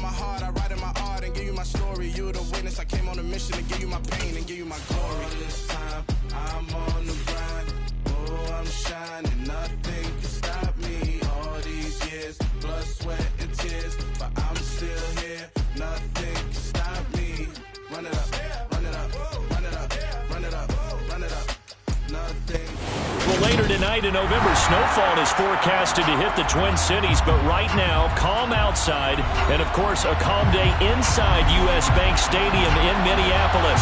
my heart, I write in my art and give you my story. You the witness, I came on a mission to give you my pain and give you my glory. All this time, I'm on the grind. Oh, I'm shining, nothing can stop me. All these years, blood, sweat, and tears, but I'm still here. Nothing can stop me. Run it up, run it up, run it up, run it up, run it up. Nothing. Well, later tonight in November, snowfall is forecasted to hit the Twin Cities, but right now, calm outside, and of course, a calm day inside U.S. Bank Stadium in Minneapolis.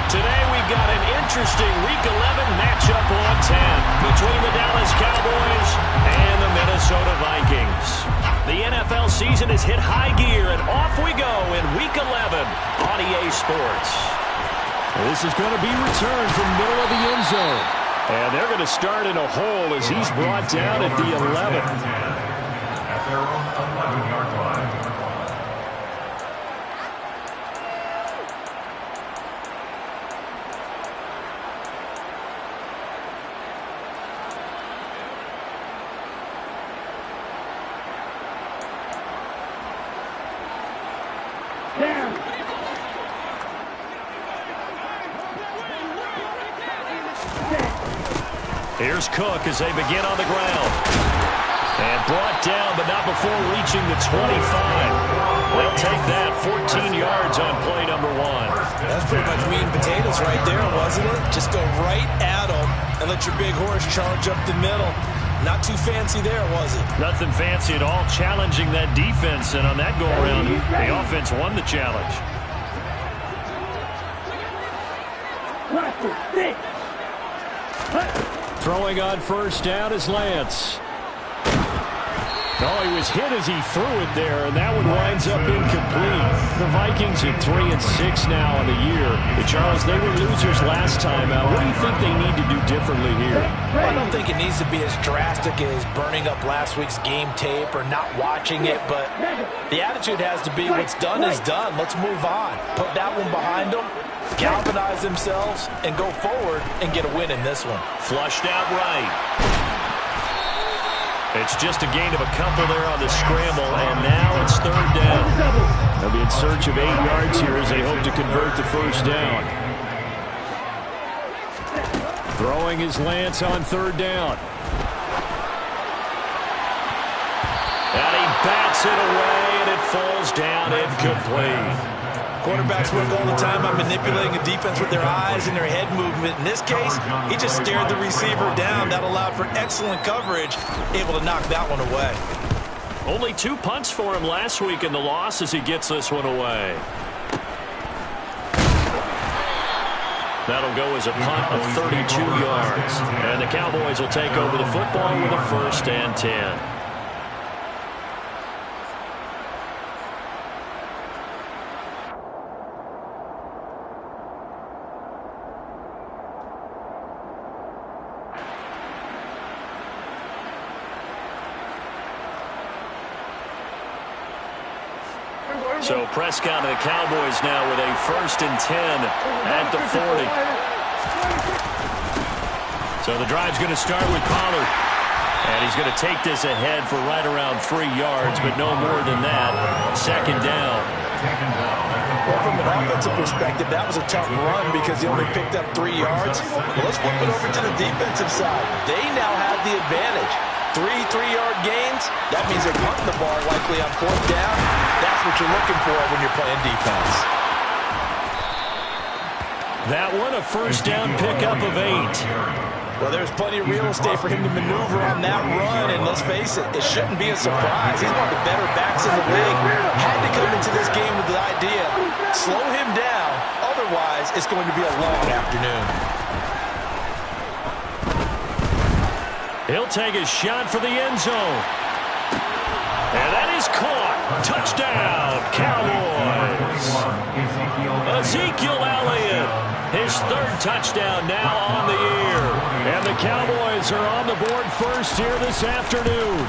Today, we've got an interesting Week 11 matchup on 10 between the Dallas Cowboys and the Minnesota Vikings. The NFL season has hit high gear, and off we go in Week 11 on EA Sports. This is going to be returned from middle of the end zone. And they're going to start in a hole as he's brought down at the 11. At their own 11-yard line. Here's Cook as they begin on the ground. And brought down, but not before reaching the 25. They'll take that 14 yards on play number 1. That's pretty much meat and potatoes right there, wasn't it? Just go right at them and let your big horse charge up the middle. Not too fancy there, was it? Nothing fancy at all, challenging that defense. And on that go-around, the offense won the challenge. Throwing on first down is Lance. Oh, he was hit as he threw it there, and that one winds up incomplete. The Vikings at 3-6 now on the year. But Charles, they were losers last time out. What do you think they need to do differently here? Well, I don't think it needs to be as drastic as burning up last week's game tape or not watching it, but the attitude has to be what's done is done. Let's move on. Put that one behind them, galvanize themselves, and go forward and get a win in this one. Flushed out right. It's just a gain of a couple there on the scramble, and now it's third down. They'll be in search of 8 yards here as they hope to convert the first down. Throwing is Lance on third down. And he bats it away, and it falls down incomplete. Quarterbacks work all the time on manipulating a defense with their eyes and their head movement. In this case, he just stared the receiver down. That allowed for excellent coverage, able to knock that one away. Only 2 punts for him last week in the loss as he gets this one away. That'll go as a punt of 32 yards. And the Cowboys will take over the football with a 1st and 10. So Prescott and the Cowboys now with a 1st and 10 at the 40. So the drive's going to start with Pollard. And he's going to take this ahead for right around 3 yards, but no more than that. 2nd down. Well, from an offensive perspective, that was a tough run because he only picked up 3 yards. Well, let's flip it over to the defensive side. They now have the advantage. 3 3-yard gains, that means they're punting the ball likely on 4th down. That's what you're looking for when you're playing defense. That one, a 1st down pickup of 8. Well, there's plenty of real estate for him to maneuver on that run, and let's face it, it shouldn't be a surprise. He's one of the better backs in the league. Had to come into this game with the idea, slow him down, otherwise it's going to be a long afternoon. He'll take a shot for the end zone. And that is caught. Touchdown, Cowboys. Ezekiel Elliott, his 3rd touchdown now on the year. And the Cowboys are on the board first here this afternoon.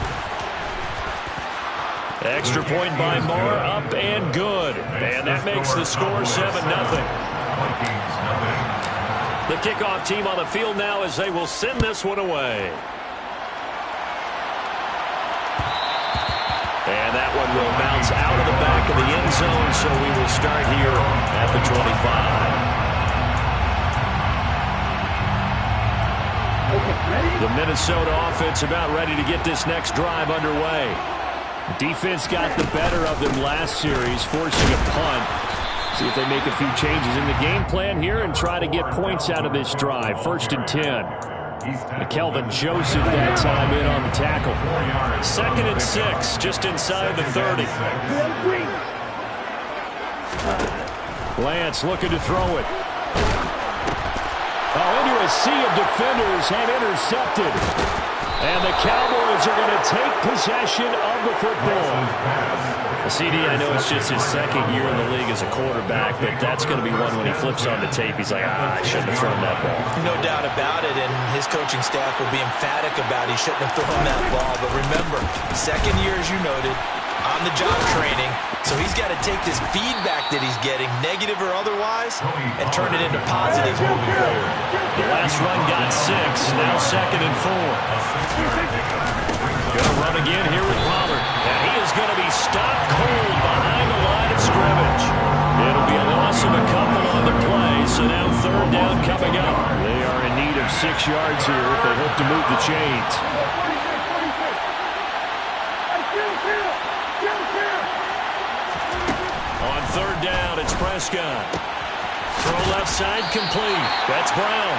Extra point by Moore, up and good. And that makes the score 7-0. The kickoff team on the field now as they will send this one away. And that one will bounce out of the back back of the end zone, so we will start here at the 25. The Minnesota offense about ready to get this next drive underway. The defense got the better of them last series, forcing a punt. See if they make a few changes in the game plan here and try to get points out of this drive. 1st and 10. Kelvin Joseph that time in on the tackle. 2nd and 6, just inside the 30. Lance looking to throw it. Into a sea of defenders and intercepted. And the Cowboys are going to take possession of the football. CD, I know it's just his 2nd year in the league as a quarterback, but that's going to be one when he flips on the tape. He's like, I shouldn't have thrown that ball. No doubt about it, and his coaching staff will be emphatic about he shouldn't have thrown that ball. But remember, 2nd year, as you noted, on-the-job training, so he's got to take this feedback that he's getting, negative or otherwise, and turn it into positives moving forward. The last run got 6, now 2nd and 4. Going to run again here with Pollard, and he is going to be stopped cold behind the line of scrimmage. It'll be a loss of a couple on the play, so now 3rd down coming up. They are in need of 6 yards here if they hope to move the chains. On 3rd down, it's Prescott. Throw left side complete. That's Brown.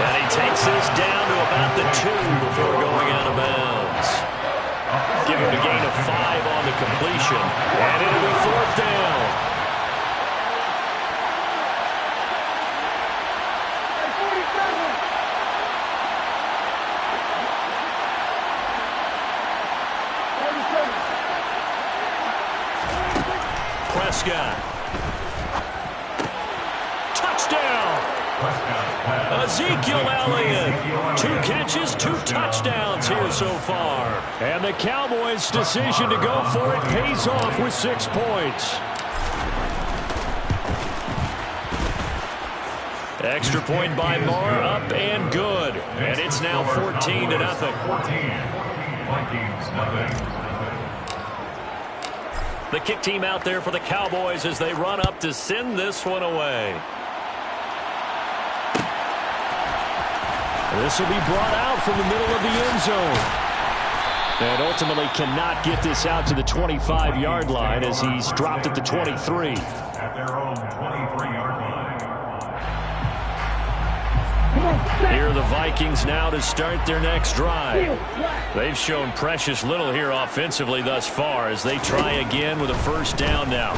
And he takes this down to about the 2 before going out of bounds. Give him a gain of 5 on the completion. And it'll be 4th down. Prescott. Touchdown. Ezekiel Elliott. 2 catches, 2 touchdowns here so far. And the Cowboys' decision to go for it pays off with 6 points. Extra point by Marr, up and good. And it's now 14-0. 14. Vikings, nothing. The kick team out there for the Cowboys as they run up to send this one away. This will be brought out from the middle of the end zone. And ultimately cannot get this out to the 25-yard line as he's dropped at the 23. At their own 23-yard line. Here are the Vikings now to start their next drive. They've shown precious little here offensively thus far as they try again with a 1st down now.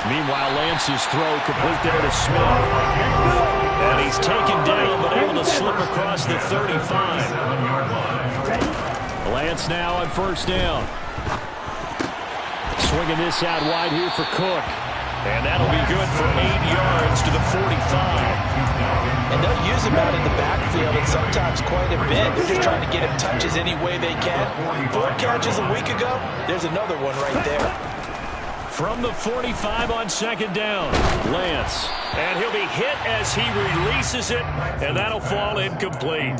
Meanwhile, Lance's throw complete there to Smith. And he's taken down but able to slip across the 35. Lance now on 1st down. Swinging this out wide here for Cook. And that'll be good for 8 yards to the 45. And they'll use him out in the backfield, and sometimes quite a bit. They're just trying to get him touches any way they can. 4 catches a week ago. There's another one right there. From the 45 on 2nd down, Lance. And he'll be hit as he releases it, and that'll fall incomplete.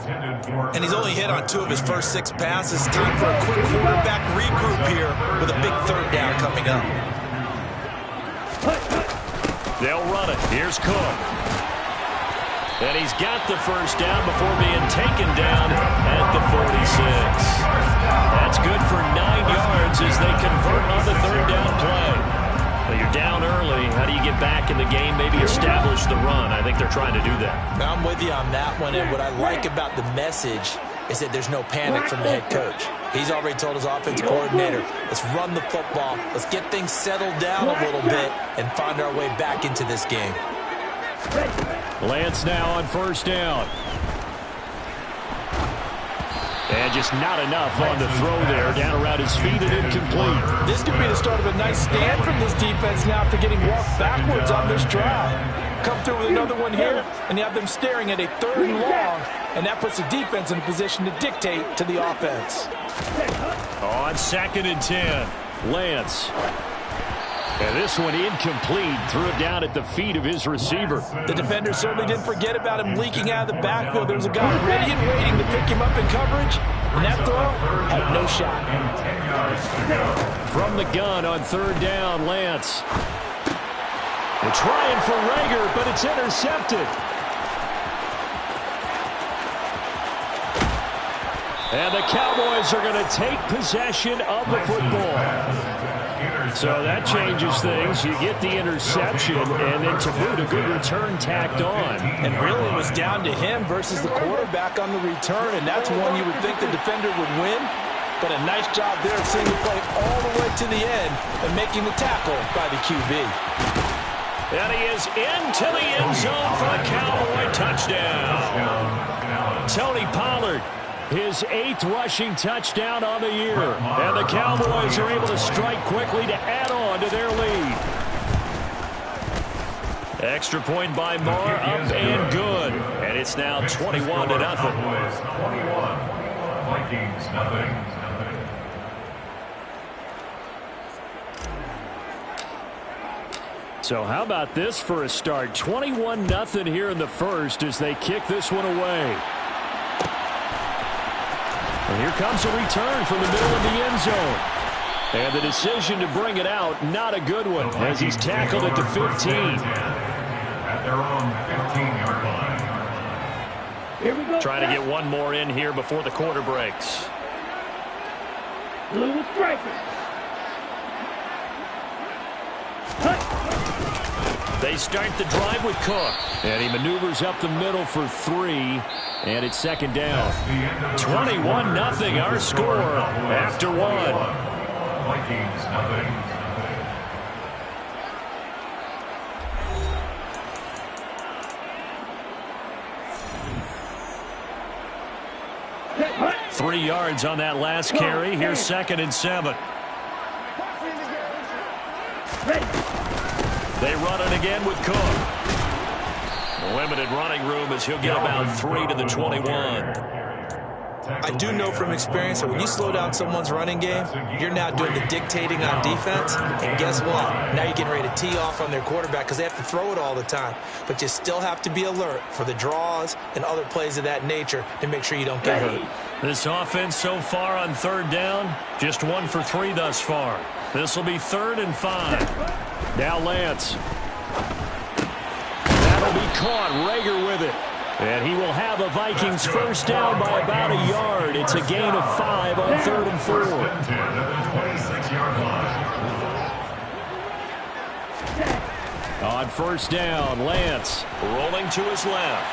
And he's only hit on 2 of his first 6 passes. Time for a quick quarterback regroup here with a big 3rd down coming up. They'll run it. Here's Cook. And he's got the 1st down before being taken down at the 46. That's good for 9 yards as they convert on the 3rd down play. Well, you're down early. How do you get back in the game? Maybe establish the run. I think they're trying to do that. I'm with you on that one. And what I like about the message is that there's no panic from the head coach. He's already told his offensive coordinator, let's run the football. Let's get things settled down a little bit and find our way back into this game. Lance now on 1st down. And just not enough on the throw there. Down around his feet and incomplete. This could be the start of a nice stand from this defense now after getting walked backwards on this drive. Come through with another one here, and you have them staring at a 3rd and long, and that puts the defense in a position to dictate to the offense. On 2nd and 10, Lance. And this one incomplete. Threw it down at the feet of his receiver. The defender certainly didn't forget about him leaking out of the backfield. There was a guy ready and waiting to pick him up in coverage, And that throw had no shot. From the gun on third down, Lance. They're trying for Rager, but it's intercepted. And the Cowboys are going to take possession of the football. So that changes things. You get the interception, and then to boot, a good return tacked on. And really it was down to him versus the quarterback on the return, and that's one you would think the defender would win. But a nice job there of seeing the play all the way to the end and making the tackle by the QB. And he is into the end zone for a Cowboy touchdown. Tony Pollard, his 8th rushing touchdown on the year. And the Cowboys are able to strike quickly to add on to their lead. Extra point by Marr, up and good. And it's now 21-0. Cowboys 21, Vikings nothing. So how about this for a start? 21-0 here in the first as they kick this one away. And here comes a return from the middle of the end zone. And the decision to bring it out, not a good one, as he's tackled at the 15. At their own 15-yard line. Here we go. Trying to get one more in here before the quarter breaks. Blue striker. They start the drive with Cook. And he maneuvers up the middle for 3. And it's second down. 21-0 our score after 1. Vikings nothing. Hut. 3 yards on that last carry. Here's 2nd and 7. Ready. They run it again with Cook. Limited running room as he'll get about 3 to the 21. I do know from experience that when you slow down someone's running game, you're now doing the dictating on defense. And guess what? Now you're getting ready to tee off on their quarterback because they have to throw it all the time. But you still have to be alert for the draws and other plays of that nature to make sure you don't get hurt. This offense so far on third down, just 1 for 3 thus far. This will be 3rd and 5. Now Lance. That'll be caught. Rager with it. And he will have a Vikings first down by about a yard. It's a gain of 5 on 3rd and 4. 26-yard line. On first down, Lance rolling to his left.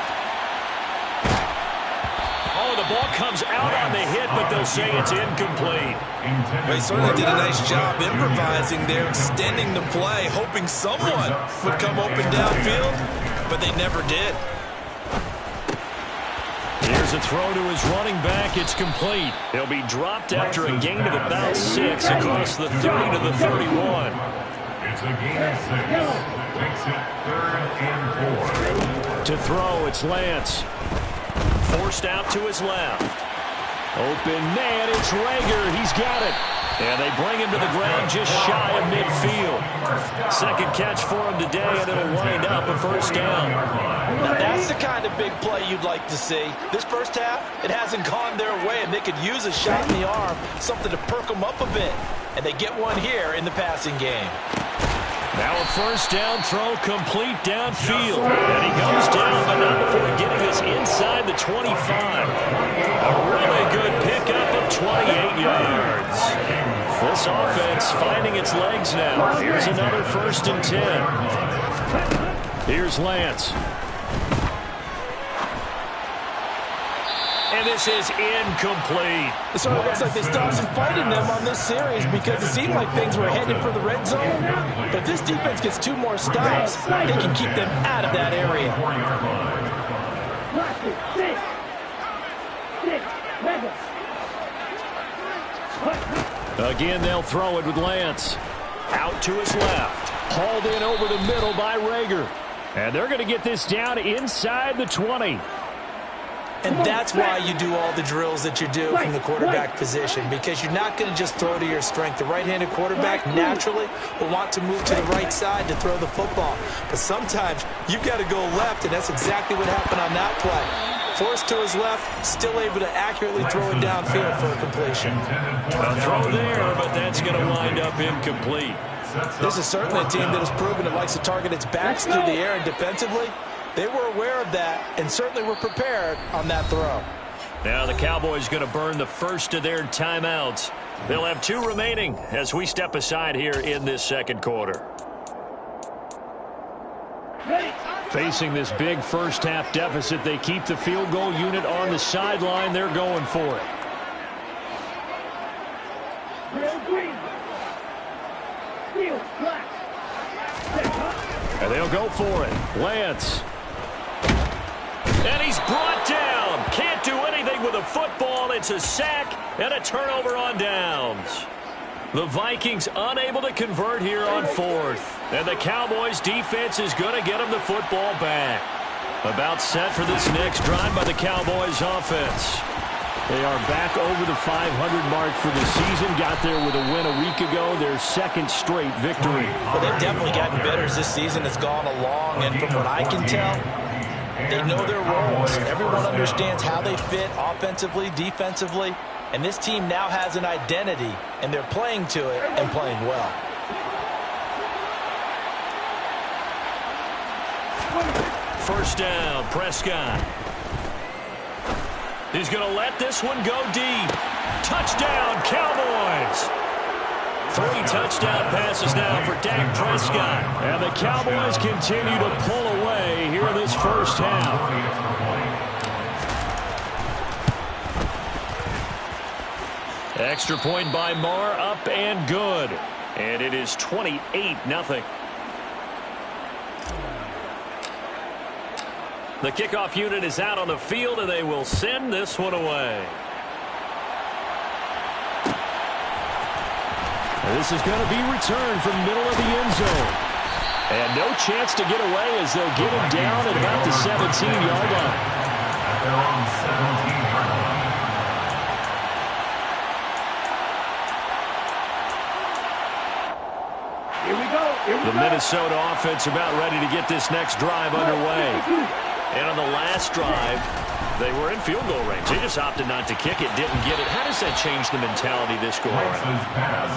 Oh, the ball comes out on the hit, but they'll say it's incomplete. They certainly did a nice job improvising there, extending the play, hoping someone would come open downfield, but they never did. Here's a throw to his running back. It's complete. He'll be dropped after a gain of about 6 across the 30 to the 31. It's a gain of 6. Takes it 3rd and 4. To throw, it's Lance. Forced out to his left. Open man, it's Rager. He's got it. And they bring him to the ground just shy of midfield. Second catch for him today, and it'll wind up a first down. Now that's the kind of big play you'd like to see. This first half, it hasn't gone their way, and they could use a shot in the arm, something to perk them up a bit. And they get one here in the passing game. Now a first down throw complete downfield. And he goes down, but not before getting us inside the 25. A really good pickup of 28 yards. This offense finding its legs now. Here's another 1st and 10. Here's Lance. And this is incomplete. So it looks like they stopped some fight in them on this series because it seemed like things were headed for the red zone. But if this defense gets 2 more stops, they can keep them out of that area. Again, they'll throw it with Lance. Out to his left. Hauled in over the middle by Rager. And they're going to get this down inside the 20. And that's why you do all the drills that you do from the quarterback position, because you're not going to just throw to your strength. The right-handed quarterback naturally will want to move to the right side to throw the football. But sometimes you've got to go left, and that's exactly what happened on that play. Forced to his left, still able to accurately throw it downfield for a completion. A throw there, but that's going to wind up incomplete. This is certainly a team that has proven it likes to target its backs through the air, and defensively, they were aware of that and certainly were prepared on that throw. Now the Cowboys going to burn the first of their timeouts. They'll have 2 remaining as we step aside here in this second quarter. Facing this big first-half deficit, they keep the field goal unit on the sideline. They're going for it. And they'll go for it. Lance. And he's brought down. Can't do anything with a football. It's a sack and a turnover on downs. The Vikings unable to convert here on 4th. And the Cowboys defense is going to get them the football back. About set for this next drive by the Cowboys offense. They are back over the 500 mark for the season. Got there with a win a week ago. Their second straight victory. Well, they've definitely gotten better as this season has gone along. And from what I can tell, they know their roles. Everyone understands how they fit offensively, defensively. And this team now has an identity, and they're playing to it and playing well. First down, Prescott. He's going to let this one go deep. Touchdown, Cowboys. 3 touchdown passes now for Dak Prescott. And the Cowboys continue to pull away here this first half. Extra point by Marr, up and good. And it is 28-0. The kickoff unit is out on the field, and they will send this one away. This is going to be returned from middle of the end zone. And no chance to get away as they'll get him down at about the 17-yard line. At their own 17-yard line. The Minnesota offense about ready to get this next drive underway. And on the last drive, they were in field goal range. They just opted not to kick it, didn't get it. How does that change the mentality this go around?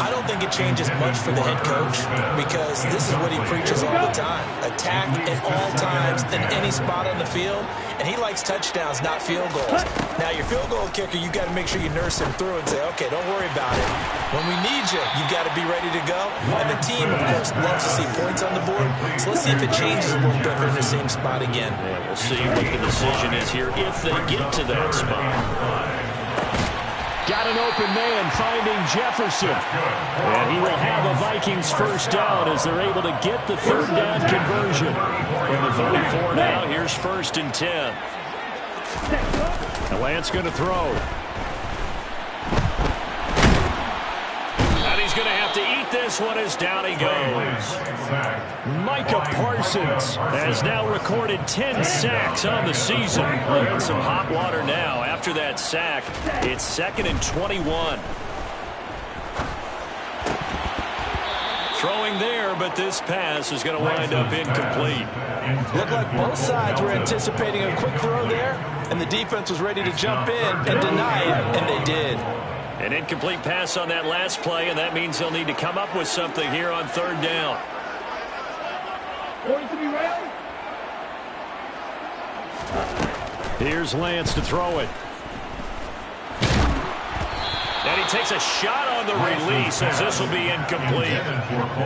I don't think it changes much for the head coach because this is what he preaches all the time. Attack at all times in any spot on the field, and he likes touchdowns, not field goals. Now, your field goal kicker, you've got to make sure you nurse him through and say, okay, don't worry about it. When we need you, you've got to be ready to go. And the team, of course, loves to see points on the board. So let's see if it changes a little bit in the same spot again. Yeah, we'll see what the decision is here if they get to that spot. Got an open man finding Jefferson. And he will have a Vikings first down as they're able to get the third down conversion. From the 34 now, here's 1st and 10. And Lance going to throw. And he's going to have to eat this one as down he goes. Micah Parsons has now recorded 10 sacks on the season. They're in some hot water now. After that sack, it's 2nd and 21. Throwing there, but this pass is going to wind up incomplete. Looked like both sides were anticipating a quick throw there, and the defense was ready to jump in and deny it, and they did. An incomplete pass on that last play, and that means they'll need to come up with something here on 3rd down. Here's Lance to throw it. And he takes a shot on the release as this will be incomplete.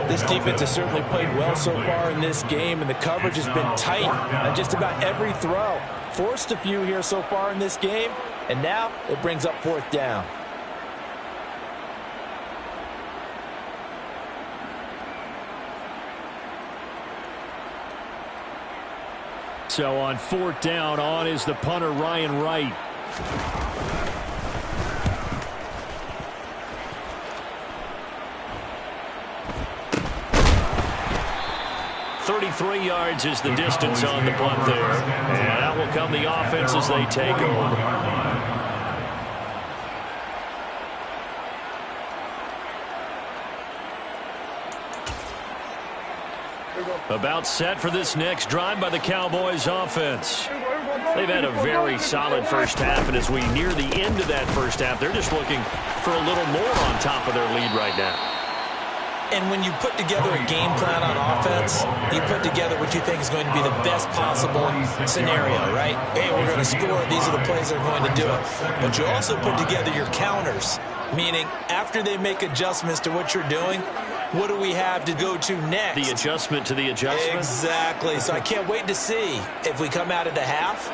This defense has certainly played well so far in this game, and the coverage has been tight on just about every throw. Forced a few here so far in this game, and now it brings up 4th down. So on 4th down, on is the punter, Ryan Wright. 33 yards is the distance on the punt there. And out will come the offense as they take over. About set for this next drive by the Cowboys offense. They've had a very solid first half, and as we near the end of that first half, they're just looking for a little more on top of their lead right now. And when you put together a game plan on offense, you put together what you think is going to be the best possible scenario, right? Hey, we're going to score. These are the plays that are going to do it. But you also put together your counters, meaning after they make adjustments to what you're doing, what do we have to go to next? The adjustment to the adjustment? Exactly. So I can't wait to see if we come out of the half,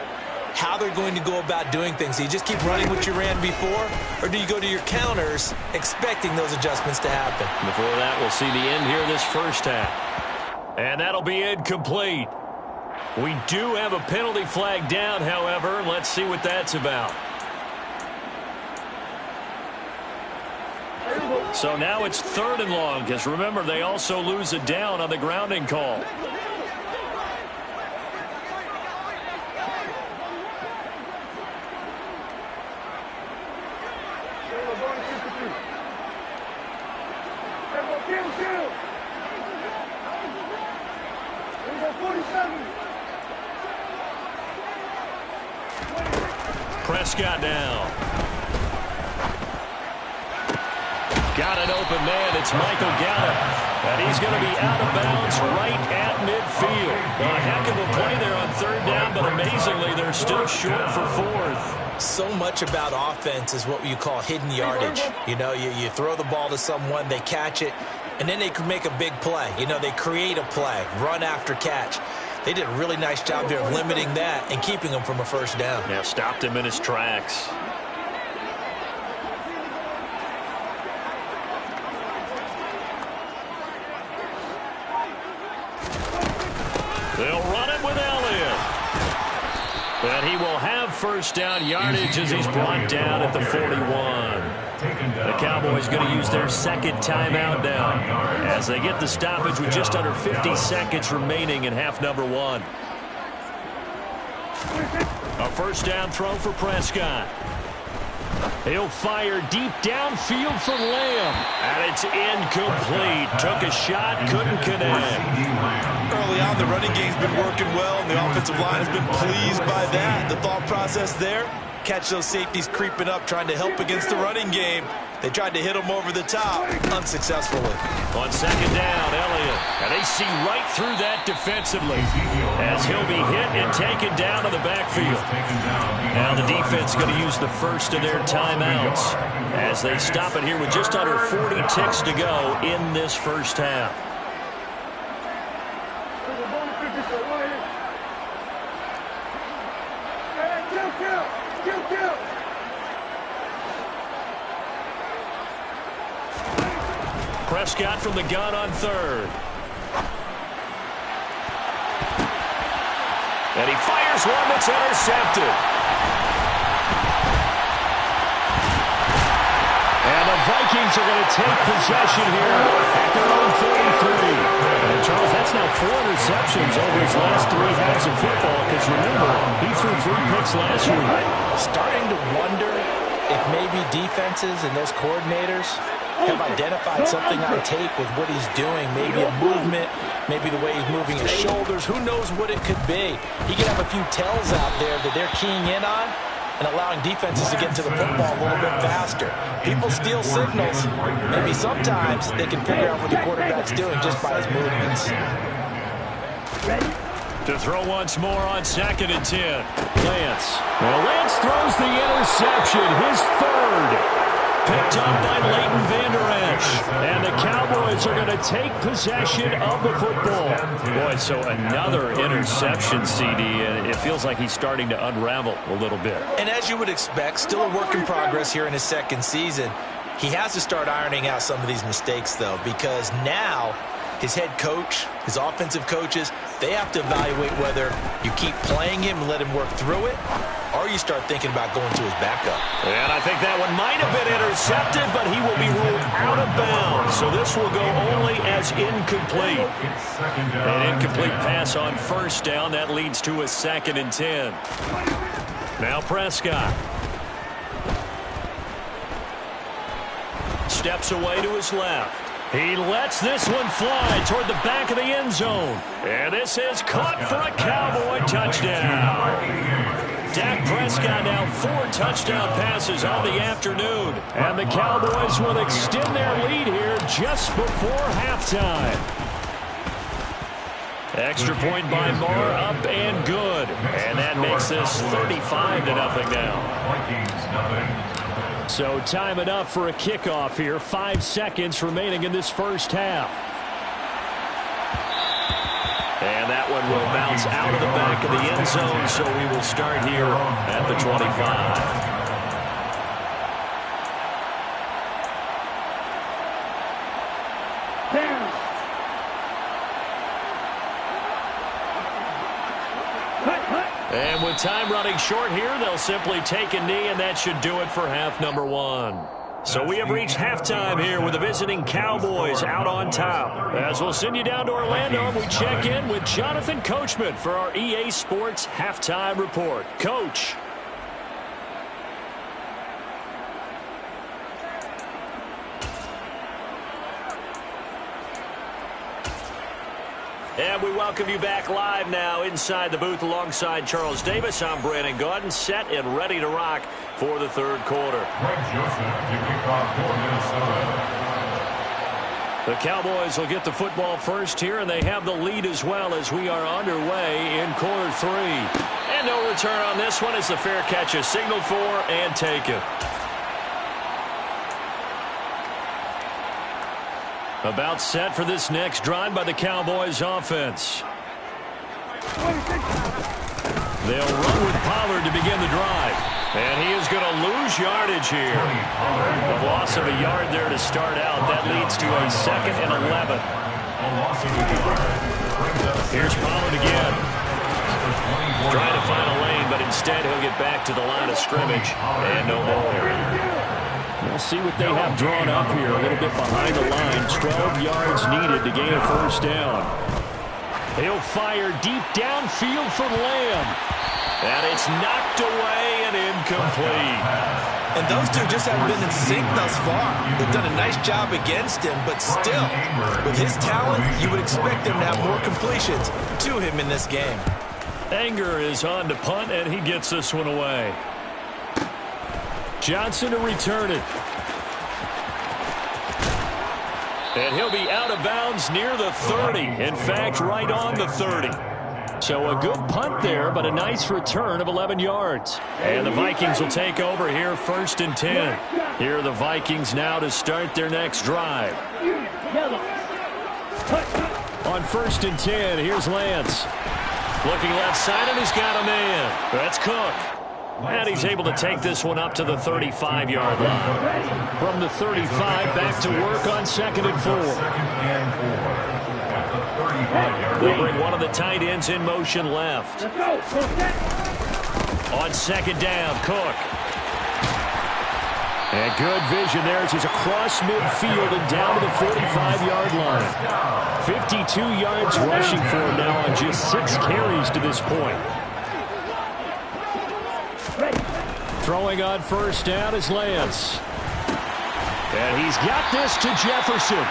how they're going to go about doing things. Do you just keep running what you ran before, or do you go to your counters expecting those adjustments to happen? Before that, we'll see the end here this first half. And that'll be incomplete. We do have a penalty flag down, however. Let's see what that's about. So now it's 3rd and long, because remember, they also lose a down on the grounding call. Prescott now. Got an open man. It's Michael Gallup. And he's going to be out of bounds right at midfield. A heck of a play there on 3rd down, but amazingly, they're still short for 4th. So much about offense is what you call hidden yardage. You know, you throw the ball to someone, they catch it, and then they can make a big play. You know, they create a play, run after catch. They did a really nice job there of limiting that and keeping him from a 1st down. Yeah, stopped him in his tracks. They'll run it with Elliott. And he will have 1st down yardage as he's brought down at the 41. The Cowboys going to use their 2nd timeout now as they get the stoppage with just under 50 seconds remaining in half number 1. A 1st down throw for Prescott. He'll fire deep downfield for Lamb. And it's incomplete. Took a shot, couldn't connect. Early on, the running game's been working well, and the offensive line has been pleased by that. The thought process there, catch those safeties creeping up, trying to help against the running game. They tried to hit him over the top, unsuccessfully. On 2nd down, Elliott. And they see right through that defensively as he'll be hit and taken down to the backfield. Now the defense going to use the first of their timeouts as they stop it here with just under 40 ticks to go in this first half. Prescott from the gun on 3rd. And he fires one that's intercepted. And the Vikings are going to take possession here at their own 43. And Charles, that's now 4 interceptions over his last 3 halves of football, because remember, he threw 3 picks last week. Starting to wonder if maybe defenses and those coordinators have identified something on tape with what he's doing. Maybe a movement, maybe the way he's moving his shoulders. Who knows what it could be? He could have a few tells out there that they're keying in on and allowing defenses to get to the football a little bit faster. People steal signals. Maybe sometimes they can figure out what the quarterback's doing just by his movements. To throw once more on 2nd and 10. Lance. Well, Lance throws the interception, his 3rd. Picked up by Leighton Vander Esch. And the Cowboys are going to take possession of the football. Boy, so another interception, CD, and it feels like he's starting to unravel a little bit. And as you would expect, still a work in progress here in his 2nd season. He has to start ironing out some of these mistakes, though, because now his head coach, his offensive coaches, they have to evaluate whether you keep playing him and let him work through it, or you start thinking about going to his backup. And I think that one might have been intercepted, but he will be ruled out of bounds. So this will go only as incomplete. An incomplete pass on 1st down. That leads to a 2nd and 10. Now Prescott. Steps away to his left. He lets this one fly toward the back of the end zone. And this is caught for a Cowboy touchdown. Dak Prescott now 4 touchdown passes on the afternoon. And the Cowboys will extend their lead here just before halftime. Extra point by Moore, up and good. And that makes this 35-0 now. So time enough for a kickoff here. 5 seconds remaining in this first half. And that one will bounce out of the back of the end zone, so we will start here at the 25. And with time running short here, they'll simply take a knee, and that should do it for half number 1. So we have reached halftime here with the visiting Cowboys out on top. As we'll send you down to Orlando, we check in with Jonathan Coachman for our EA Sports Halftime Report. Coach. And we welcome you back live now inside the booth alongside Charles Davis. I'm Brandon Gaudin, set and ready to rock for the third quarter. The Cowboys will get the football first here, and they have the lead as well as we are underway in quarter 3. And no return on this one as the fair catch is signaled for and taken. About set for this next drive by the Cowboys offense. They'll run with Pollard to begin the drive. And he is going to lose yardage here. A loss of a yard there to start out. That leads to a 2nd and 11. Here's Pollard again. Trying to find a lane, but instead he'll get back to the line of scrimmage. And no more. We'll see what they have drawn up here. A little bit behind the line. 12 yards needed to gain a first down. He'll fire deep downfield for Lamb. And it's knocked away and incomplete. And those two just haven't been in sync thus far. They've done a nice job against him, but still, with his talent, you would expect him to have more completions to him in this game. Anger is on to punt, and he gets this one away. Johnson to return it. And he'll be out of bounds near the 30. In fact, right on the 30. So a good punt there, but a nice return of 11 yards. And the Vikings will take over here 1st and 10. Here are the Vikings now to start their next drive. On 1st and 10, here's Lance. Looking left side, and he's got a man. That's Cook. And he's able to take this one up to the 35-yard line. From the 35, back to work on 2nd and 4. They'll bring one of the tight ends in motion left. On 2nd down, Cook. And good vision there as he's across midfield and down to the 45-yard line. 52 yards rushing for him now on just 6 carries to this point. Throwing on 1st down is Lance. And he's got this to Jefferson.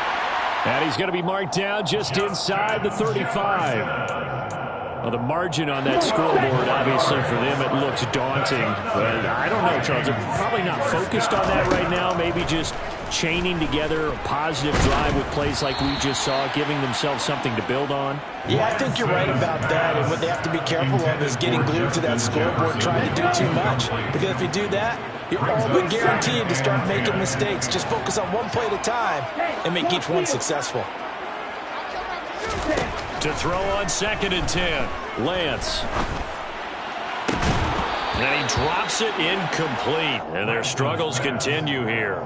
And he's going to be marked down just inside the 35. Well, the margin on that scoreboard, obviously, for them, it looks daunting. But I don't know, Charles. They're probably not focused on that right now. Maybe just chaining together a positive drive with plays like we just saw, giving themselves something to build on. Yeah, I think you're right about that. And what they have to be careful of is getting glued to that scoreboard, trying to do too much. Because if you do that, you're all but guaranteed to start making mistakes. Just focus on one play at a time and make each one successful. To throw on 2nd and 10, Lance. And he drops it incomplete. And their struggles continue here.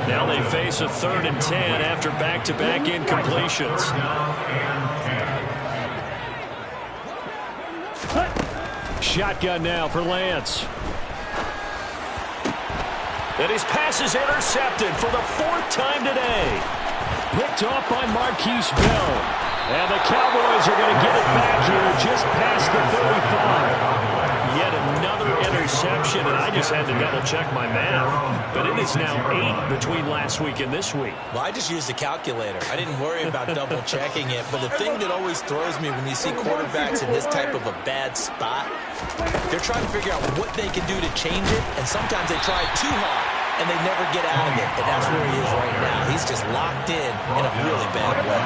Now they face a 3rd and 10 after back-to-back incompletions. Shotgun now for Lance. And his pass is intercepted for the 4th time today. Picked off by Marquise Bell. And the Cowboys are going to get it back here just past the 35. Yet another interception, and I just had to double-check my math. But it is now 8 between last week and this week. Well, I just used a calculator. I didn't worry about double-checking it. But the thing that always throws me when you see quarterbacks in this type of a bad spot, they're trying to figure out what they can do to change it, and sometimes they try too hard, and they never get out of it. And that's where he is right now. He's just locked in a really bad way.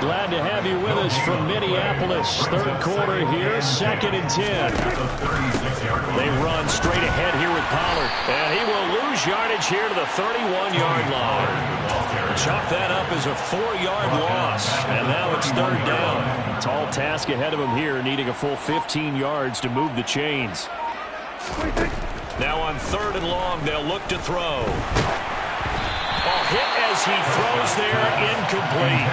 Glad to have you with us from Minneapolis. Third quarter here, 2nd and 10. They run straight ahead here with Pollard, and he will lose yardage here to the 31-yard line. Chalk that up as a 4-yard loss, and now it's 3rd down. Tall task ahead of him here, needing a full 15 yards to move the chains. Now on 3rd and long, they'll look to throw. Hit as he throws there, incomplete.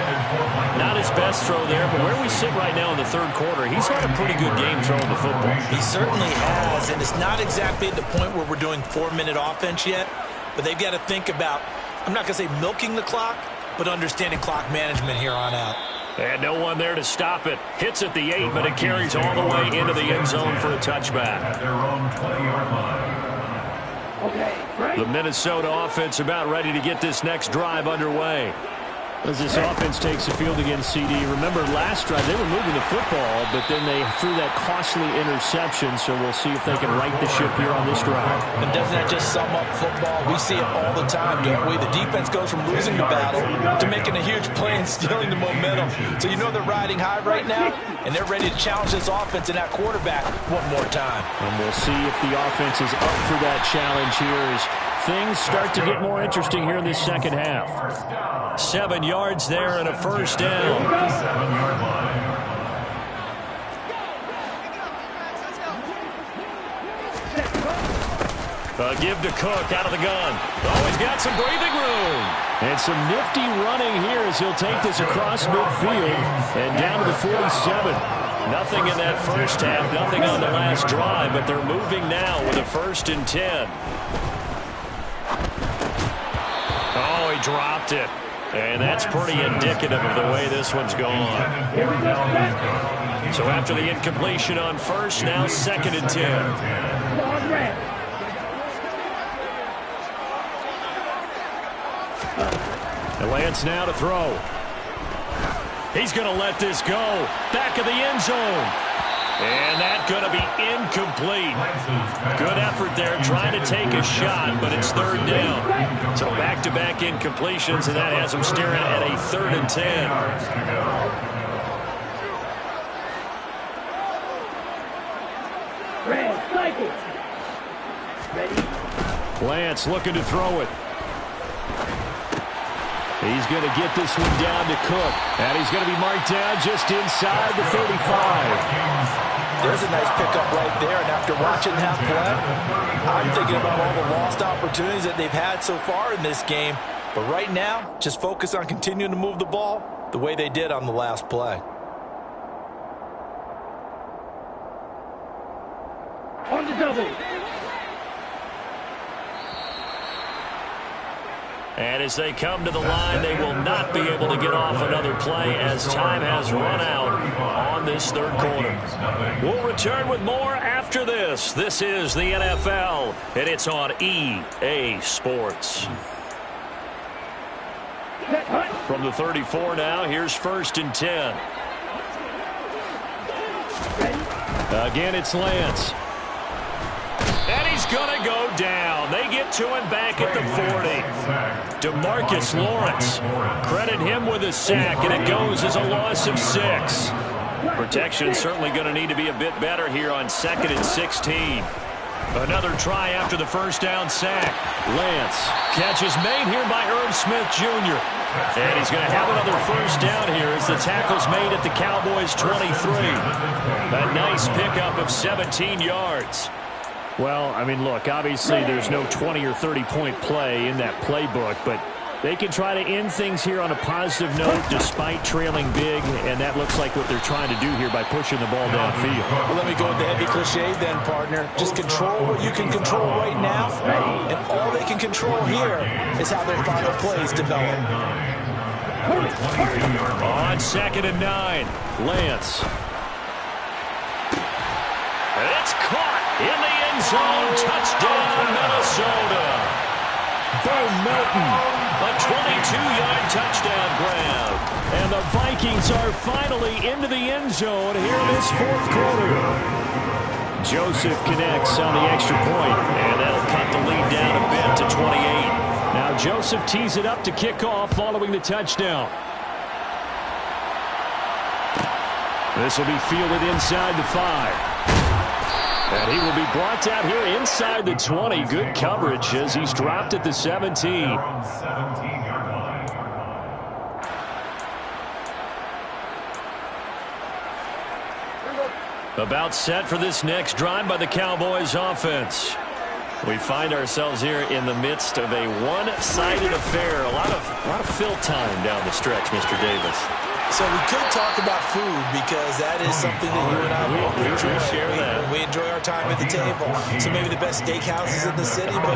Not his best throw there, but where we sit right now in the 3rd quarter, he's had a pretty good game throwing the football. He certainly has, and it's not exactly at the point where we're doing 4-minute offense yet, but they've got to think about, I'm not going to say milking the clock, but understanding clock management here on out. And no one there to stop it. Hits at the 8, but it carries all the way into the end zone for a touchback. At their own 20-yard line. The Minnesota offense about ready to get this next drive underway. As this offense takes the field against CD, remember last drive they were moving the football, but then they threw that costly interception, so we'll see if they can right the ship here on this drive. And doesn't that just sum up football? We see it all the time, don't we? The defense goes from losing the battle to making a huge play and stealing the momentum. So you know they're riding high right now, and they're ready to challenge this offense and that quarterback one more time. And we'll see if the offense is up for that challenge here as things start to get more interesting here in this second half. 7 yards there and a 1st down. 7-yard line. Give to Cook out of the gun. Oh, he's got some breathing room. And some nifty running here as he'll take this across midfield and down to the 47. Nothing in that first half, nothing on the last drive, but they're moving now with a 1st and 10. Oh, he dropped it. And that's pretty indicative of the way this one's gone. So after the incompletion on 1st, now 2nd and 10. Lance now to throw. He's going to let this go. Back of the end zone. And that's going to be incomplete. Good effort there trying to take a shot, but it's 3rd down. So back-to-back incompletions, and that has him staring at a 3rd and 10. Lance looking to throw it. He's going to get this one down to Cook. And he's going to be marked down just inside the 35. There's a nice pickup right there. And after watching that play, I'm thinking about all the lost opportunities that they've had so far in this game. But right now, just focus on continuing to move the ball the way they did on the last play. On the double. And as they come to the line, they will not be able to get off another play as time has run out on this 3rd quarter. We'll return with more after this. This is the NFL, and it's on EA Sports. From the 34 now, here's 1st and 10. Again, it's Lance. And he's going to go down. They get to him back at the 40. DeMarcus Lawrence. Credit him with a sack, and it goes as a loss of 6. Protection certainly going to need to be a bit better here on 2nd and 16. Another try after the 1st down sack. Lance. Catch is made here by Irv Smith Jr. And he's going to have another 1st down here as the tackle's made at the Cowboys' 23. A nice pickup of 17 yards. Well, I mean, look, obviously there's no 20 or 30-point play in that playbook, but they can try to end things here on a positive note despite trailing big, and that looks like what they're trying to do here by pushing the ball downfield. Well, let me go with the heavy cliche then, partner. Just control what you can control right now, and all they can control here is how their final plays develop. On 2nd and 9, Lance. And it's caught. In the end zone, touchdown, Minnesota. Bo Melton, a 22-yard touchdown grab. And the Vikings are finally into the end zone here in this fourth quarter. Joseph connects on the extra point, and that'll cut the lead down a bit to 28. Now Joseph tees it up to kick off following the touchdown. This will be fielded inside the 5. And he will be brought down here inside the 20. Good coverage as he's dropped at the 17. About set for this next drive by the Cowboys offense. We find ourselves here in the midst of a one-sided affair. A lot of fill time down the stretch, Mr. Davis. So we could talk about food because that is something that you and I both share that. We enjoy our time at the table. So maybe the best steakhouses in the city, but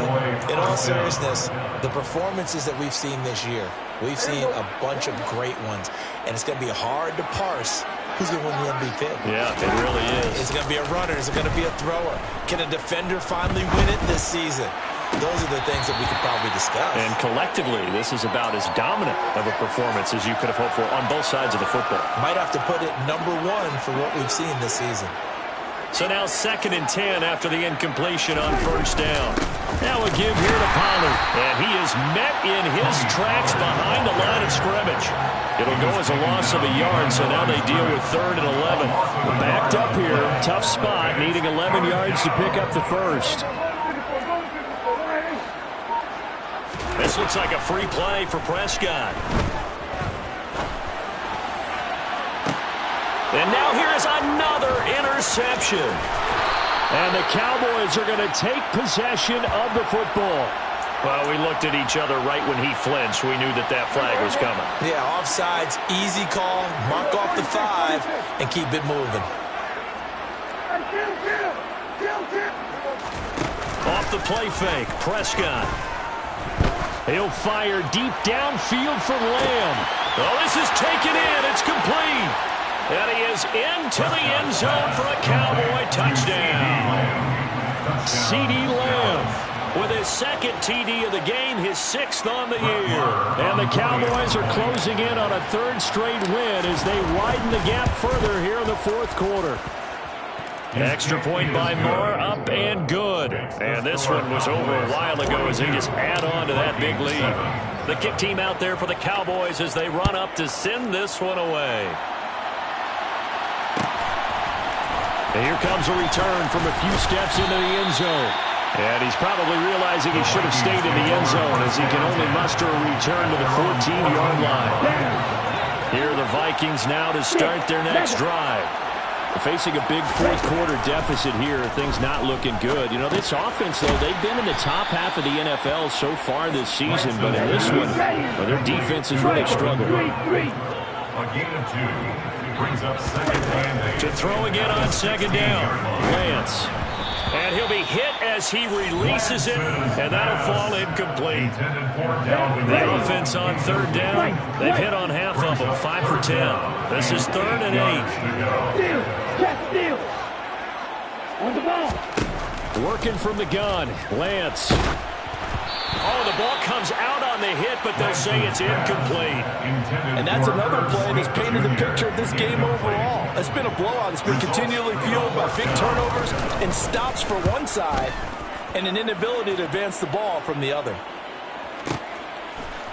in all seriousness, the performances that we've seen this year, we've seen a bunch of great ones, and it's going to be hard to parse who's going to win the MVP. Yeah, it really is. Is it going to be a runner? Is it going to be a thrower? Can a defender finally win it this season? Those are the things that we could probably discuss. And collectively, this is about as dominant of a performance as you could have hoped for on both sides of the football. Might have to put it number 1 for what we've seen this season. So now 2nd and 10 after the incompletion on first down. Now a give here to Pollard. And he is met in his tracks behind the line of scrimmage. It'll go as a loss of a yard, so now they deal with 3rd and 11. Backed up here, tough spot, needing 11 yards to pick up the first. This looks like a free play for Prescott. And now here is another interception. And the Cowboys are going to take possession of the football. Well, we looked at each other right when he flinched. We knew that flag was coming. Yeah, offsides, easy call, mark off the 5, and keep it moving. Off the play fake, Prescott. He'll fire deep downfield for Lamb. Oh, this is taken in. It's complete. And he is into the end zone for a Cowboy touchdown. CeeDee Lamb with his 2nd TD of the game, his 6th on the year. And the Cowboys are closing in on a 3rd straight win as they widen the gap further here in the 4th quarter. Extra point by Moore, up and good. And this one was over a while ago as they just add on to that big lead. The kick team out there for the Cowboys as they run up to send this one away. And here comes a return from a few steps into the end zone. And he's probably realizing he should have stayed in the end zone as he can only muster a return to the 14-yard line. Here are the Vikings now to start their next drive. Facing a big 4th quarter deficit here, things not looking good. You know, this offense, though, they've been in the top half of the NFL so far this season, but in this one, well, their defense has really struggled. A gain of 2 brings up 2nd and 8. To throw again on 2nd down, Lance. And he'll be hit as he releases it, and that'll fall incomplete. The offense on 3rd down, they've hit on half of them, 5 for 10. This is 3rd and 8. On the ball. Working from the gun, Lance. Oh, the ball comes out on the hit, but they'll say it's incomplete. And that's another play that's painted the picture of this game overall. It's been a blowout. It's been continually fueled by big turnovers and stops for one side and an inability to advance the ball from the other.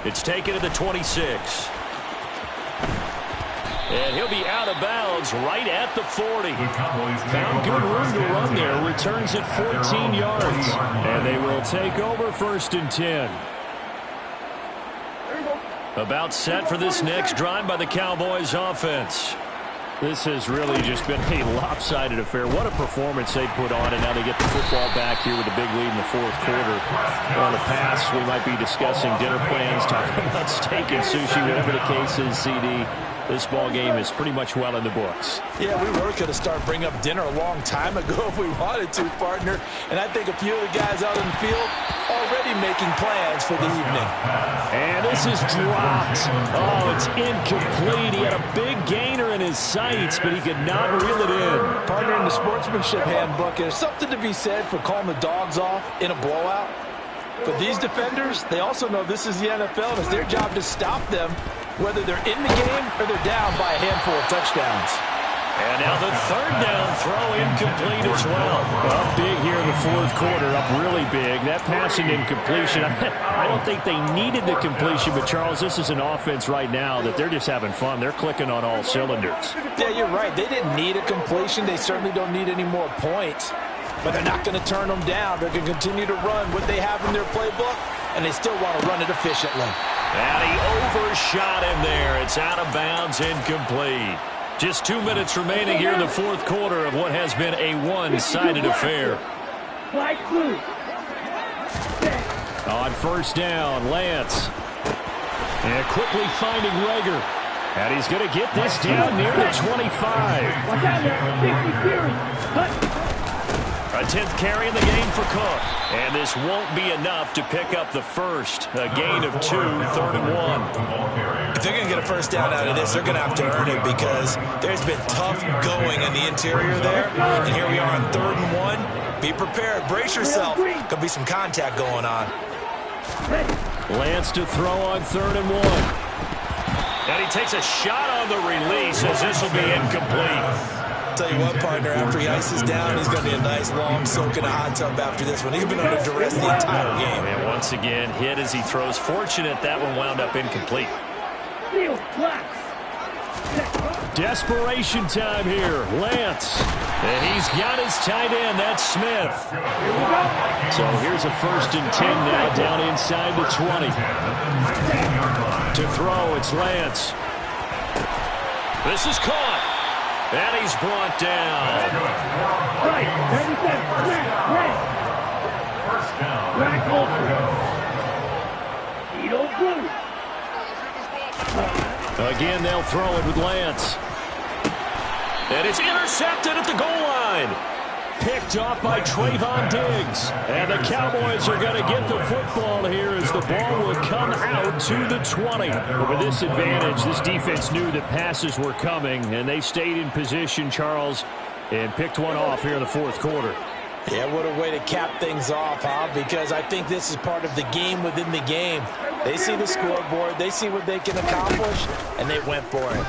It's taken to the 26. And he'll be out of bounds right at the 40. Found good room to run there. Returns it 14 yards. And they will take over 1st and 10. About set for this next drive by the Cowboys offense. This has really just been a lopsided affair. What a performance they put on, and now they get the football back here with a big lead in the 4th quarter. On the pass, we might be discussing dinner plans, talking about steak and sushi, whatever the case is, CD. This ball game is pretty much well in the books. Yeah, we were going to start bringing up dinner a long time ago if we wanted to, partner. And I think a few of the guys out in the field already making plans for the evening. And this is dropped. Oh, it's incomplete. He had a big gainer in his sights, but he could not reel it in. Partner, in the sportsmanship handbook, there's something to be said for calling the dogs off in a blowout. But these defenders, they also know this is the NFL, and it's their job to stop them, whether they're in the game or they're down by a handful of touchdowns. And now the third down throw incomplete as well. Up big here in the fourth quarter, up really big. That passing incompletion, I don't think they needed the completion, but Charles, this is an offense right now that they're just having fun. They're clicking on all cylinders. Yeah, you're right. They didn't need a completion. They certainly don't need any more points. But they're not going to turn them down. They're going to continue to run what they have in their playbook, and they still want to run it efficiently. And he overshot him there. It's out of bounds, incomplete. Just 2 minutes remaining here in the fourth quarter of what has been a one-sided affair. On first down, Lance. And quickly finding Rager. And he's going to get this down near the 25. A 10th carry in the game for Cook. And this won't be enough to pick up the first. A gain of 2, 3rd and 1. If they're going to get a first down out of this, they're going to have to earn it because there's been tough going in the interior there. And here we are on 3rd and 1. Be prepared. Brace yourself. Could be some contact going on. Lance to throw on 3rd and 1. And he takes a shot on the release as this will be incomplete. Tell you what, partner, after he ices down, he's going to be a nice long soak in a hot tub after this one. He's been under duress the entire game. And once again, hit as he throws. Fortunate that one wound up incomplete. Desperation time here. Lance. And he's got his tight end. That's Smith. So here's a 1st and 10 now down inside the 20. To throw, it's Lance. This is caught. And he's brought down. Again, they'll throw it with Lance. And it's intercepted at the goal line. Picked off by Trayvon Diggs. And the Cowboys are going to get the football here as the ball will come out to the 20. But with this advantage, this defense knew that passes were coming, and they stayed in position, Charles, and picked one off here in the fourth quarter. Yeah, what a way to cap things off, huh? Because I think this is part of the game within the game. They see the scoreboard, they see what they can accomplish, and they went for it.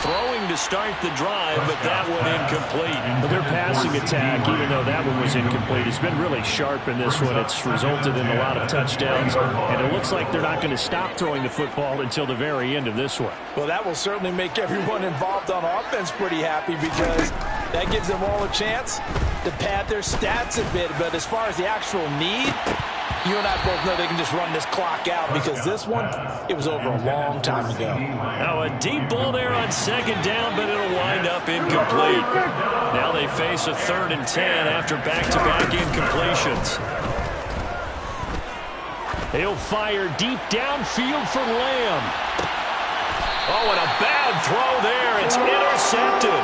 Throwing to start the drive, but that one incomplete. But their passing attack, even though that one was incomplete, has been really sharp in this one. It's resulted in a lot of touchdowns, and it looks like they're not going to stop throwing the football until the very end of this one. Well, that will certainly make everyone involved on offense pretty happy because that gives them all a chance to pad their stats a bit. But as far as the actual need, you and I both know they can just run this clock out because this one, it was over a long time ago. Now a deep ball there on 2nd down, but it'll wind up incomplete. Now they face a 3rd and 10 after back-to-back incompletions. He'll fire deep downfield for Lamb. Oh, and a bad throw there. It's intercepted.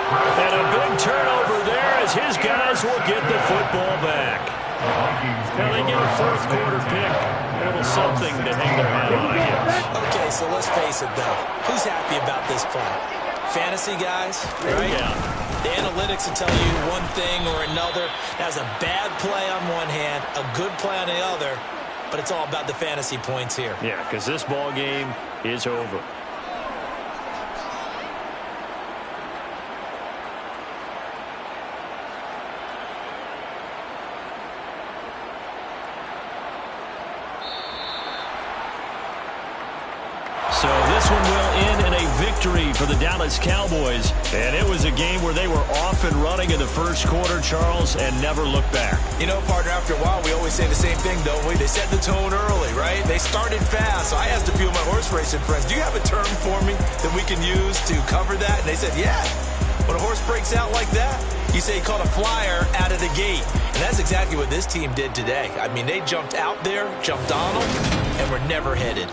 And a big turnover there as his guys will get the football back. Now they get a fourth quarter pick. A little something to hang their hat on, I guess. Okay, so let's face it, though. Who's happy about this play? Fantasy guys, right? Yeah. The analytics will tell you one thing or another. That's a bad play on one hand, a good play on the other, but it's all about the fantasy points here. Yeah, because this ball game is over. So this one will end in a victory for the Dallas Cowboys. And it was a game where they were off and running in the first quarter, Charles, and never looked back. You know, partner, after a while, we always say the same thing, don't we? They set the tone early, right? They started fast. So I asked a few of my horse racing friends, do you have a term for me that we can use to cover that? And they said, yeah. When a horse breaks out like that, you say he caught a flyer out of the gate. And that's exactly what this team did today. I mean, they jumped out there, jumped on them, and were never headed.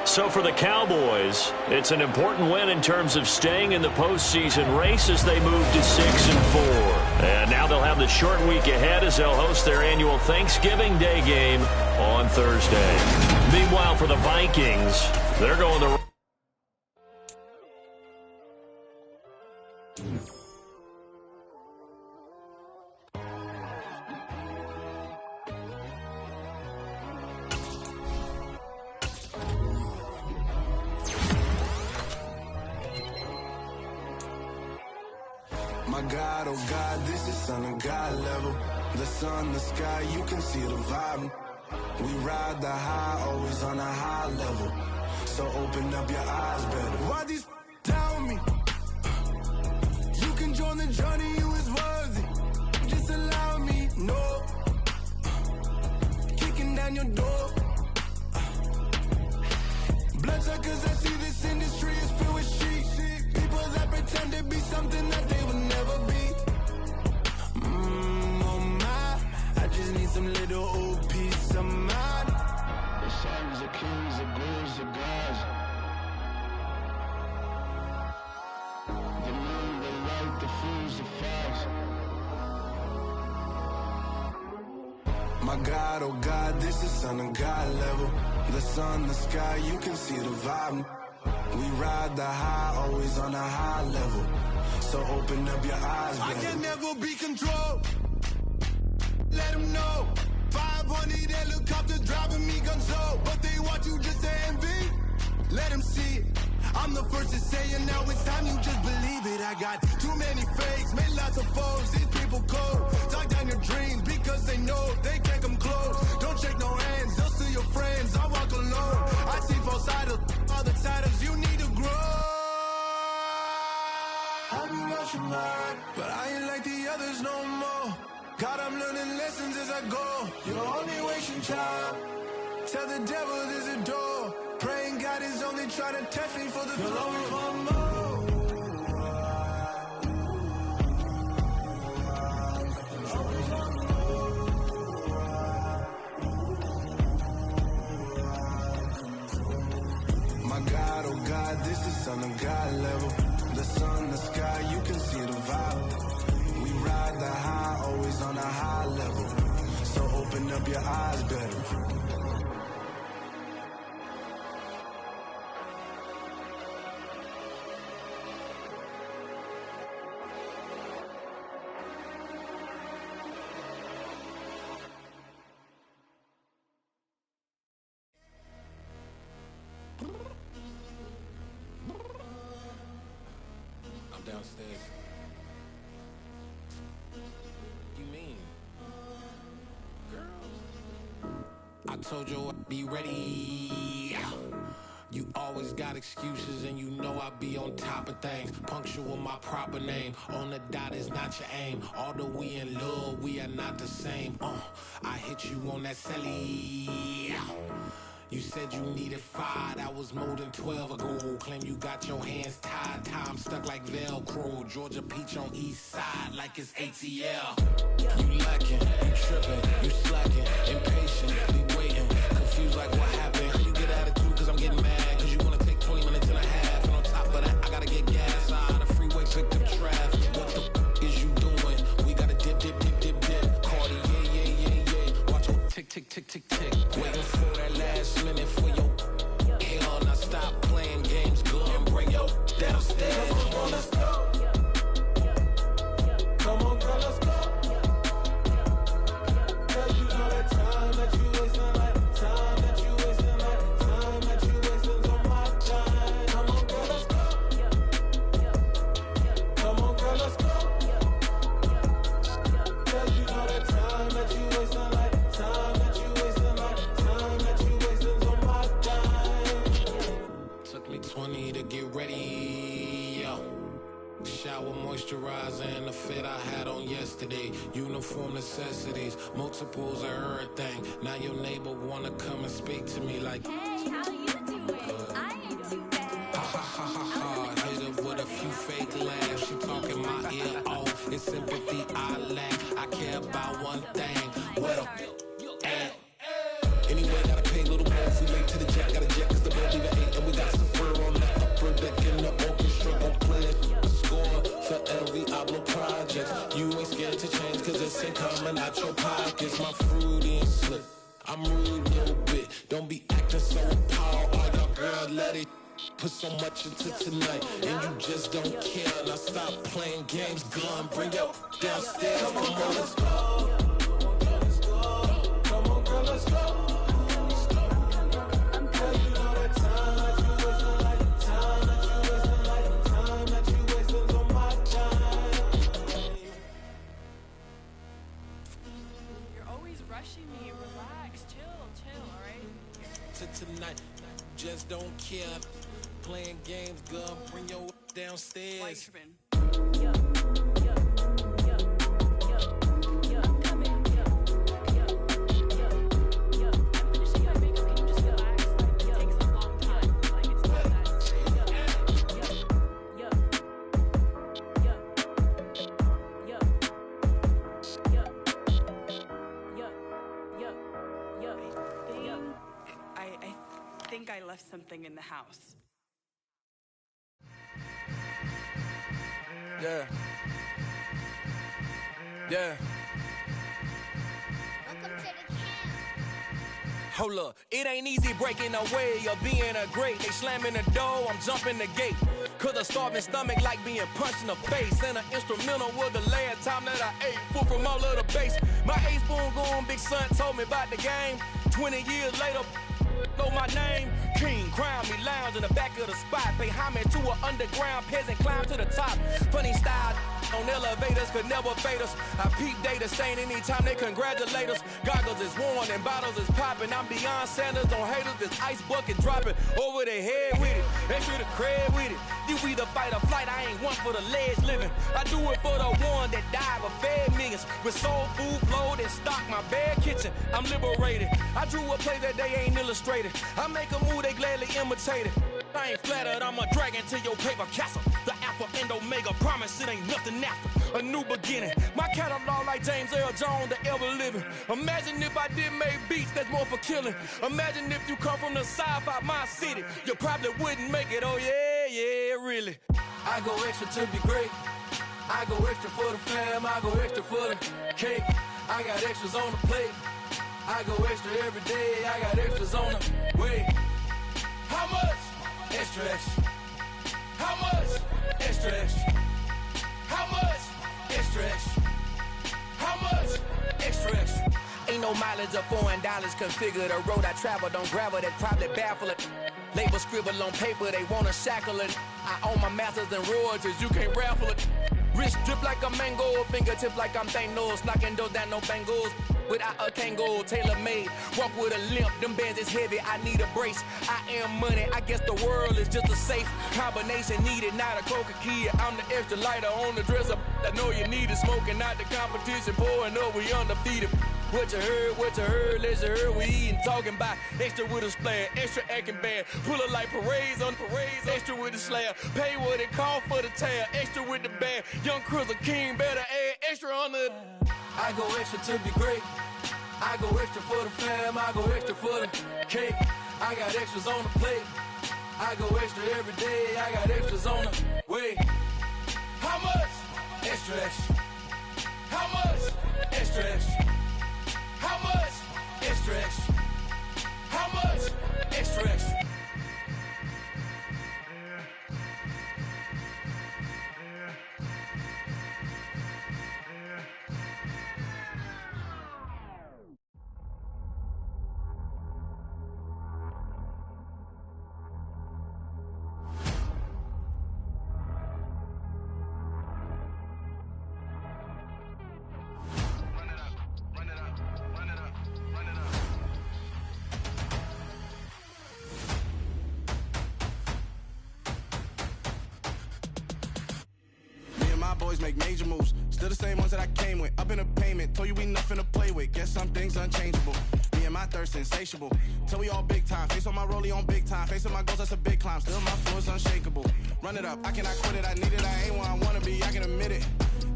So for the Cowboys, it's an important win in terms of staying in the postseason race as they move to 6-4. And now they'll have the short week ahead as they'll host their annual Thanksgiving Day game on Thursday. Meanwhile, for the Vikings, they're going the My God, oh God, this is Son of God level. The sun, the sky, you can see the vibe. We ride the high, always on a high level. So open up your eyes better. Why these tell me? You can join the journey, you is worthy. Just allow me, no. Kicking down your door. Bloodsuckers, I see this industry is filled with sheep. People that pretend to be something that they will never be. Oh my, I just need some little old peace of mind. The sons, the kings, the ghouls, the gods. The moon, the light, the fools, the facts. My God, oh God, this is Son of God level. The sun, the sky, you can see the vibe. We ride the high, always on a high level. So open up your eyes, baby. I can never be controlled. Let them know. 500 helicopters driving me gonzo. But they want you just to envy. Let them see it. I'm the first to say it, now it's time you just believe it. I got too many fakes, made lots of foes. These people cold. Talk down your dreams because they know they can't come close. Don't shake no hands, they'll steal your friends. I walk alone. I see false idols, all the titles you need to grow. I be watching mine, but I ain't like the others no more. God, I'm learning lessons as I go. You're only wasting time. Tell the devil there's a door. Praying God is only trying to test me for the throne. My God, oh God, this is Son of God level. The sun, the sky, you can see the vibe. We ride the high, always on a high level. So open up your eyes better. Downstairs. You mean? Girl, I told you I'd be ready. You always got excuses and you know I be on top of things. Punctual my proper name. On the dot is not your aim. Although we in love, we are not the same. I hit you on that celly. You said you needed 5, that was more than 12 ago. Claim you got your hands tied, time stuck like Velcro. Georgia Peach on east side like it's ATL. You lacking, you tripping, you slacking, impatient, be waiting, confused like what happened. You get attitude cause I'm getting mad, cause you wanna take 20 minutes and a half. And on top of that, I gotta get gas out the freeway, picked up traffic. What the f is you doing? We gotta dip, dip, dip, dip, dip. Cardi, yeah. Watch your tick, tick, tick, tick, tick. Waiting for that last minute for your hell. Now stop playing games, go and bring your downstairs. Come on, let's go. Come on, girl, let's go. Cause you know that time that you wasting, like time that you wasting, like time that you wasting on my time. Come on, girl, let's go. Come on, girl, let's go. Cause you know that time that you wasting, like time that you wasting, like time that you wasting on my time. Took me 20 to get ready, yo. Shower, moisturizer, and the fit I had on yesterday. Uniform necessities, multiples of everything. Now your neighbor wanna come and speak to me like, hey, how you doing? I ain't too bad. ha ha ha ha ha. Hit her with a few fake laughs. She talking my ear off. It's sympathy I lack. I care about one thing. What a at. Anyway, gotta pay a little more if we late to the jet. Got a jet cause the boat leave at 8. And we got Safir on the upper deck in the orchestra. Gon' play a score for every Ablo project. You ain't scared ain't coming out your pockets. My fruity and slip. I'm rude a little bit. Don't be acting so appalled. All your girl let it put so much into tonight, and you just don't care. Now stop playing games, gun. Bring your downstairs. Come on, girl, let's go. Come on, girl, let's go. Tonight, just don't care. Playing games, girl. Bring your downstairs. I left something in the house. Yeah. Yeah. Welcome to the camp. Hold up, it ain't easy breaking away or being a great. They slamming the door, I'm jumping the gate. Cause a starving stomach like being punched in the face. And an instrumental was the last time that I ate. Food from all of the bass. My ace spoon going, big son told me about the game. 20 years later, know my name. King, crown me, lounge in the back of the spot. Pay homage to an underground peasant, climb to the top. Funny style on elevators could never fade us. I peep data stain anytime they congratulate us. Goggles is worn and bottles is popping. I'm beyond Sanders on haters, this ice bucket dropping over their head with it. They should have cred with it. You either fight or flight, I ain't one for the ledge living. I do it for the one that died but fed millions. With soul food flowed and stocked my bare kitchen. I'm liberated. I drew a play that they ain't illustrated. I make a move, they gladly imitate it. I ain't flattered, I'm a dragon to your paper castle. The alpha and omega, promise it ain't nothing after. A new beginning. My catalog like James Earl Jones, the ever living. Imagine if I did make beats that's more for killing. Imagine if you come from the sci-fi, my city. You probably wouldn't make it, oh yeah, yeah, really. I go extra to be great. I go extra for the fam, I go extra for the cake. I got extras on the plate. I go extra every day, I got extras on the way. How much? Extra, extra. How much? Extra, extra. How much? Extra, extra. How much? Extra, extra. Ain't no mileage of $4 configure the road I travel. Don't gravel, that probably baffle it. Label scribble on paper, they wanna shackle it. I own my masters and royalties, you can't raffle it. Wrist drip like a mango, fingertip like I'm Thanos. Knocking those down, no bangles. Without a Kango, tailor-made. Walk with a limp, them bands is heavy, I need a brace. I am money, I guess the world is just a safe combination needed, not a coca key. I'm the extra lighter on the dresser. I know you need it, smoking out the competition, pouring up, we undefeated. What you heard, let's hear we eating, talking about extra with a splash, extra acting bad, pull it like parades on parades, extra with the slab, pay what it cost for the tab, extra with the bag, young Cruiser King, better add extra on the. I go extra to be great, I go extra for the fam, I go extra for the cake, I got extras on the plate, I go extra every day, I got extras on the way. How much? Extra, extra. How much? Extra, extra. How much? Extra, extra. How much? Extra, extra. Boys make major moves, still the same ones that I came with. Up in a payment, told you we nothing to play with. Guess some things unchangeable. Me and my thirst insatiable. Till we all big time. Face on my rollie on big time. Facing my goals, that's a big climb. Still my flow is unshakable. Run it up, I cannot quit it. I need it, I ain't where I wanna be. I can admit it.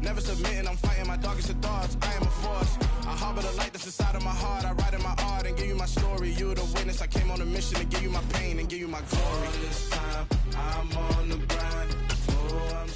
Never submitting, I'm fighting my darkest of thoughts. I am a force. I harbor the light that's inside of my heart. I write in my art and give you my story. You the witness. I came on a mission to give you my pain and give you my glory. All this time, I'm on the grind. Oh, I'm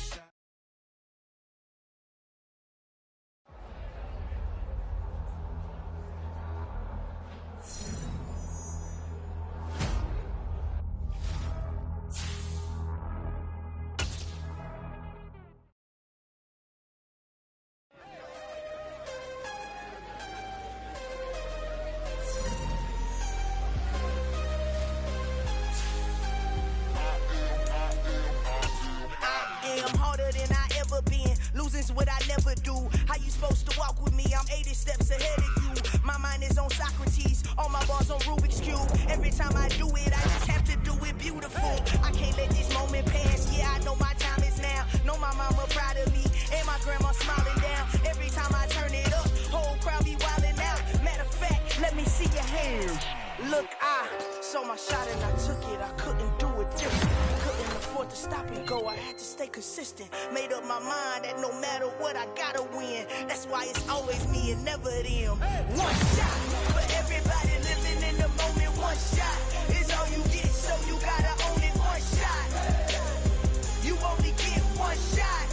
every time I do it, I just have to do it beautiful. I can't let this moment pass. Yeah, I know my time is now. Know my mama proud of me, and my grandma smiling down. Every time I turn it up, whole crowd be wildin' out. Matter of fact, let me see your hands. Look, I saw my shot and I took it. I couldn't do it different. Couldn't afford to stop and go. I had to stay consistent. Made up my mind that no matter what, I gotta win. That's why it's always me and never them. One shot for everybody living in the moment. One shot is all you get, so you gotta own it. One shot. You only get one shot.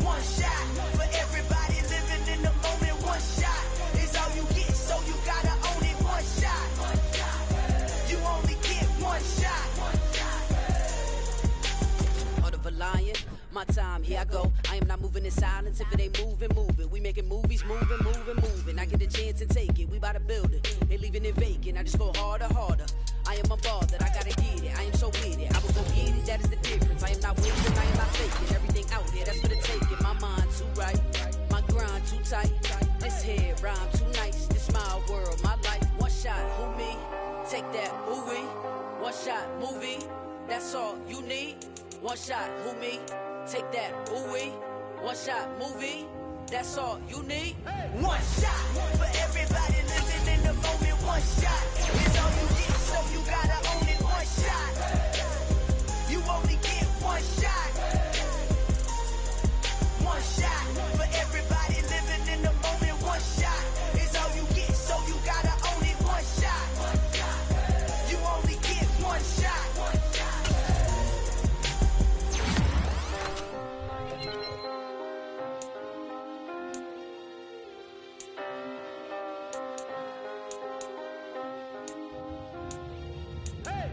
One shot for everybody living in the moment. One shot is all you get, so you gotta own it. One shot. You only get one shot. Heart of a lion, my time, here I go. I am not moving in silence. If it ain't moving, moving. We making movies, moving, moving, moving. I get a chance and take it. We bout to build it. They leaving it vacant. I just go harder, harder. I am unbothered. I gotta get it. I am so with it. I will go get it. That is the difference. I am not waiting. I am not faking. Everything out here, that's for the taking. My mind too right. My grind too tight. This head rhyme too nice. This my world, my life. One shot, who me? Take that, movie. One shot, movie. That's all you need. One shot, who me? Take that, movie. One shot, movie. That's all you need. One shot for everybody living in the moment. One shot is all you get, so you gotta own it. One shot. You only get one shot. One shot for everybody living in the moment. One shot is all you get, so you gotta own it. One shot. You only get one shot.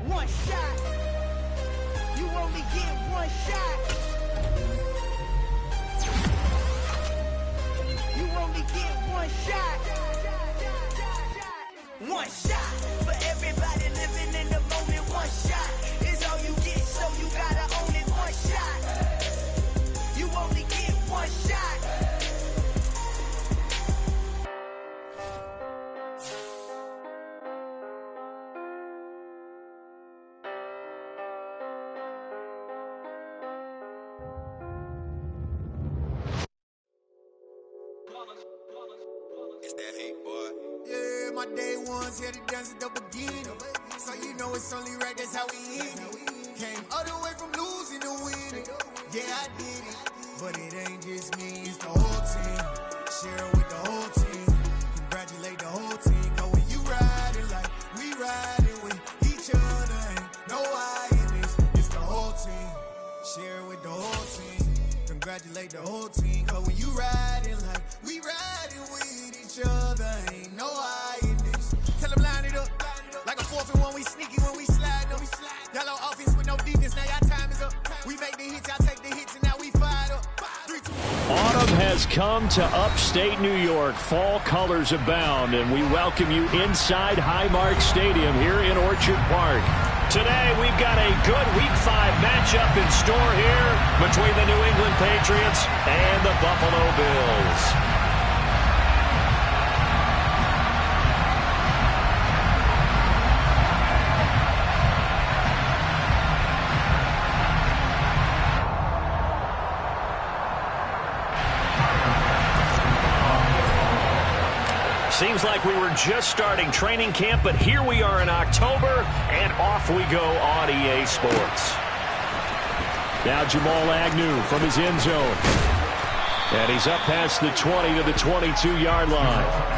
One shot. You only get one shot. You only get one shot. One shot for everybody living in the moment. One shot is all you get, so you gotta own it. One shot. You only get one shot. It's that hate, boy. Yeah, my day ones here to dance at the beginning. So you know it's only right, that's how we end it. Came all the way from losing to winning. Yeah, I did it. But it ain't just me, it's the whole team. Share it with the whole team. Congratulate the whole team. Cause when you riding like we riding with each other, ain't no I in this. It's the whole team. Share it with the whole team. Congratulate the whole team. Cause when you riding like we riding with each other, ain't no I in this. Tell them line it up. Like a 4th and 1, we sneaky when we slide them. Yellow offense with no defense, now y'all time is up. We make the hits, y'all take the hits, and now we fired up. 3, 2, 1. Autumn has come to upstate New York. Fall colors abound, and we welcome you inside Highmark Stadium here in Orchard Park. Today, we've got a good Week 5 matchup in store here between the New England Patriots and the Buffalo Bills. Seems like we were just starting training camp, but here we are in October, and off we go on EA Sports. Now Jamal Agnew from his end zone. And he's up past the 20 to the 22-yard line.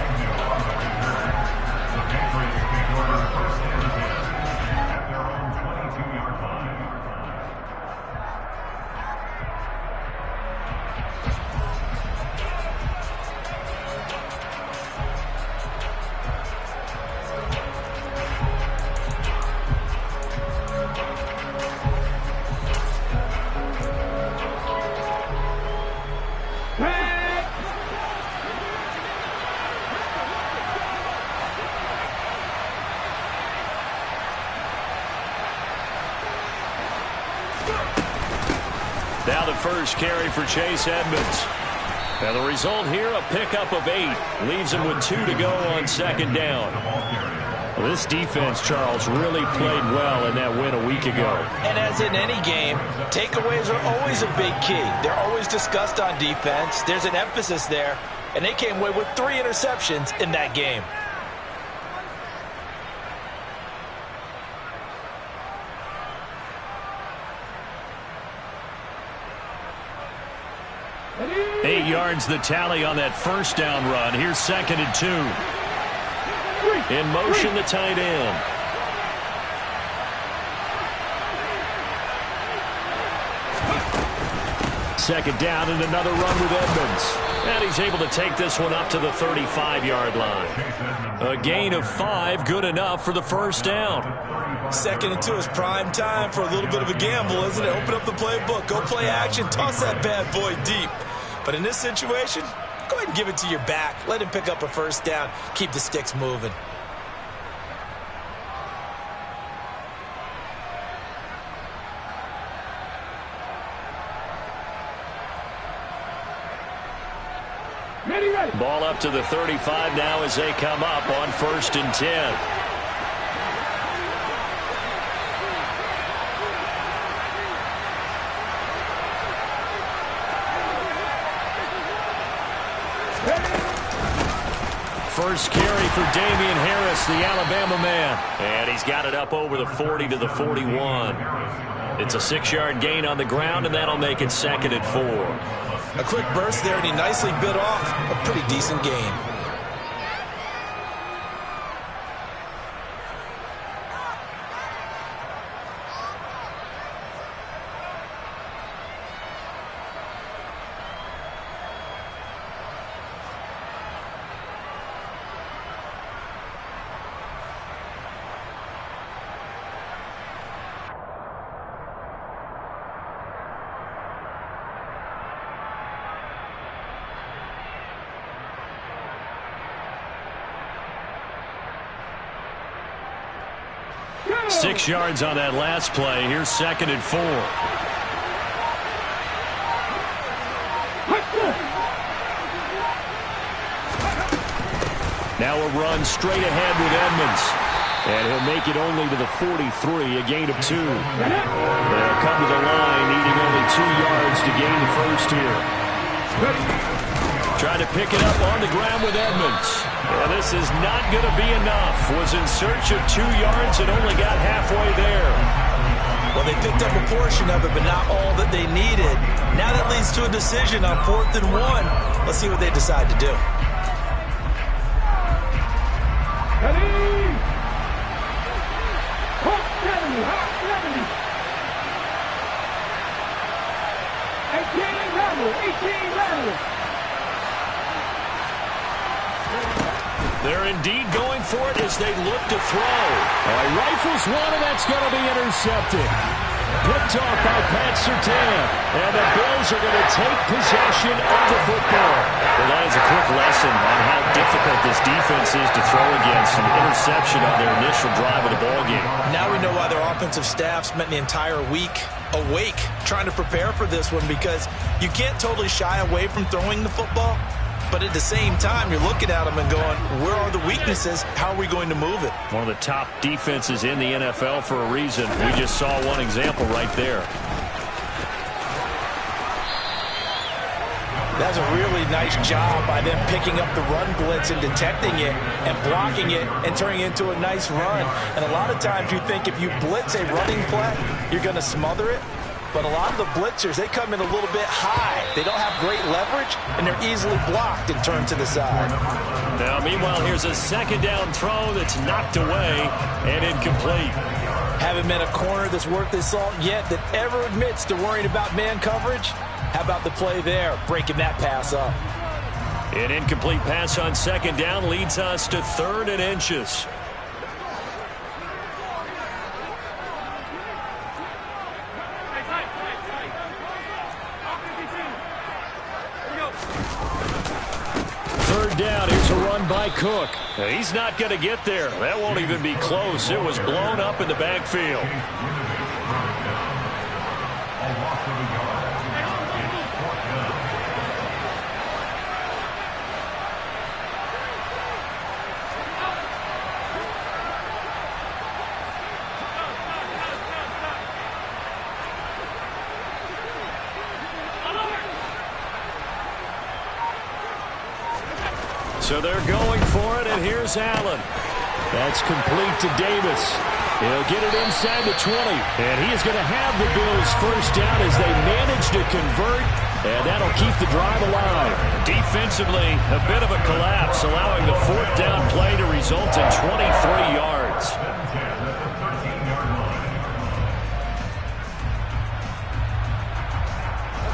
Now the first carry for Chase Edmonds. And the result here, a pickup of 8. Leaves him with 2 to go on second down. Well, this defense, Charles, really played well in that win a week ago. And as in any game, takeaways are always a big key. They're always discussed on defense. There's an emphasis there, and they came away with 3 interceptions in that game. Ready? 8 yards the tally on that first down run. Here's 2nd and 2. In motion, the tight end. Second down and another run with Edmonds. And he's able to take this one up to the 35-yard line. A gain of 5, good enough for the first down. 2nd and 2 is prime time for a little bit of a gamble, isn't it? Open up the playbook, go play action, toss that bad boy deep. But in this situation, go ahead and give it to your back. Let him pick up a first down. Keep the sticks moving. Ready. Ball up to the 35 now as they come up on 1st and 10. First carry for Damian Harris, the Alabama man. And he's got it up over the 40 to the 41. It's a 6-yard gain on the ground, and that'll make it 2nd and 4. A quick burst there, and he nicely bit off a pretty decent gain. Go! 6 yards on that last play. Here's 2nd and 4. Now a run straight ahead with Edmonds. And he'll make it only to the 43, a gain of 2. They'll come to the line, needing only 2 yards to gain the first here. Trying to pick it up on the ground with Edmonds. And this is not going to be enough. Was in search of 2 yards and only got halfway there. Well, they picked up a portion of it, but not all that they needed. Now that leads to a decision on 4th and 1. Let's see what they decide to do. Ready? Hot 70, hot 70. 18 level, 18 level. They're indeed going for it as they look to throw. Rifles one, and that's going to be intercepted. Picked off by Pat Surtain. And the Bills are going to take possession of the football. Well, that is a quick lesson on how difficult this defense is to throw against. An interception on their initial drive of the ballgame. Now we know why their offensive staff spent the entire week awake trying to prepare for this one, because you can't totally shy away from throwing the football. But at the same time, you're looking at them and going, where are the weaknesses? How are we going to move it? One of the top defenses in the NFL for a reason. We just saw one example right there. That's a really nice job by them picking up the run blitz and detecting it and blocking it and turning it into a nice run. And a lot of times you think if you blitz a running play, you're going to smother it. But a lot of the blitzers, they come in a little bit high. They don't have great leverage, and they're easily blocked and turned to the side. Now, meanwhile, here's a 2nd down throw that's knocked away and incomplete. Haven't met a corner that's worth his salt yet that ever admits to worrying about man coverage. How about the play there, breaking that pass up? An incomplete pass on 2nd down leads us to 3rd and inches. Down. Here's a run by Cook. He's not going to get there. That won't even be close. It was blown up in the backfield. So they're going for it, and here's Allen. That's complete to Davis. He'll get it inside the 20. And he is going to have the Bills first down as they manage to convert. And that'll keep the drive alive. Defensively, a bit of a collapse, allowing the fourth down play to result in 23 yards.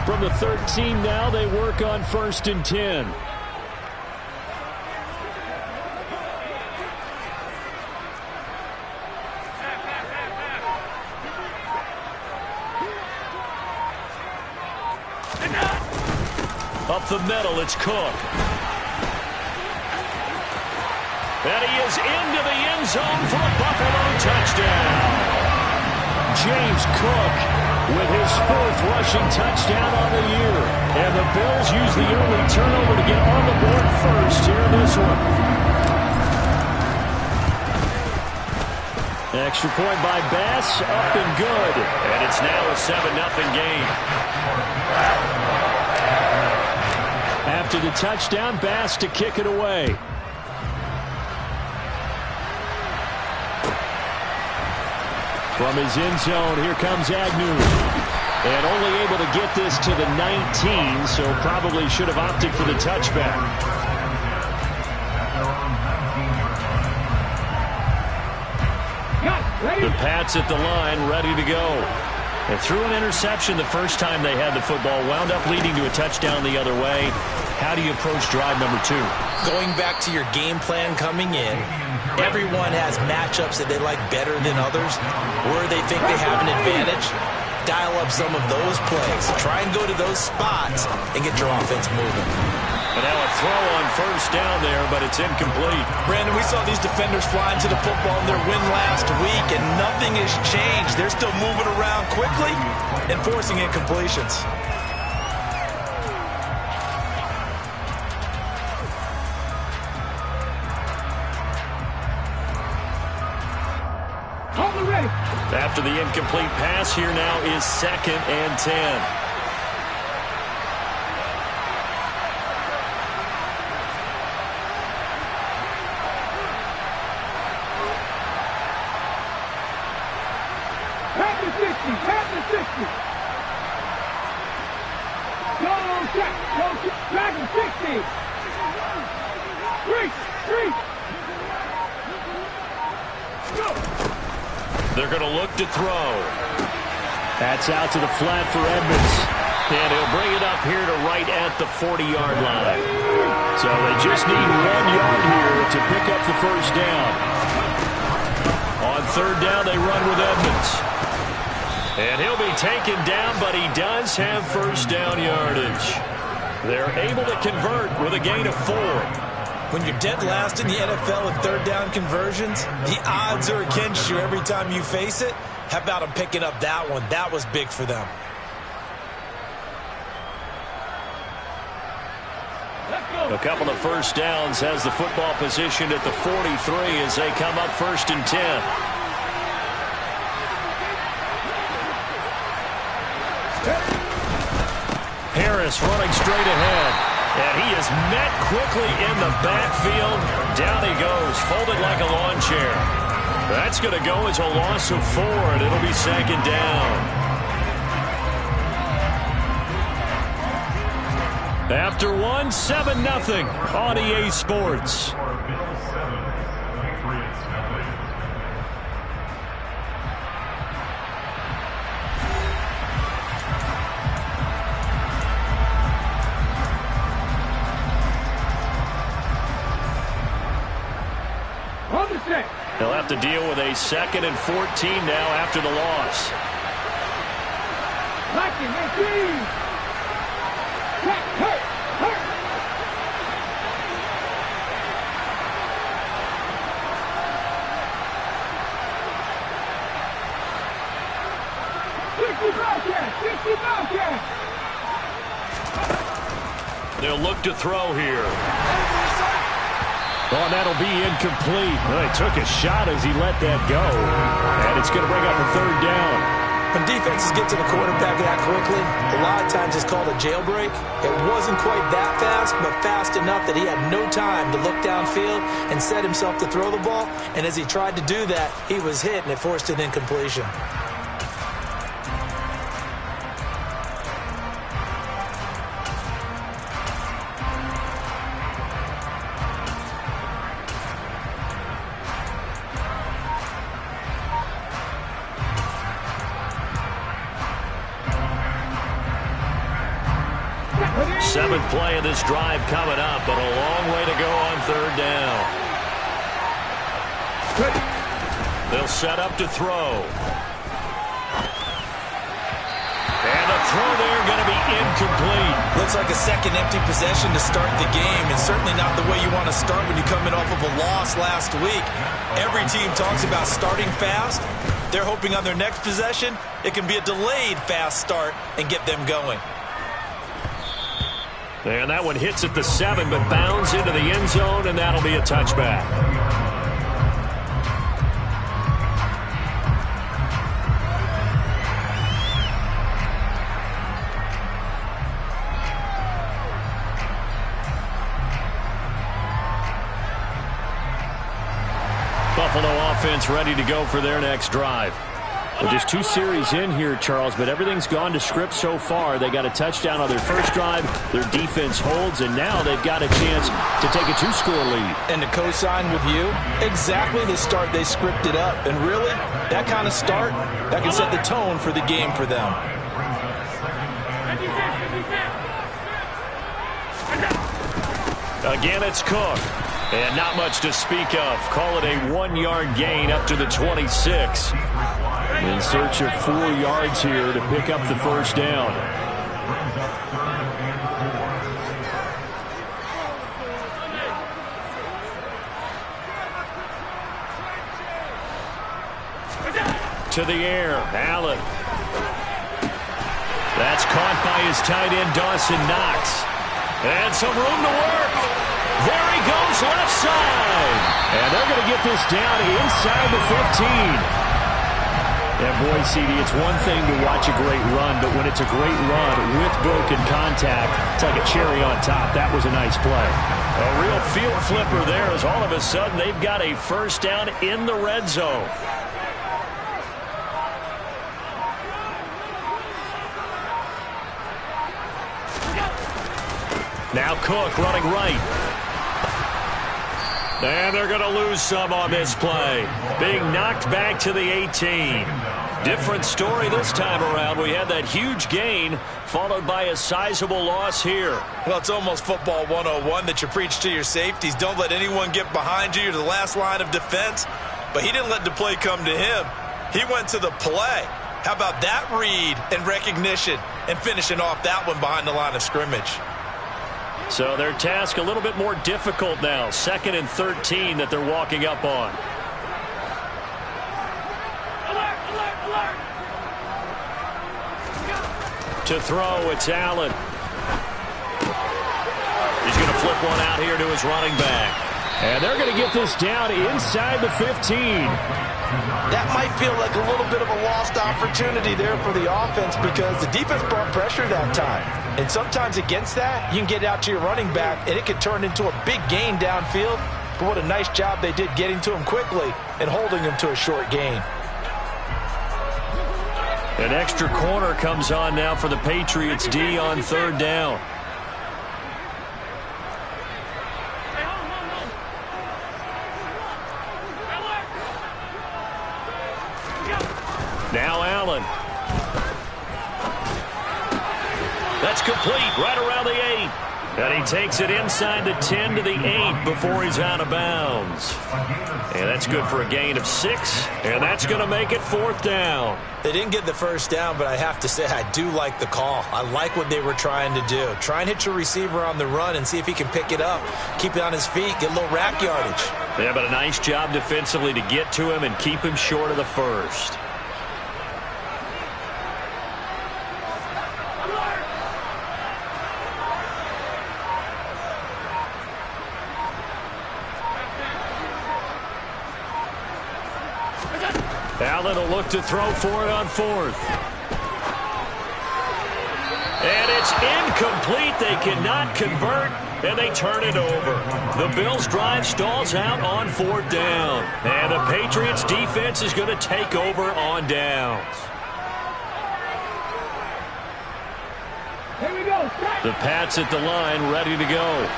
From the 13 now, they work on 1st and 10. Up the middle, it's Cook. And he is into the end zone for a Buffalo touchdown. James Cook with his 4th rushing touchdown on the year. And the Bills use the early turnover to get on the board first here in this one. Extra point by Bass, up and good. And it's now a 7-0 game. After the touchdown, Bass to kick it away. From his end zone, here comes Agnew. And only able to get this to the 19, so probably should have opted for the touchback. The Pats at the line, ready to go. They threw an interception the first time they had the football, wound up leading to a touchdown the other way. How do you approach drive number 2? Going back to your game plan coming in, everyone has matchups that they like better than others, where they think they have an advantage. Dial up some of those plays. Try and go to those spots and get your offense moving. And now a throw on first down there, but it's incomplete. Brandon, we saw these defenders fly into the football in their win last week, and nothing has changed. They're still moving around quickly and forcing incompletions. After the incomplete pass, here now is 2nd and 10. They're going to look to throw. That's out to the flat for Edmonds. And he'll bring it up here to right at the 40-yard line. So they just need 1 yard here to pick up the first down. On 3rd down, they run with Edmonds. And he'll be taken down, but he does have first down yardage. They're able to convert with a gain of 4. When you're dead last in the NFL with 3rd down conversions, the odds are against you every time you face it. How about them picking up that one? That was big for them. A couple of first downs has the football positioned at the 43 as they come up 1st and 10. Harris running straight ahead. And he is met quickly in the backfield. Down he goes, folded like a lawn chair. That's going to go as a loss of 4, and it'll be 2nd down. After 1, 7-0 on EA Sports. They'll have to deal with a 2nd and 14 now after the loss. They'll look to throw here. Oh, that'll be incomplete. Well, he took a shot as he let that go. And it's going to bring up a 3rd down. When defenses get to the quarterback that quickly, a lot of times it's called a jailbreak. It wasn't quite that fast, but fast enough that he had no time to look downfield and set himself to throw the ball. And as he tried to do that, he was hit, and it forced an incompletion. Seventh play of this drive coming up, but a long way to go on third down. They'll set up to throw. And the throw there going to be incomplete. Looks like a second empty possession to start the game, and certainly not the way you want to start when you're coming off of a loss last week. Every team talks about starting fast. They're hoping on their next possession it can be a delayed fast start and get them going. And that one hits at the 7, but bounds into the end zone, and that'll be a touchback. Buffalo offense ready to go for their next drive. Well, just 2 series in here, Charles, but everything's gone to script so far. They got a touchdown on their first drive. Their defense holds, and now they've got a chance to take a 2-score lead. And to co-sign with you, exactly the start they scripted up. And really, that kind of start, that can set the tone for the game for them. Again, it's Cook. And not much to speak of. Call it a 1-yard gain up to the 26. In search of 4 yards here to pick up the first down. To the air, Allen. That's caught by his tight end, Dawson Knox. And some room to work. There he goes, left side. And they're going to get this down inside the 15. Yeah, boy, CD, it's one thing to watch a great run, but when it's a great run with broken contact, it's like a cherry on top. That was a nice play. A real field flipper there as all of a sudden they've got a first down in the red zone. Now Cook running right. And they're going to lose some on this play. Being knocked back to the 18. Different story this time around. We had that huge gain followed by a sizable loss here. Well, it's almost football 101 that you preach to your safeties. Don't let anyone get behind you. You're the last line of defense. But he didn't let the play come to him. He went to the play. How about that read and recognition and finishing off that one behind the line of scrimmage? So their task a little bit more difficult now. 2nd and 13 that they're walking up on. To throw, it's Allen. He's going to flip one out here to his running back. And they're going to get this down inside the 15. That might feel like a little bit of a lost opportunity there for the offense because the defense brought pressure that time. And sometimes against that, you can get out to your running back, and it could turn into a big gain downfield. But what a nice job they did getting to him quickly and holding him to a short gain. An extra corner comes on now for the Patriots D on 3rd down. Now Allen. That's complete right around the 8. And he takes it inside the 10 to the 8 before he's out of bounds. And that's good for a gain of 6. And that's going to make it 4th down. They didn't get the first down, but I have to say I do like the call. I like what they were trying to do. Try and hit your receiver on the run and see if he can pick it up. Keep it on his feet, get a little rack yardage. Yeah, but a nice job defensively to get to him and keep him short of the first. Allen will look to throw for it on fourth. And it's incomplete. They cannot convert, and they turn it over. The Bills' drive stalls out on fourth down. And the Patriots' defense is going to take over on downs. Here we go. The Pats at the line, ready to go.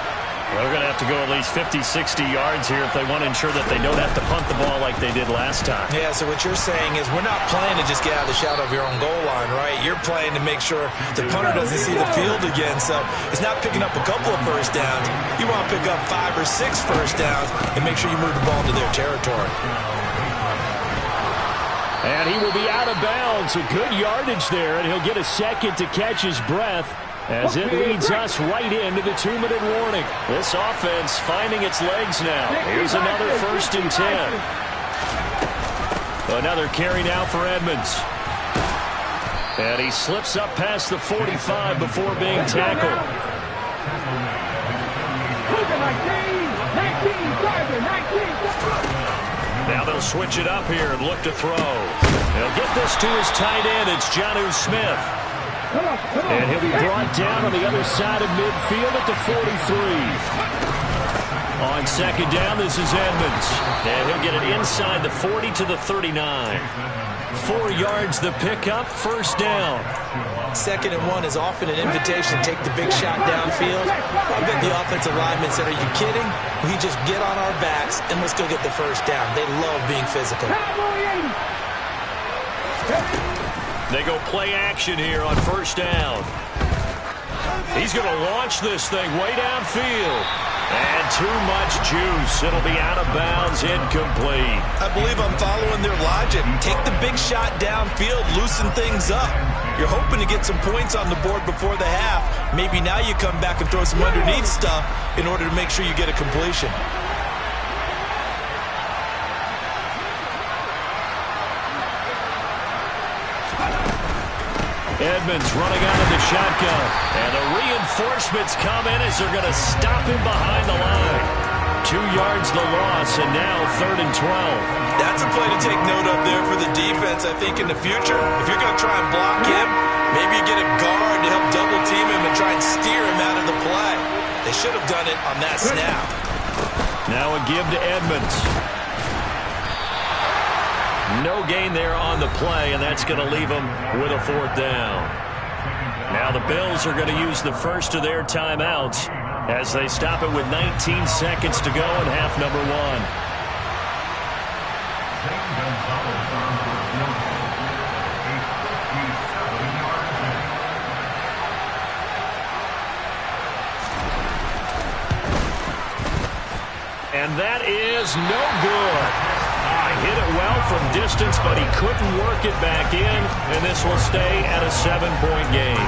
They're going to have to go at least 50, 60 yards here if they want to ensure that they don't have to punt the ball like they did last time. Yeah, so what you're saying is we're not playing to just get out of the shadow of your own goal line, right? You're playing to make sure the punter doesn't see the field again. So it's not picking up a couple of first downs. You want to pick up 5 or 6 first downs and make sure you move the ball into their territory. And he will be out of bounds. A good yardage there, and he'll get a second to catch his breath as it leads us right into the 2-minute warning. This offense finding its legs now. Here's another 1st and 10. Another carry now for Edmonds. And he slips up past the 45 before being tackled. 19. Now they'll switch it up here and look to throw. They'll get this to his tight end. It's Jonnu Smith. And he'll be brought down on the other side of midfield at the 43. On second down, this is Edmonds. And he'll get it inside the 40 to the 39. 4 yards the pickup, 1st down. 2nd and 1 is often an invitation to take the big shot downfield. I bet the offensive linemen said, are you kidding? We just get on our backs and let's go get the 1st down. They love being physical. They go play action here on 1st down. He's going to launch this thing way downfield. And too much juice. It'll be out of bounds, incomplete. I believe I'm following their logic. Take the big shot downfield, loosen things up. You're hoping to get some points on the board before the half. Maybe now you come back and throw some underneath stuff in order to make sure you get a completion. Edmonds running out of the shotgun. And the reinforcements come in as they're going to stop him behind the line. 2 yards the loss, and now 3rd and 12. That's a play to take note of there for the defense. I think in the future, if you're going to try and block him, maybe you get a guard to help double team him and try and steer him out of the play. They should have done it on that snap. Now a give to Edmonds. No gain there on the play, and that's going to leave them with a 4th down. Now the Bills are going to use the first of their timeouts as they stop it with 19 seconds to go in half number 1. And that is no good. Hit it well from distance, but he couldn't work it back in, and this will stay at a 7-point game.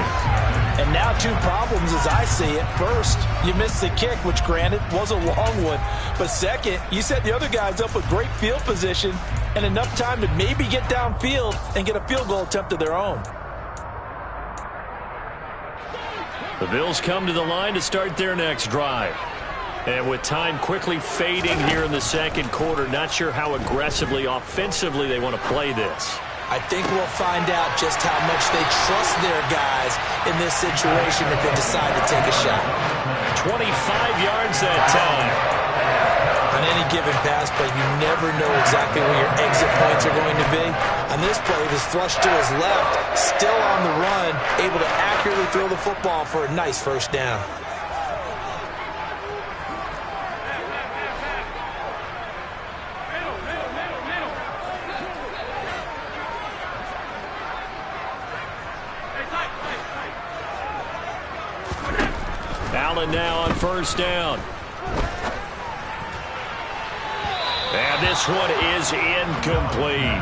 And now 2 problems as I see it. First, you missed the kick, which granted was a long one. But second, you set the other guys up with great field position and enough time to maybe get downfield and get a field goal attempt of their own. The Bills come to the line to start their next drive. And with time quickly fading here in the 2nd quarter, not sure how aggressively, offensively they want to play this. I think we'll find out just how much they trust their guys in this situation if they decide to take a shot. 25 yards that time. On any given pass play, you never know exactly where your exit points are going to be. On this play, it was flushed to his left, still on the run, able to accurately throw the football for a nice 1st down. Allen now on 1st down. And this one is incomplete.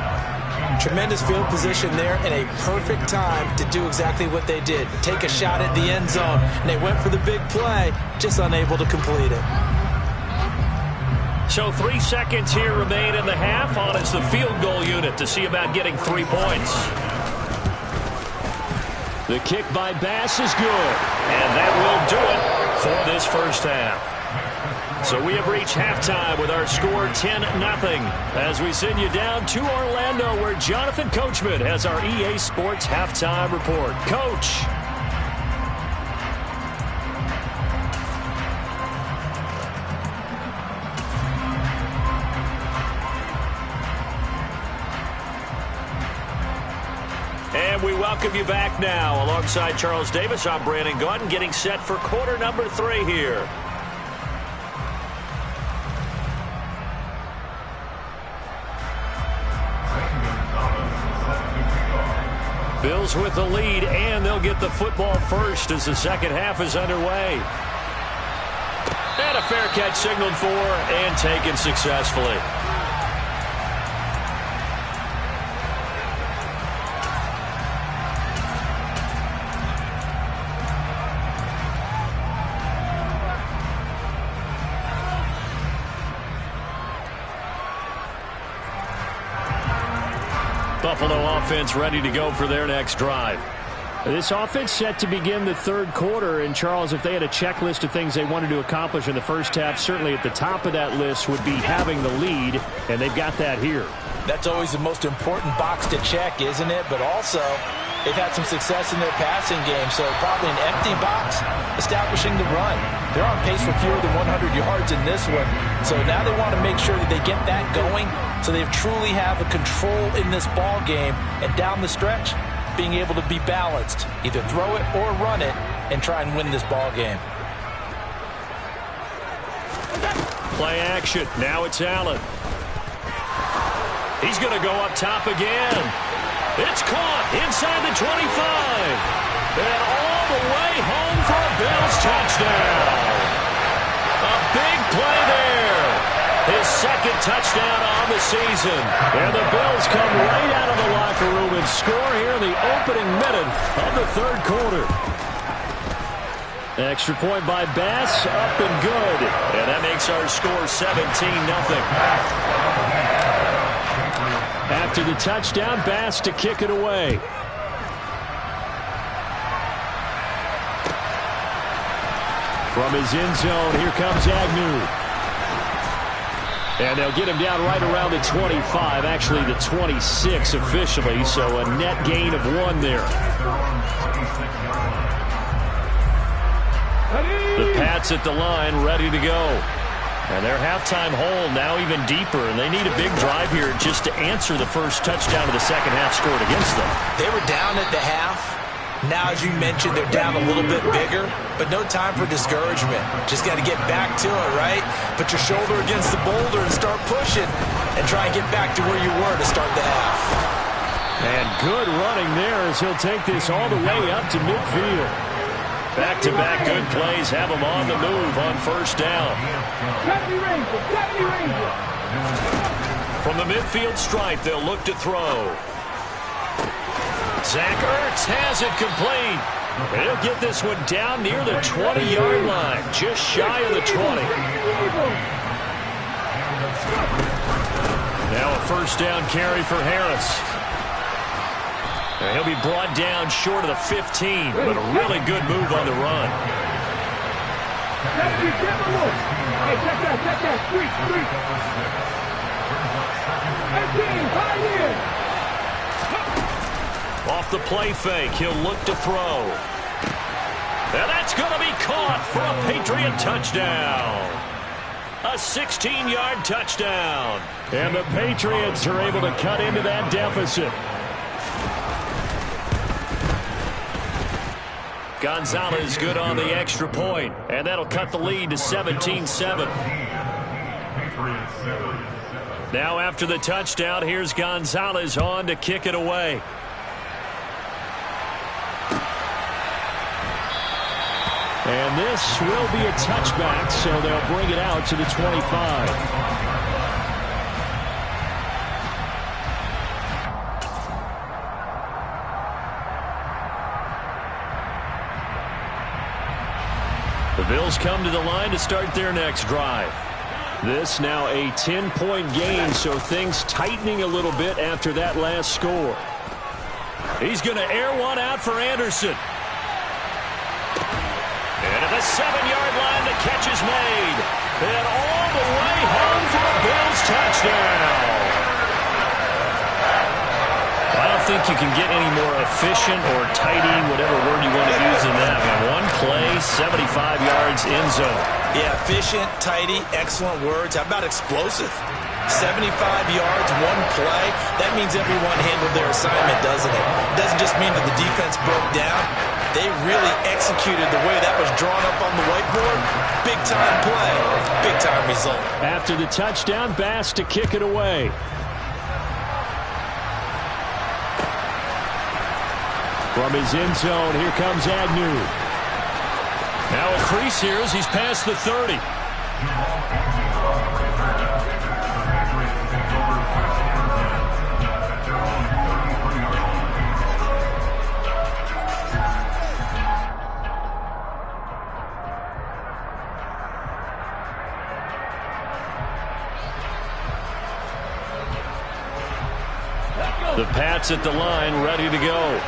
Tremendous field position there and a perfect time to do exactly what they did. Take a shot at the end zone. And they went for the big play, just unable to complete it. So 3 seconds here remain in the half on as the field goal unit to see about getting 3 points. The kick by Bass is good, and that will do it for this 1st half. So we have reached halftime with our score 10-0 as we send you down to Orlando where Jonathan Coachman has our EA Sports halftime report. Coach. And we welcome you back now. Alongside Charles Davis, I'm Brandon Gaudin, getting set for quarter number 3 here. Bills with the lead, and they'll get the football first as the second half is underway. And a fair catch signaled for and taken successfully. Buffalo offense ready to go for their next drive. This offense set to begin the third quarter. And, Charles, if they had a checklist of things they wanted to accomplish in the first half, certainly at the top of that list would be having the lead, and they've got that here. That's always the most important box to check, isn't it? But also, they've had some success in their passing game, so probably an empty box, establishing the run. They're on pace for fewer than 100 yards in this one, so now they want to make sure that they get that going so they truly have a control in this ball game, and down the stretch, being able to be balanced, either throw it or run it, and try and win this ball game. Play action. Now it's Allen. He's going to go up top again. It's caught inside the 25. And all the way home for a Bills touchdown. A big play there. His second touchdown on the season. And the Bills come right out of the locker room and score here in the opening minute of the third quarter. Extra point by Bass, up and good. And that makes our score 17-0. After the touchdown, Bass to kick it away. From his end zone, here comes Agnew. And they'll get him down right around the 25, actually the 26 officially, so a net gain of 1 there. The Pats at the line, ready to go. And their halftime hole now even deeper, and they need a big drive here just to answer the first touchdown of the second half scored against them. They were down at the half. Now, as you mentioned, they're down a little bit bigger, but no time for discouragement. Just got to get back to it, right? Put your shoulder against the boulder and start pushing and try and get back to where you were to start the half. And good running there as he'll take this all the way up to midfield. Back-to-back good plays have them on the move on first down. From the midfield stripe, they'll look to throw. Zach Ertz has it complete. He'll get this one down near the 20-yard line, just shy of the 20. Now a first down carry for Harris. And he'll be brought down short of the 15, but a really good move on the run. Off the play fake, he'll look to throw. And that's going to be caught for a Patriot touchdown. A 16-yard touchdown. And the Patriots are able to cut into that deficit. Gonzalez good on the extra point, and that'll cut the lead to 17-7. Now after the touchdown, here's Gonzalez on to kick it away. And this will be a touchback, so they'll bring it out to the 25. The Bills come to the line to start their next drive. This now a 10-point game, so things tightening a little bit after that last score. He's going to air one out for Anderson. And at the 7-yard line, the catch is made. And all the way home for a Bills touchdown. I don't think you can get any more efficient or tidy, whatever word you want to use in that. One play, 75 yards, end zone. Yeah, efficient, tidy, excellent words. How about explosive? 75 yards, one play. That means everyone handled their assignment, doesn't it? It doesn't just mean that the defense broke down. They really executed the way that was drawn up on the whiteboard. Big-time play, big-time result. After the touchdown, Bass to kick it away. From his end zone, here comes Agnew. Now a crease here as he's past the 30. The Pats at the line, ready to go.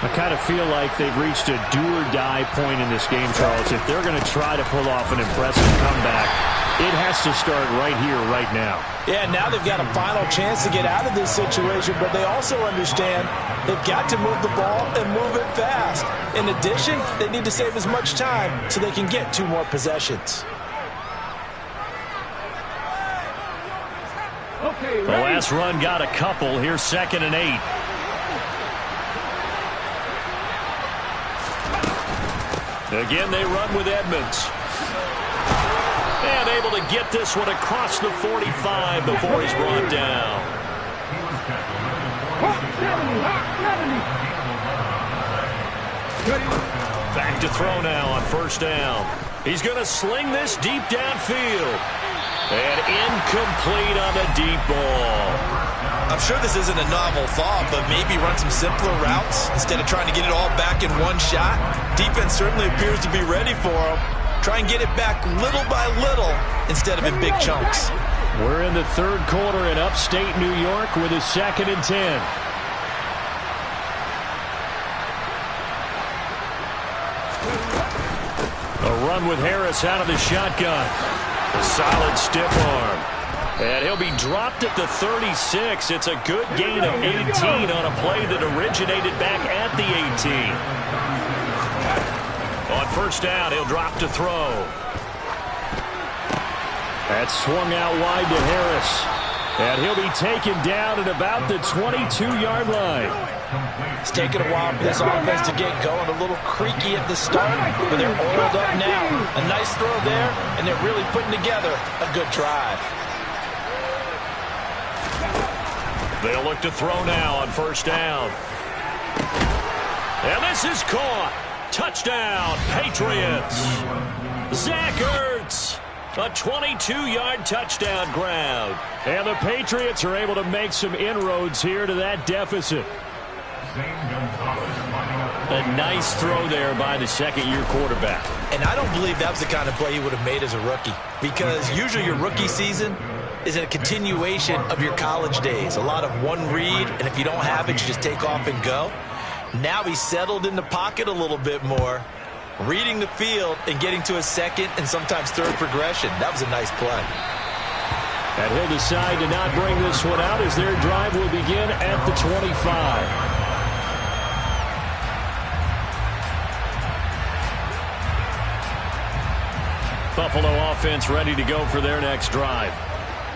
I kind of feel like they've reached a do-or-die point in this game, Charles. If they're going to try to pull off an impressive comeback, it has to start right here, right now. Yeah, now they've got a final chance to get out of this situation, but they also understand they've got to move the ball and move it fast. In addition, they need to save as much time so they can get 2 more possessions. The last run got a couple. Here's 2nd and 8. Again, they run with Edmonds. And able to get this one across the 45 before he's brought down. Back to throw now on 1st down. He's going to sling this deep downfield. And incomplete on the deep ball. I'm sure this isn't a novel thought, but maybe run some simpler routes instead of trying to get it all back in one shot. Defense certainly appears to be ready for him. Try and get it back little by little instead of in big chunks. We're in the 3rd quarter in upstate New York with a 2nd and 10. A run with Harris out of the shotgun. A solid stiff arm. And he'll be dropped at the 36. It's a good gain of 18 on a play that originated back at the 18. On 1st down, he'll drop to throw. That's swung out wide to Harris. And he'll be taken down at about the 22-yard line. It's taken a while for this offense to get going. A little creaky at the start, but they're oiled up now. A nice throw there, and they're really putting together a good drive. They'll look to throw now on 1st down. And this is caught. Touchdown, Patriots. Zach Ertz. A 22-yard touchdown grab. And the Patriots are able to make some inroads here to that deficit. A nice throw there by the 2nd-year quarterback. And I don't believe that was the kind of play he would have made as a rookie. Because usually your rookie season is a continuation of your college days. A lot of one read, and if you don't have it, you just take off and go. Now he's settled in the pocket a little bit more, reading the field and getting to a 2nd and sometimes 3rd progression. That was a nice play. And he'll decide to not bring this one out as their drive will begin at the 25. Buffalo offense ready to go for their next drive.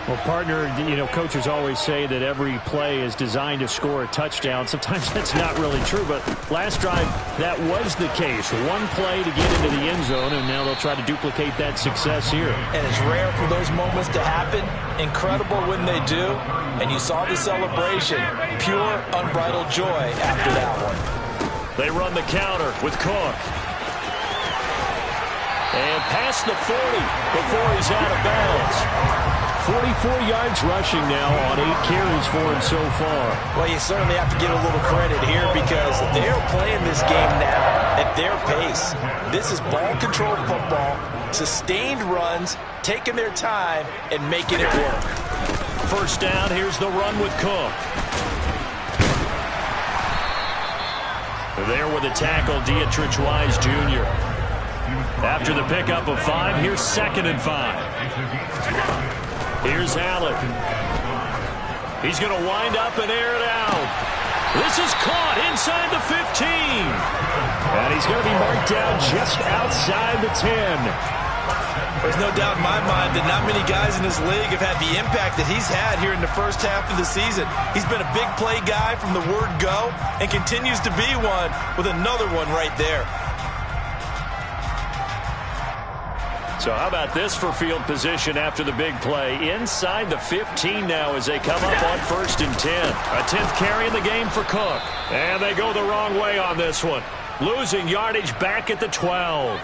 Well, partner, you know, coaches always say that every play is designed to score a touchdown. Sometimes that's not really true, but last drive, that was the case. One play to get into the end zone, and now they'll try to duplicate that success here. And it's rare for those moments to happen. Incredible when they do. And you saw the celebration. Pure, unbridled joy after that one. They run the counter with Cook. And past the 40 before he's out of bounds. 44 yards rushing now on 8 carries for him so far. Well, you certainly have to give a little credit here because they're playing this game now at their pace. This is ball control football, sustained runs, taking their time, and making it work. 1st down, here's the run with Cook. There with the tackle, Dietrich Wise Jr. After the pickup of 5, here's 2nd and 5. Here's Allen. He's going to wind up and air it out. This is caught inside the 15. And he's going to be marked down just outside the 10. There's no doubt in my mind that not many guys in this league have had the impact that he's had here in the first half of the season. He's been a big play guy from the word go and continues to be one with another one right there. So how about this for field position after the big play? Inside the 15 now as they come up on 1st and 10. A 10th carry in the game for Cook. And they go the wrong way on this one. Losing yardage back at the 12.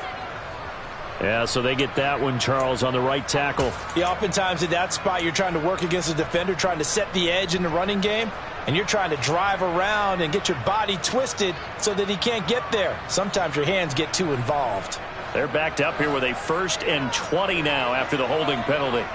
Yeah, so they get that one, Charles, on the right tackle. Yeah, oftentimes at that spot, you're trying to work against a defender, trying to set the edge in the running game, and you're trying to drive around and get your body twisted so that he can't get there. Sometimes your hands get too involved. They're backed up here with a 1st and 20 now after the holding penalty.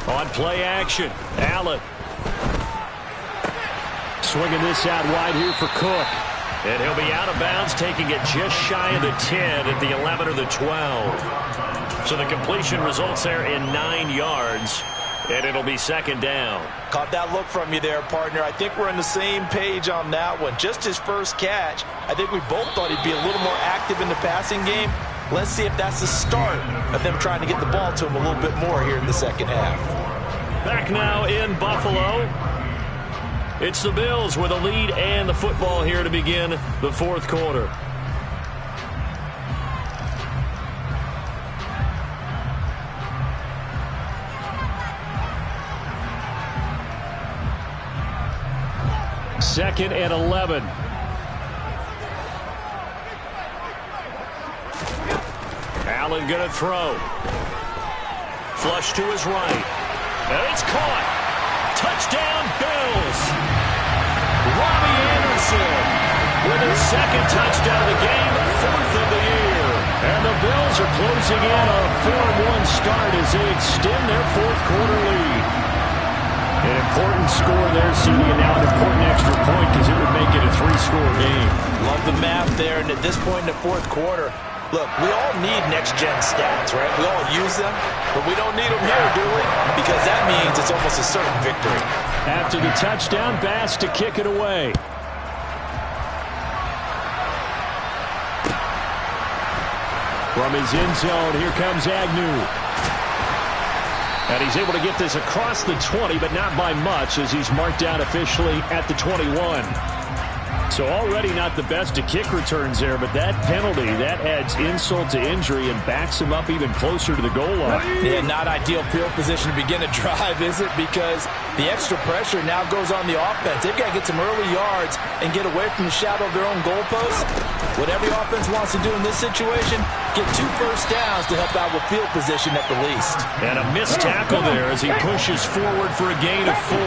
On play action, Allen. Swinging this out wide here for Cook. And he'll be out of bounds, taking it just shy of the 10 at the 11 or the 12. So the completion results there in 9 yards. And it'll be 2nd down. Caught that look from you there, partner. I think we're on the same page on that one. Just his first catch. I think we both thought he'd be a little more active in the passing game. Let's see if that's the start of them trying to get the ball to him a little bit more here in the second half. Back now in Buffalo. It's the Bills with a lead and the football here to begin the 4th quarter. Second and 11. Allen going to throw. Flush to his right. And it's caught. Touchdown, Bills. Robbie Anderson with his 2nd touchdown of the game, 4th of the year. And the Bills are closing in on a 4-1 start as they extend their 4th quarter lead. An important score there, CD, and now an important extra point because it would make it a 3-score game. Love the math there, and at this point in the 4th quarter, look, we all need next-gen stats, right? We all use them, but we don't need them here, do we? Because that means it's almost a certain victory. After the touchdown, Bass to kick it away. From his end zone, here comes Agnew. And he's able to get this across the 20, but not by much as he's marked down officially at the 21. So already not the best of kick returns there, but that penalty, that adds insult to injury and backs him up even closer to the goal line. Yeah, not ideal field position to begin a drive, is it? Because the extra pressure now goes on the offense. They've got to get some early yards and get away from the shadow of their own goalposts. What every offense wants to do in this situation, get 2 first downs to help out with field position at the least. And a missed tackle there as he pushes forward for a gain of 4.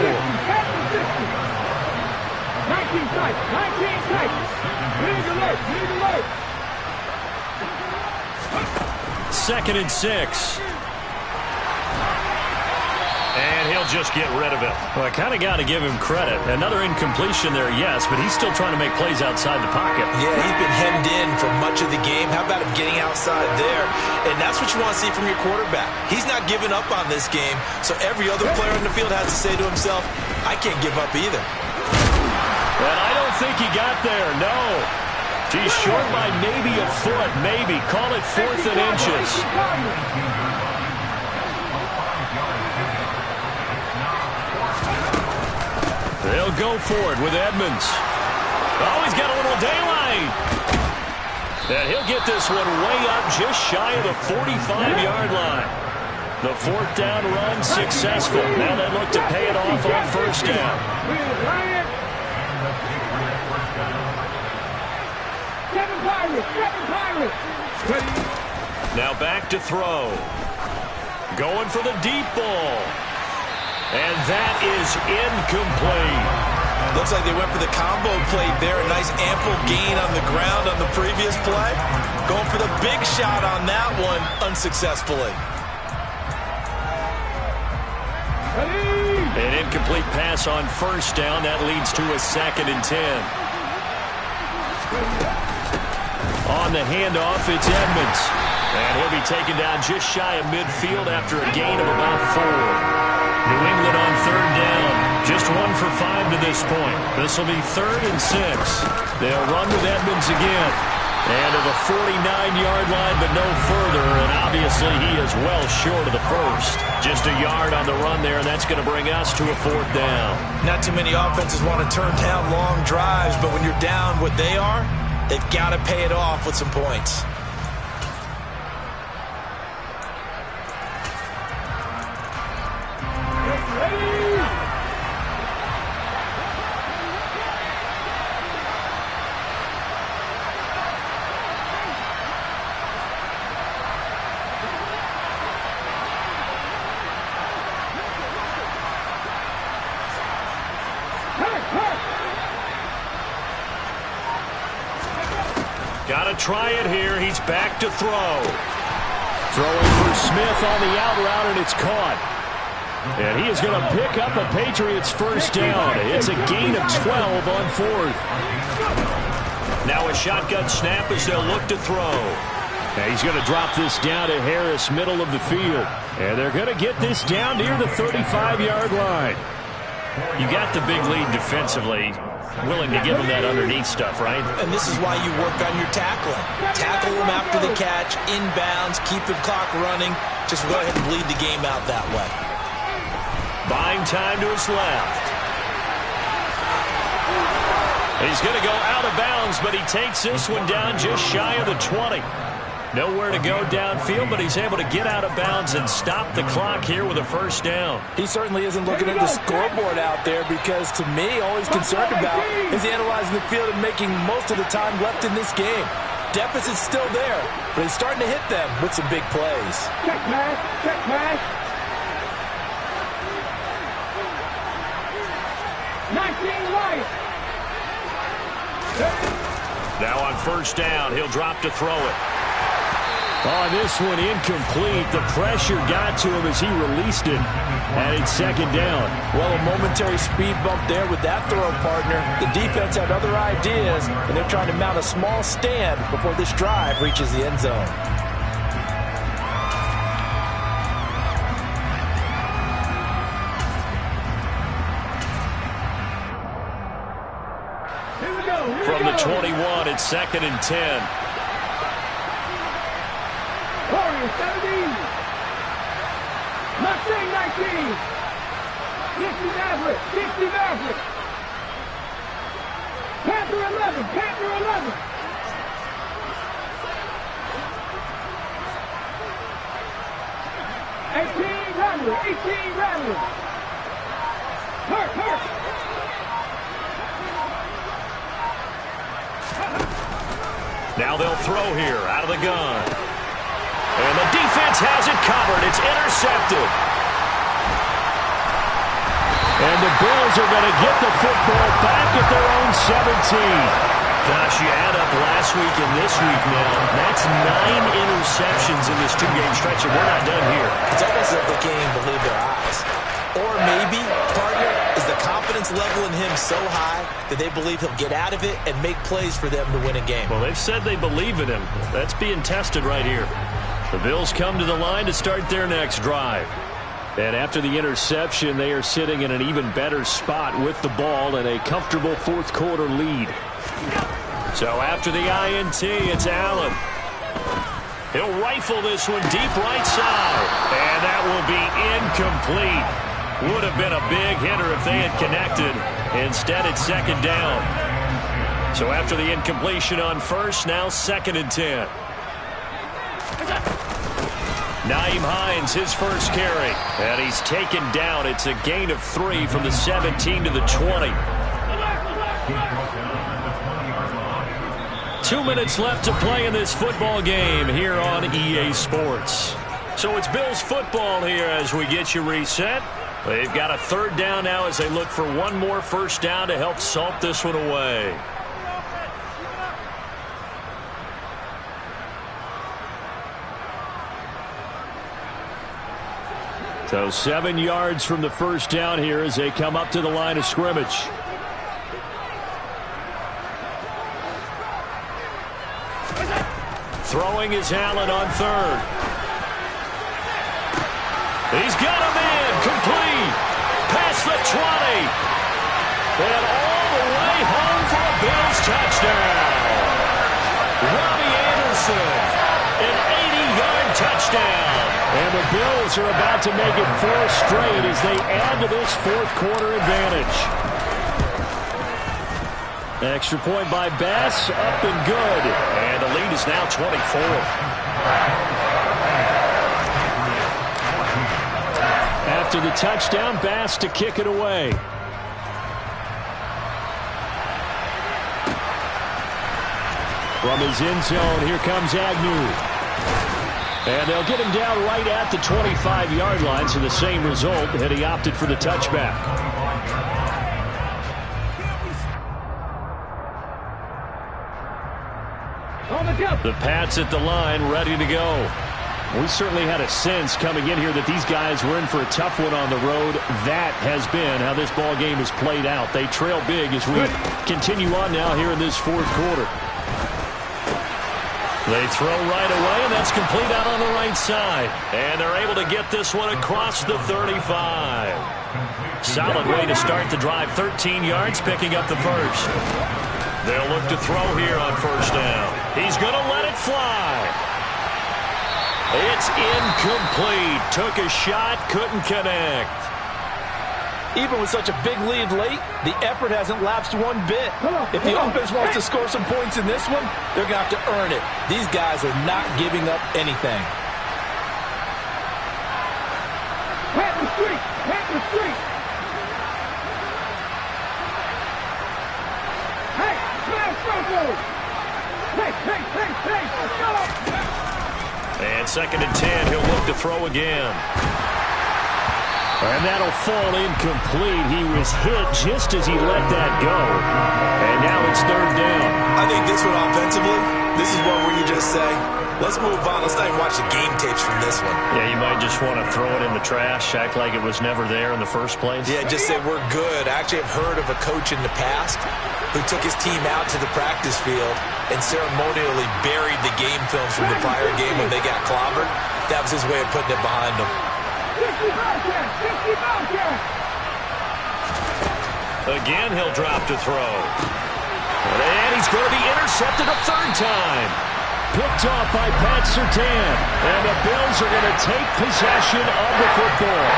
19 sites. Need alert. 2nd and 6. And he'll just get rid of it. Well, I kind of got to give him credit. Another incompletion there, yes, but he's still trying to make plays outside the pocket. Yeah, he's been hemmed in for much of the game. How about him getting outside there? And that's what you want to see from your quarterback. He's not giving up on this game, so every other player on the field has to say to himself, I can't give up either. And I don't think he got there, no. He's short by maybe a foot, maybe. Call it 4th and inches. They'll go for it with Edmonds. Oh, he's got a little daylight. And he'll get this one way up just shy of the 45-yard line. The 4th down run successful. Now they look to pay it off on 1st down. Now back to throw. Going for the deep ball. And that is incomplete. Looks like they went for the combo play there. A nice ample gain on the ground on the previous play. Going for the big shot on that one unsuccessfully. An incomplete pass on first down. That leads to a 2nd and 10. On the handoff, it's Edmonds. And he'll be taken down just shy of midfield after a gain of about 4. New England on 3rd down. Just 1 for 5 to this point. This will be 3rd and 6. They'll run with Edmonds again. And to the 49-yard line, but no further. And obviously, he is well short of the first. Just a yard on the run there, and that's going to bring us to a 4th down. Not too many offenses want to turn down long drives, but when you're down what they are, they've got to pay it off with some points. Got to try it here. He's back to throw. Throwing for Smith on the out route, and it's caught. And he is going to pick up a Patriots first down. It's a gain of 12 on 4th. Now a shotgun snap as they'll look to throw. And he's going to drop this down to Harris, middle of the field. And they're going to get this down near the 35-yard line. You got the big lead defensively. Willing to give them that underneath stuff, right? And this is why you work on your tackling. Tackle them after the catch, inbounds, keep the clock running. Just go ahead and bleed the game out that way. Buying time to his left. He's going to go out of bounds, but he takes this one down just shy of the 20. Nowhere to go downfield, but he's able to get out of bounds and stop the clock here with a first down. He certainly isn't looking at the scoreboard out there because, to me, all he's concerned about is analyzing the field and making most of the time left in this game. Deficit's still there, but he's starting to hit them with some big plays. Check pass, check pass. 19 right. Now on first down, he'll drop to throw it. On this one, incomplete. The pressure got to him as he released it. And it's 2nd down. Well, a momentary speed bump there with that throw, partner. The defense had other ideas, and they're trying to mount a small stand before this drive reaches the end zone. From the 21, it's 2nd and 10. 17. Mustang 19. 60 Maverick. 60 Maverick. Panther 11. Panther 11. Rattler. 18 Rattler. Hurt. Now they'll throw here out of the gun. And the defense has it covered. It's intercepted. And the Bills are going to get the football back at their own 17. Gosh, you add up last week and this week now. That's 9 interceptions in this 2-game stretch, and we're not done here. It's almost like they can't even believe their eyes. Or maybe, partner, is the confidence level in him so high that they believe he'll get out of it and make plays for them to win a game. Well, they've said they believe in him. That's being tested right here. The Bills come to the line to start their next drive. And after the interception, they are sitting in an even better spot with the ball and a comfortable fourth-quarter lead. So after the INT, it's Allen. He'll rifle this one deep right side. And that will be incomplete. Would have been a big hitter if they had connected. Instead, it's 2nd down. So after the incompletion on first, now 2nd and 10. Nyheim Hines, his first carry. And he's taken down. It's a gain of 3 from the 17 to the 20. 2 minutes left to play in this football game here on EA Sports. So it's Bills football here as we get you reset. They've got a 3rd down now as they look for one more first down to help salt this one away. So 7 yards from the first down here as they come up to the line of scrimmage. Throwing is Allen on third. He's got him in. Complete. Past the 20. And all the way home for a Bills touchdown. Robbie Anderson. An 80-yard touchdown. And the Bills are about to make it 4 straight as they add to this fourth-quarter advantage. Extra point by Bass, up and good. And the lead is now 24. After the touchdown, Bass to kick it away. From his end zone, here comes Agnew. And they'll get him down right at the 25-yard line, so the same result had he opted for the touchback. The Pats at the line, ready to go. We certainly had a sense coming in here that these guys were in for a tough one on the road. That has been how this ball game has played out. They trail big as we continue on now here in this fourth quarter. They throw right away, and that's complete out on the right side. And they're able to get this one across the 35. Solid way to start the drive. 13 yards, picking up the first. They'll look to throw here on first down. He's going to let it fly. It's incomplete. Took a shot, couldn't connect. Even with such a big lead late, the effort hasn't lapsed one bit. If the offense wants to score some points in this one, they're going to have to earn it. These guys are not giving up anything. Pat the street! Pat the street! Hey! Smash Franco! Hey! Let's go! And 2nd and 10, he'll look to throw again. And that'll fall incomplete. He was hit just as he let that go. And now it's 3rd down. I think this one offensively, this is one where you just say, let's move on. Let's not even watch the game tapes from this one. Yeah, you might just want to throw it in the trash, act like it was never there in the first place. Yeah, just say we're good. I actually have heard of a coach in the past who took his team out to the practice field and ceremonially buried the game films from the prior game when they got clobbered. That was his way of putting it behind them. Again, he'll drop to throw. And he's going to be intercepted a 3rd time. Picked off by Pat Surtain. And the Bills are going to take possession of the football.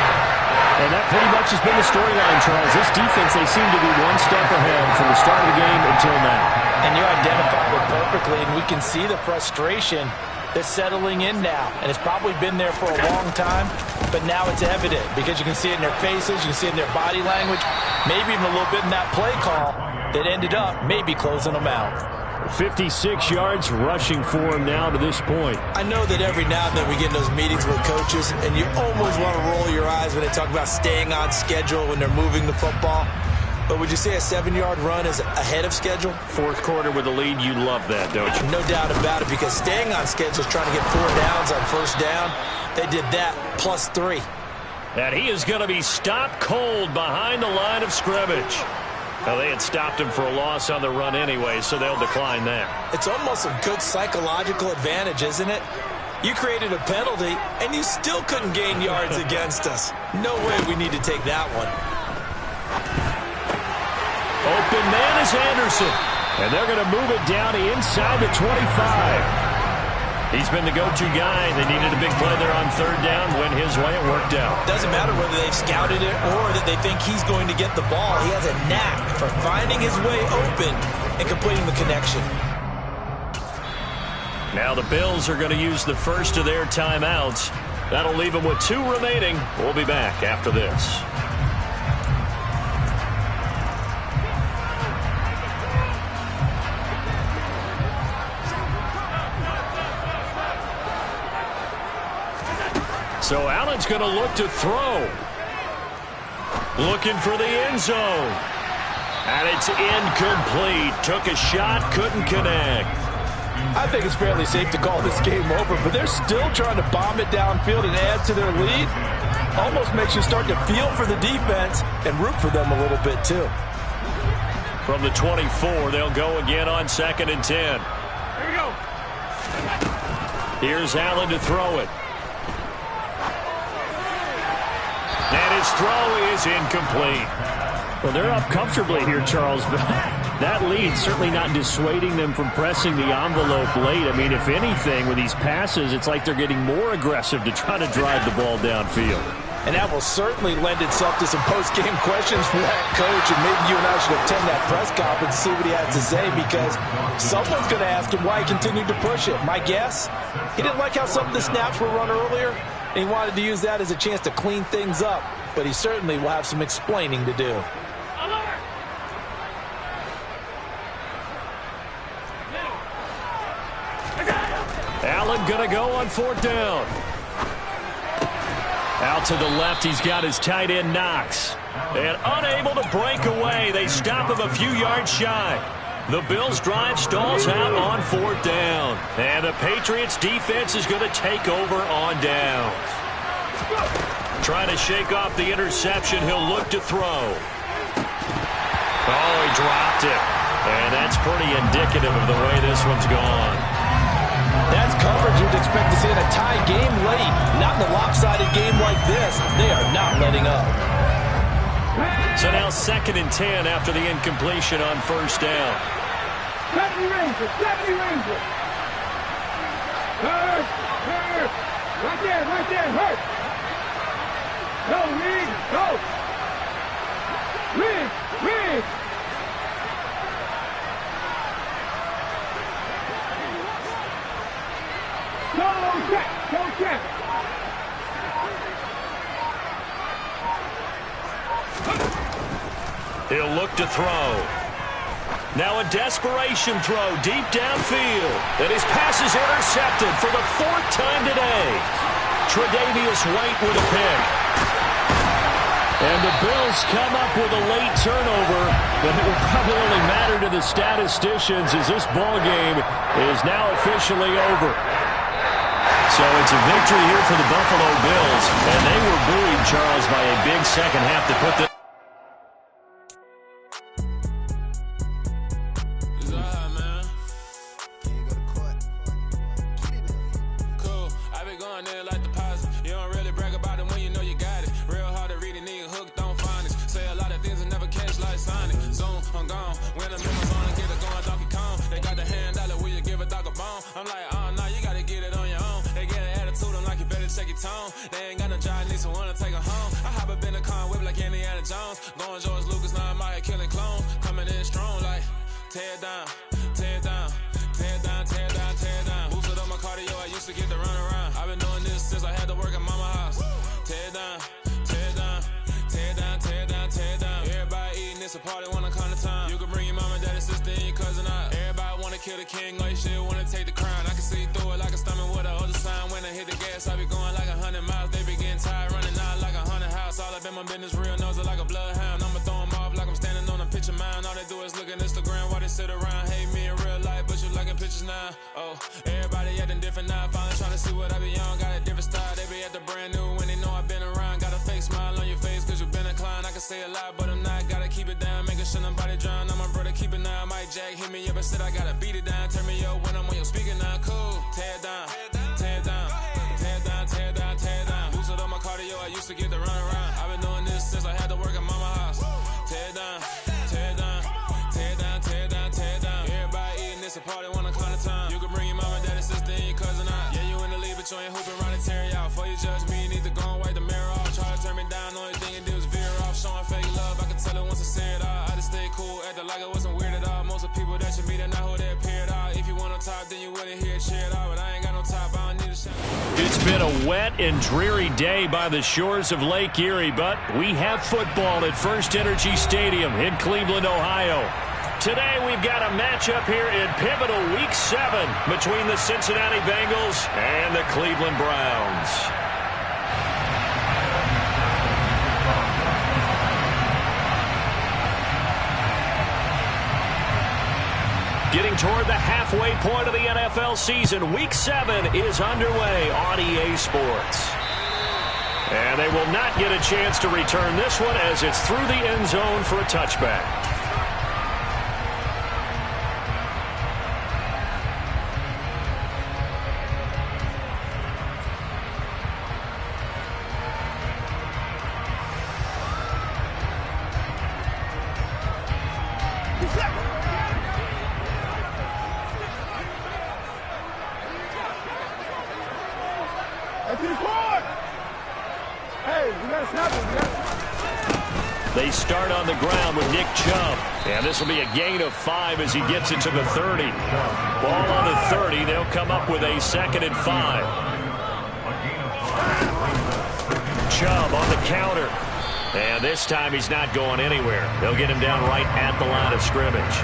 And that pretty much has been the storyline, Charles. This defense, they seem to be one step ahead from the start of the game until now. And you identified it perfectly, and we can see the frustration that's settling in now. And it's probably been there for a long time, but now it's evident because you can see it in their faces, you can see it in their body language, maybe even a little bit in that play call that ended up maybe closing them out. 56 yards rushing for him now to this point. I know that every now and then we get in those meetings with coaches, and you almost want to roll your eyes when they talk about staying on schedule when they're moving the football. But would you say a 7-yard run is ahead of schedule? Fourth quarter with a lead, you love that, don't you? No doubt about it, because staying on schedule is trying to get 4 downs on first down. They did that plus 3. And he is going to be stopped cold behind the line of scrimmage. Well, they had stopped him for a loss on the run anyway, so they'll decline that. It's almost a good psychological advantage, isn't it? You created a penalty, and you still couldn't gain yards against us. No way we need to take that one. Open man is Anderson. And they're going to move it down to inside the 25. He's been the go-to guy. They needed a big play there on 3rd down. Went his way. It worked out. Doesn't matter whether they've scouted it or that they think he's going to get the ball. He has a knack for finding his way open and completing the connection. Now the Bills are going to use the first of their timeouts. That'll leave them with 2 remaining. We'll be back after this. So Allen's going to look to throw. Looking for the end zone. And it's incomplete. Took a shot, couldn't connect. I think it's fairly safe to call this game over, but they're still trying to bomb it downfield and add to their lead. almost makes you start to feel for the defense and root for them a little bit too. From the 24, they'll go again on 2nd and 10. Here we go. Here's Allen to throw it. And his throw is incomplete. Well, they're up comfortably here, Charles, but that lead certainly not dissuading them from pressing the envelope late. I mean, if anything, with these passes, it's like they're getting more aggressive to try to drive the ball downfield. And that will certainly lend itself to some post-game questions from that coach, and maybe you and I should attend that press conference and see what he has to say, because someone's going to ask him why he continued to push it. My guess, he didn't like how some of the snaps were run earlier, and he wanted to use that as a chance to clean things up, but he certainly will have some explaining to do. Allen going to go on 4th down. Out to the left, he's got his tight end, Knox. And unable to break away, they stop him a few yards shy. The Bills' drive stalls out on 4th down. And the Patriots' defense is going to take over on downs. Trying to shake off the interception, he'll look to throw. Oh, he dropped it. And that's pretty indicative of the way this one's gone. That's coverage you'd expect to see in a tie game late. Not in a lopsided game like this. They are not letting up. So now 2nd and 10 after the incompletion on 1st down. Deputy Ranger, Deputy Ranger. Hurt, hurt. Right there, hurt. Go, Reed, go. Reed. Go check. He'll look to throw. Now a desperation throw deep downfield. And his pass is intercepted for the 4th time today. Tre'Davious White with a pick. And the Bills come up with a late turnover, but it will probably only matter to the statisticians as this ball game is now officially over. So it's a victory here for the Buffalo Bills, and they were buoyed, Charles, by a big second half to put this. Cool, I been going there like the positive. You don't really brag about it when you know you got it. Real hard to read a nigga hooked on finance. Say a lot of things and never catch like Sonic. Zone, I'm gone. When I'm in my zone, I get it going Donkey Kong. They got the hand dollar, will you give a dog a bone? I'm like, nah, you gotta get it on your own. They get an attitude, I'm like, you better check your tone. They ain't got no job, need someone to take her home. I hop up in a car, whip like Indiana Jones. Going George Lucas, now I'm out here killing clones. Coming in strong like, tear down, tear down, tear down, tear down, tear down. Boosted up my cardio, I used to get to run around. I've been doing this since I had to work at mama house. Tear down, tear down, tear down, tear down, tear down. Everybody eating, it's a party, wanna come to time. You can bring your mama, daddy, sister, and your cousin out. Everybody wanna kill the king, or you shit wanna take the crown. I can see through it like a stomach with a other sign. When I hit the gas, I be going like 100 miles. They be getting tired, running out like 100 house. All up in my business, real nose like a bloodhound. I'ma throw them off like I'm standing on a picture mound. All they do is look at Instagram while they sit around. Hate me in real life, but you liking pictures now. Oh, everybody acting different now. Finally trying to see what I be on. Got a different style, they be at the brand new when they know I've been around. Got a fake smile on your face cause you been inclined. I can say a lot, but I'm not. Gotta keep it down, making sure nobody drown. I'm my brother, keep it now. Mike Jack hit me up and said I gotta beat it down. Turn me up when I'm on your speaker now. Cool, tear down, tear down, tear down, tear down, tear down. Boosted up my cardio, I used to get to run around. I've been doing this since I had to work at mama house. Tear down, tear down, tear down, tear down, tear down. Everybody eating, it's a party, wanna climb the time. You can bring your mama, daddy, sister, and your cousin out. Yeah, you in the lead, but you ain't hooping around and tear out. Before you judge me, you need to go and wipe the mirror off. Try to turn me down, only thing you do is veer off. Showing fake love, I can tell it once I say it all. I just stay cool, acting like it wasn't weird at all. Most of the people that you meet are not who they appear at all. If you want on top, then you wouldn't hear it cheer at all. But I ain't got no top, I don't need a shot. It's been a wet and dreary day by the shores of Lake Erie, but we have football at First Energy Stadium in Cleveland, Ohio. Today we've got a matchup here in pivotal Week 7 between the Cincinnati Bengals and the Cleveland Browns. Getting toward the halfway point of the NFL season, Week 7 is underway on EA Sports. And they will not get a chance to return this one as it's through the end zone for a touchback. They start on the ground with Nick Chubb. And this will be a gain of 5 as he gets it to the 30. Ball on the 30. They'll come up with a 2nd and 5. Chubb on the counter. And this time he's not going anywhere. They'll get him down right at the line of scrimmage.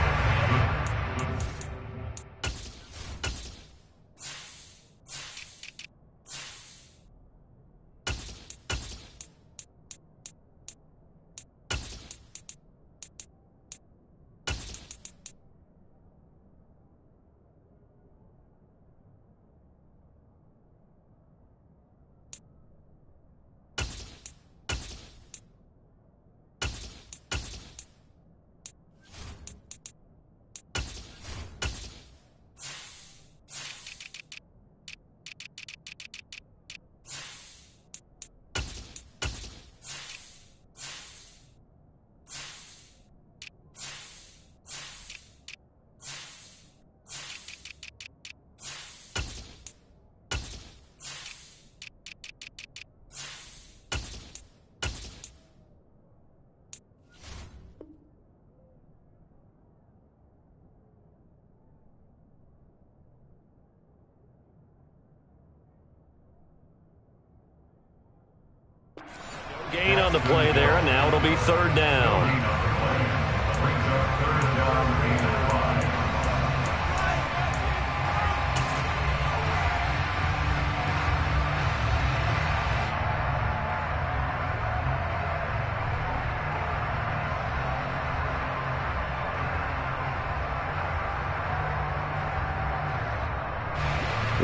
Gain on the play there. Now it'll be 3rd down.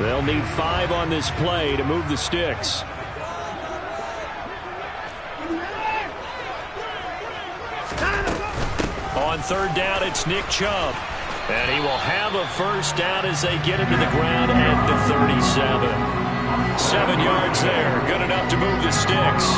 They'll need 5 on this play to move the sticks. On 3rd down, it's Nick Chubb. And he will have a 1st down as they get him to the ground at the 37. 7 yards there. Good enough to move the sticks.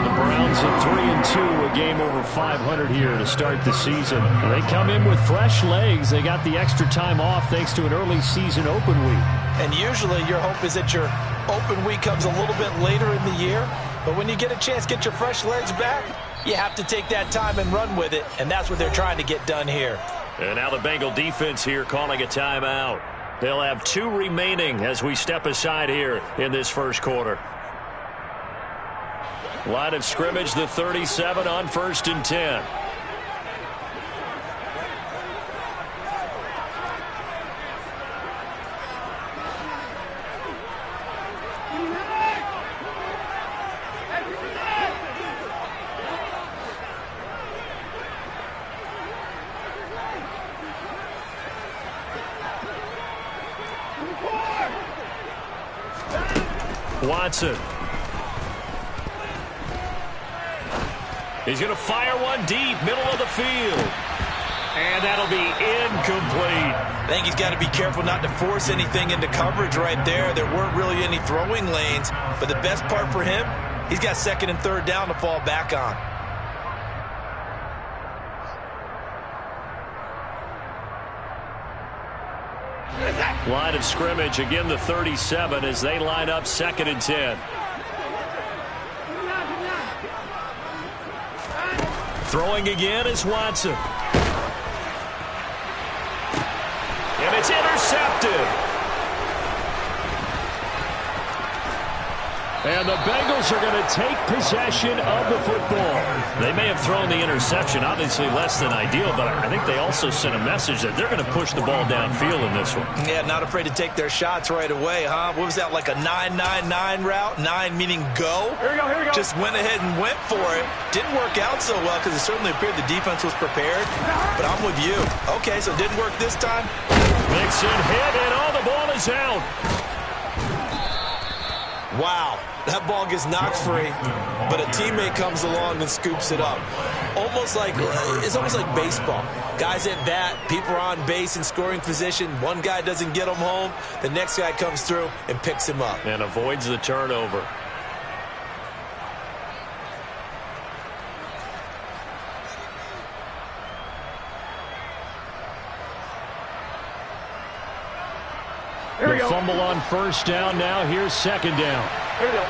The Browns at 3-2, a game over 500 here to start the season. They come in with fresh legs. They got the extra time off thanks to an early season open week. And usually your hope is that your open week comes a little bit later in the year. But when you get a chance to get your fresh legs back, you have to take that time and run with it, and that's what they're trying to get done here. And now the Bengal defense here calling a timeout. They'll have 2 remaining as we step aside here in this first quarter. Line of scrimmage, the 37 on 1st and 10. Watson. He's going to fire one deep, middle of the field. And that'll be incomplete. I think he's got to be careful not to force anything into coverage right there. There weren't really any throwing lanes. But the best part for him, he's got 2nd and 3rd down to fall back on. Line of scrimmage, again the 37 as they line up 2nd and 10. Throwing again is Watson. And it's intercepted. And the Bengals are going to take possession of the football. They may have thrown the interception, obviously less than ideal, but I think they also sent a message that they're going to push the ball downfield in this one. Yeah, not afraid to take their shots right away, huh? What was that, like a 9-9-9 route? 9 meaning go? Here we go. Just went ahead and went for it. Didn't work out so well because it certainly appeared the defense was prepared. But I'm with you. Okay, so it didn't work this time. Mixon hit, and all the ball is out. Wow, that ball gets knocked free, but a teammate comes along and scoops it up. It's almost like baseball. Guys at bat, people are on base in scoring position. One guy doesn't get him home. The next guy comes through and picks him up. And avoids the turnover. The fumble on first down. Now here's second down. Here we go.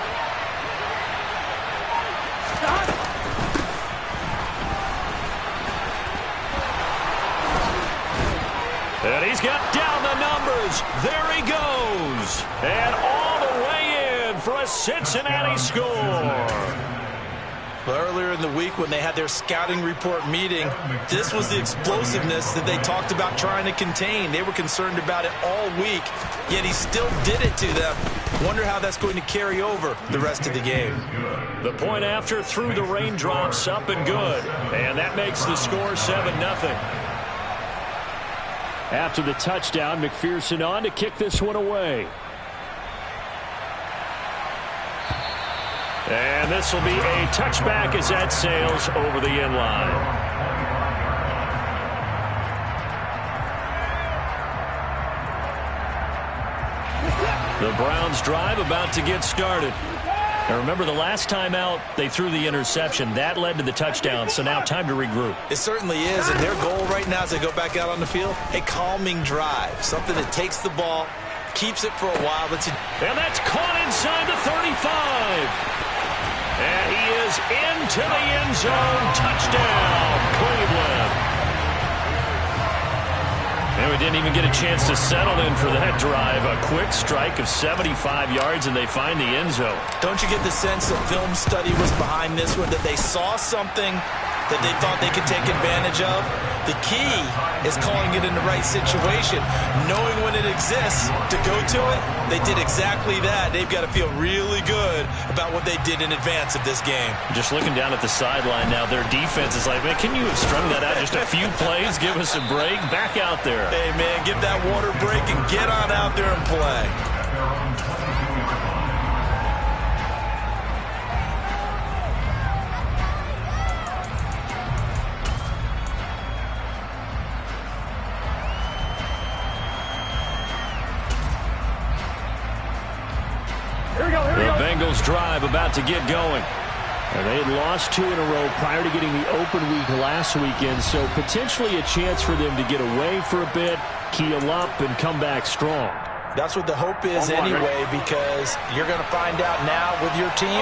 Stop. And he's got down the numbers. There he goes. And all the way in for a Cincinnati score. Earlier in the week when they had their scouting report meeting, this was the explosiveness that they talked about trying to contain. They were concerned about it all week, yet he still did it to them. Wonder how that's going to carry over the rest of the game. The point after through the raindrops, up and good. And that makes the score 7-0. After the touchdown, McPherson on to kick this one away. And this will be a touchback as that sails over the end line. The Browns drive about to get started. Now remember, the last time out, they threw the interception. That led to the touchdown, so now time to regroup. It certainly is, and their goal right now as they go back out on the field, a calming drive, something that takes the ball, keeps it for a while. And that's caught inside the 35. And he is into the end zone. Touchdown, Cleveland. And we didn't even get a chance to settle in for that drive. A quick strike of 75 yards, and they find the end zone. Don't you get the sense that film study was behind this one, that they saw something that they thought they could take advantage of? The key is calling it in the right situation, knowing when it exists to go to it. They did exactly that. They've got to feel really good about what they did in advance of this game. Just looking down at the sideline now, their defense is like, man, can you have strung that out just a few plays? Give us a break. Back out there. Hey, man, give that water break and get on out there and play. The Bengals drive about to get going. And they had lost 2 in a row prior to getting the open week last weekend, so potentially a chance for them to get away for a bit, keel up, and come back strong. That's what the hope is anyway, because you're going to find out now with your team,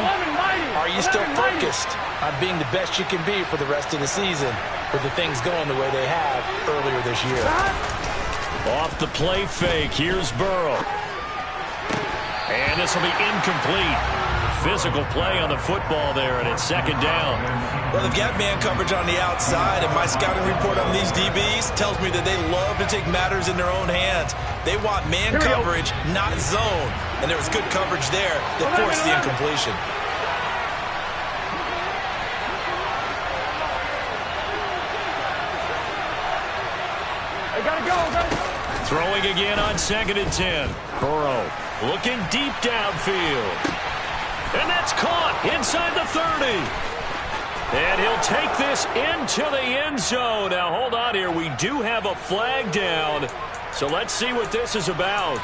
are you still focused on being the best you can be for the rest of the season with the things going the way they have earlier this year? Off the play fake, here's Burrow. And this will be incomplete. Physical play on the football there, and it's second down. Well, they've got man coverage on the outside, and my scouting report on these DBs tells me that they love to take matters in their own hands. They want man coverage, not zone. And there was good coverage there that forced the incompletion. I gotta go. Throwing again on 2nd and 10. Burrow looking deep downfield. And that's caught inside the 30. And he'll take this into the end zone. Now, hold on here. We do have a flag down. So let's see what this is about.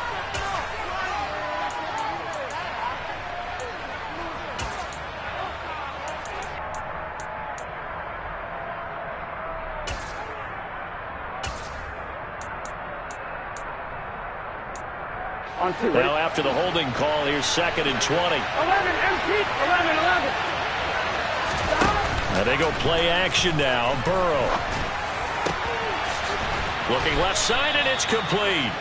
Now after the holding call, here's 2nd and 20. 11, empty. 11. Now they go play action now. Burrow. Looking left side, and it's complete.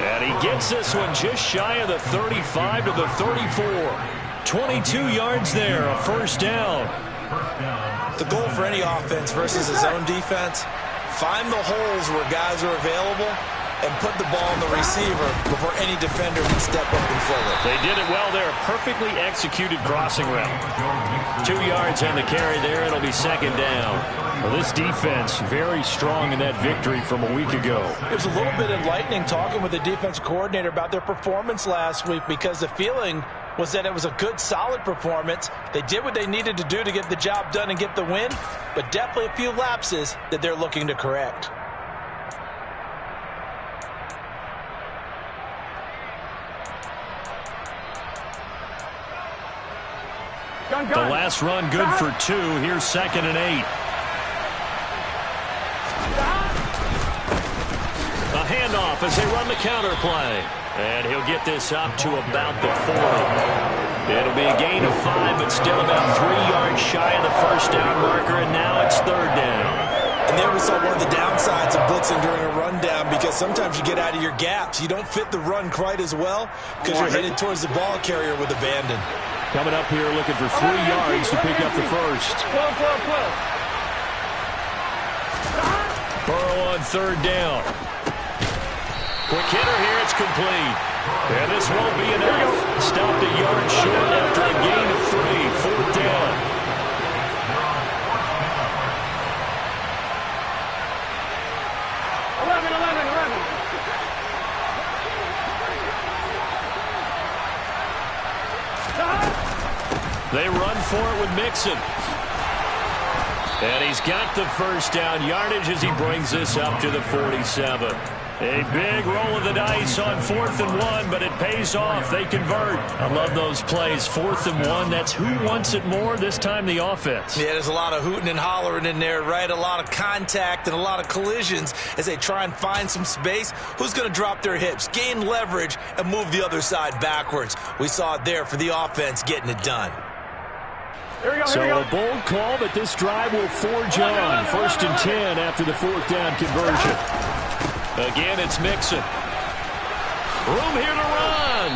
And he gets this one just shy of the 35 to the 34. 22 yards there, a first down. The goal for any offense versus a zone defense, find the holes where guys are available and put the ball on the receiver before any defender can step up and fill it. They did it well there. Perfectly executed crossing route. 2 yards on the carry there. It'll be second down. Well, this defense very strong in that victory from a week ago. It was a little bit enlightening talking with the defense coordinator about their performance last week, because the feeling was that it was a good, solid performance. They did what they needed to do to get the job done and get the win, but definitely a few lapses that they're looking to correct. The last run good for 2. Here's 2nd and 8. A handoff as they run the counter play. And he'll get this up to about the 40. It'll be a gain of 5, but still about 3 yards shy of the first down marker, and now it's 3rd down. And there we saw one of the downsides of blitzing during a rundown, because sometimes you get out of your gaps. You don't fit the run quite as well because you're headed towards the ball carrier with abandon. Coming up here looking for 3 yards to pick up the first. Burrow on 3rd down. Quick hitter here, it's complete. And this won't be enough. Stopped a yard short after a gain of 3. 4th down. They run for it with Mixon. And he's got the first down yardage as he brings this up to the 47. A big roll of the dice on 4th and 1, but it pays off. They convert. I love those plays. 4th and 1, that's who wants it more, this time the offense. Yeah, there's a lot of hooting and hollering in there, right? A lot of contact and a lot of collisions as they try and find some space. Who's going to drop their hips, gain leverage, and move the other side backwards? We saw it there for the offense getting it done. So a bold call, but this drive will forge on. 1st and 10 after the 4th down conversion. Again, it's Mixon. Room here to run.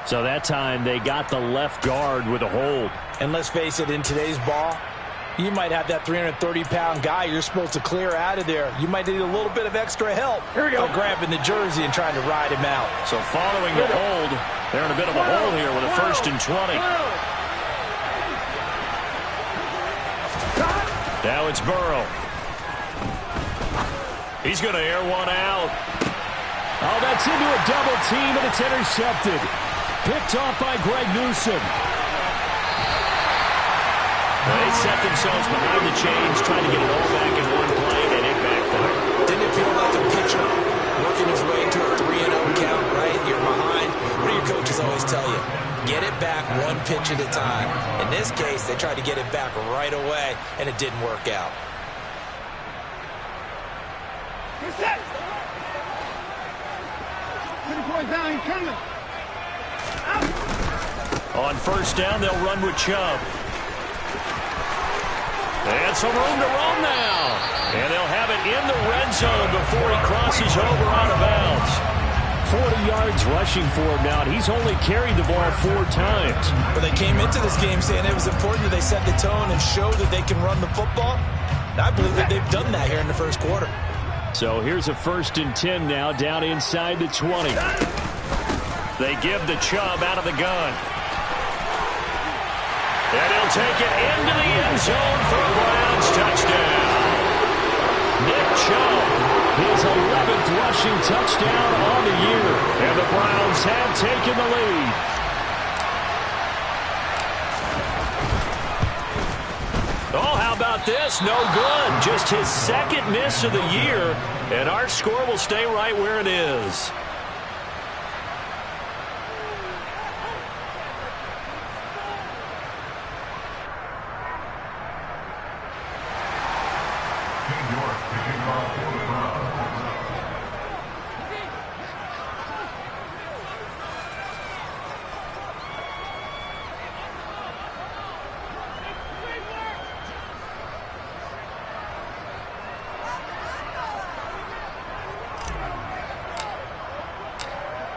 So that time they got the left guard with a hold. And let's face it, in today's ball, you might have that 330-pound guy you're supposed to clear out of there. You might need a little bit of extra help by grabbing the jersey and trying to ride him out. So following the hold, they're in a bit of a hole here with a 1st and 20. Now it's Burrow. He's going to air one out. Oh, that's into a double team, and it's intercepted. Picked off by Greg Newsome. They set themselves behind the chains, trying to get it all back in one play, and it backfired. Didn't it feel like a pitcher working his way into a 3-0 count, right? You're behind. What do your coaches always tell you? Get it back one pitch at a time. In this case, they tried to get it back right away, and it didn't work out. On 1st down, they'll run with Chubb. And some room to roam now. And they'll have it in the red zone before he crosses over out of bounds. 40 yards rushing for him now. He's only carried the ball 4 times. But they came into this game saying it was important that they set the tone and show that they can run the football. And I believe that they've done that here in the first quarter. So here's a 1st and 10 now, down inside the 20. They give the Chubb out of the gun. And he'll take it into the end zone for a Browns touchdown. Nick Chubb, his 11th rushing touchdown on the year. And the Browns have taken the lead. Oh, how about this? No good. Just his 2nd miss of the year. And our score will stay right where it is.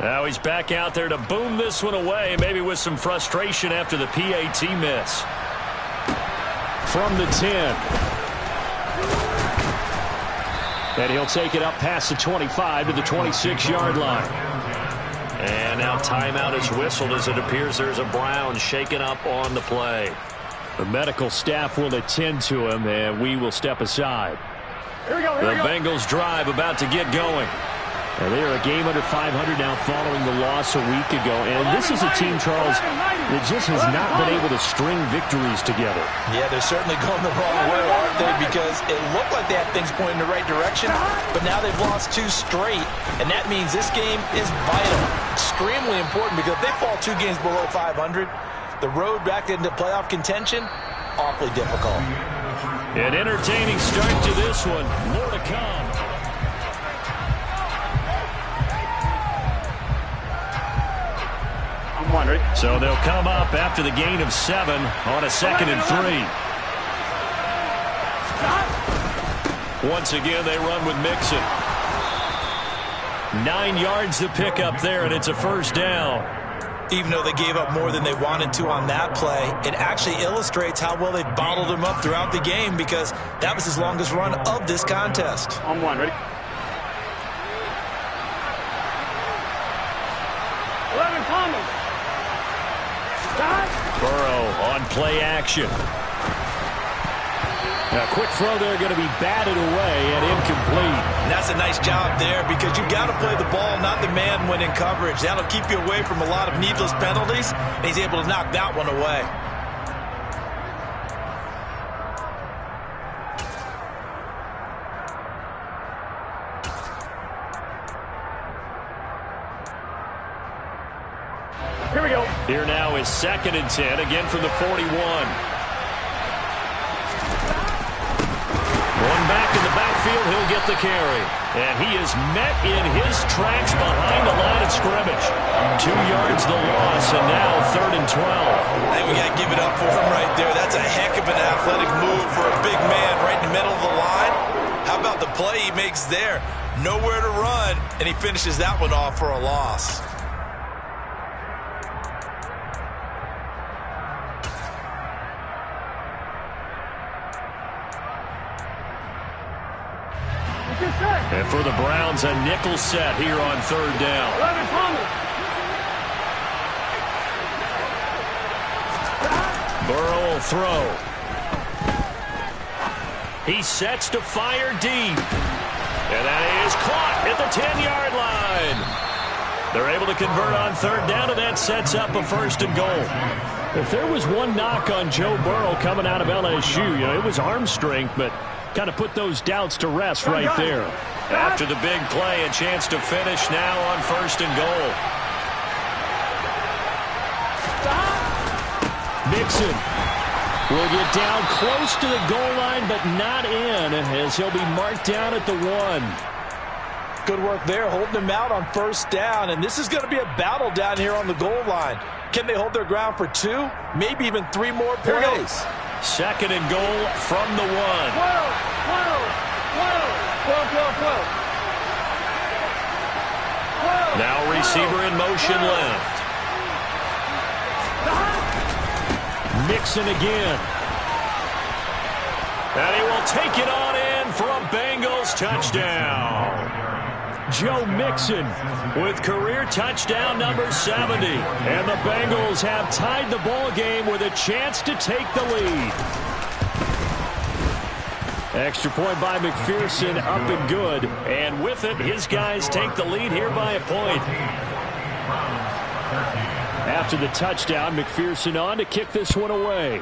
Now he's back out there to boom this one away, maybe with some frustration after the PAT miss. From the 10. And he'll take it up past the 25 to the 26-yard line. And now timeout is whistled as it appears there's a Brown shaken up on the play. The medical staff will attend to him, and we will step aside. The Bengals drive about to get going. And they are a game under 500 now following the loss a week ago. And this is a team, Charles, that just has not been able to string victories together. Yeah, they're certainly going the wrong way, aren't they? Because it looked like they had things pointing in the right direction, but now they've lost 2 straight. And that means this game is vital, extremely important, because if they fall 2 games below 500, the road back into playoff contention, awfully difficult. An entertaining start to this one. More to come. So they'll come up after the gain of 7 on a 2nd and 3. Once again, they run with Mixon. 9 yards to pick up there, and it's a first down. Even though they gave up more than they wanted to on that play, it actually illustrates how well they bottled him up throughout the game, because that was his longest run of this contest. On 1, ready? 11 Thomas. Burrow on play action. A quick throw there, going to be batted away and incomplete. And that's a nice job there, because you've got to play the ball, not the man when in coverage. That'll keep you away from a lot of needless penalties, and he's able to knock that one away. Here we go. Here now is 2nd and 10, again from the 41. One back in the backfield, he'll get the carry. And he is met in his tracks behind the line of scrimmage. 2 yards the loss, and now 3rd and 12. I think we got to give it up for him right there. That's a heck of an athletic move for a big man right in the middle of the line. How about the play he makes there? Nowhere to run, and he finishes that one off for a loss. And for the Browns, a nickel set here on 3rd down. 11 Thomas. Burrow will throw. He sets to fire deep. And that is caught at the 10-yard line. They're able to convert on 3rd down, and that sets up a 1st and goal. If there was one knock on Joe Burrow coming out of LSU, it was arm strength, but kind of put those doubts to rest right there. After the big play, a chance to finish now on 1st and goal. Mixon will get down close to the goal line, but not in, as he'll be marked down at the 1. Good work there, holding them out on 1st down, and this is going to be a battle down here on the goal line. Can they hold their ground for 2, maybe even 3 more plays? 2nd and goal from the 1. 12. Now receiver in motion left. Mixon again. And he will take it on in for a Bengals touchdown. Joe Mixon with career touchdown number 70. And the Bengals have tied the ball game with a chance to take the lead. Extra point by McPherson, up and good. And with it, his guys take the lead here by a point. After the touchdown, McPherson on to kick this one away.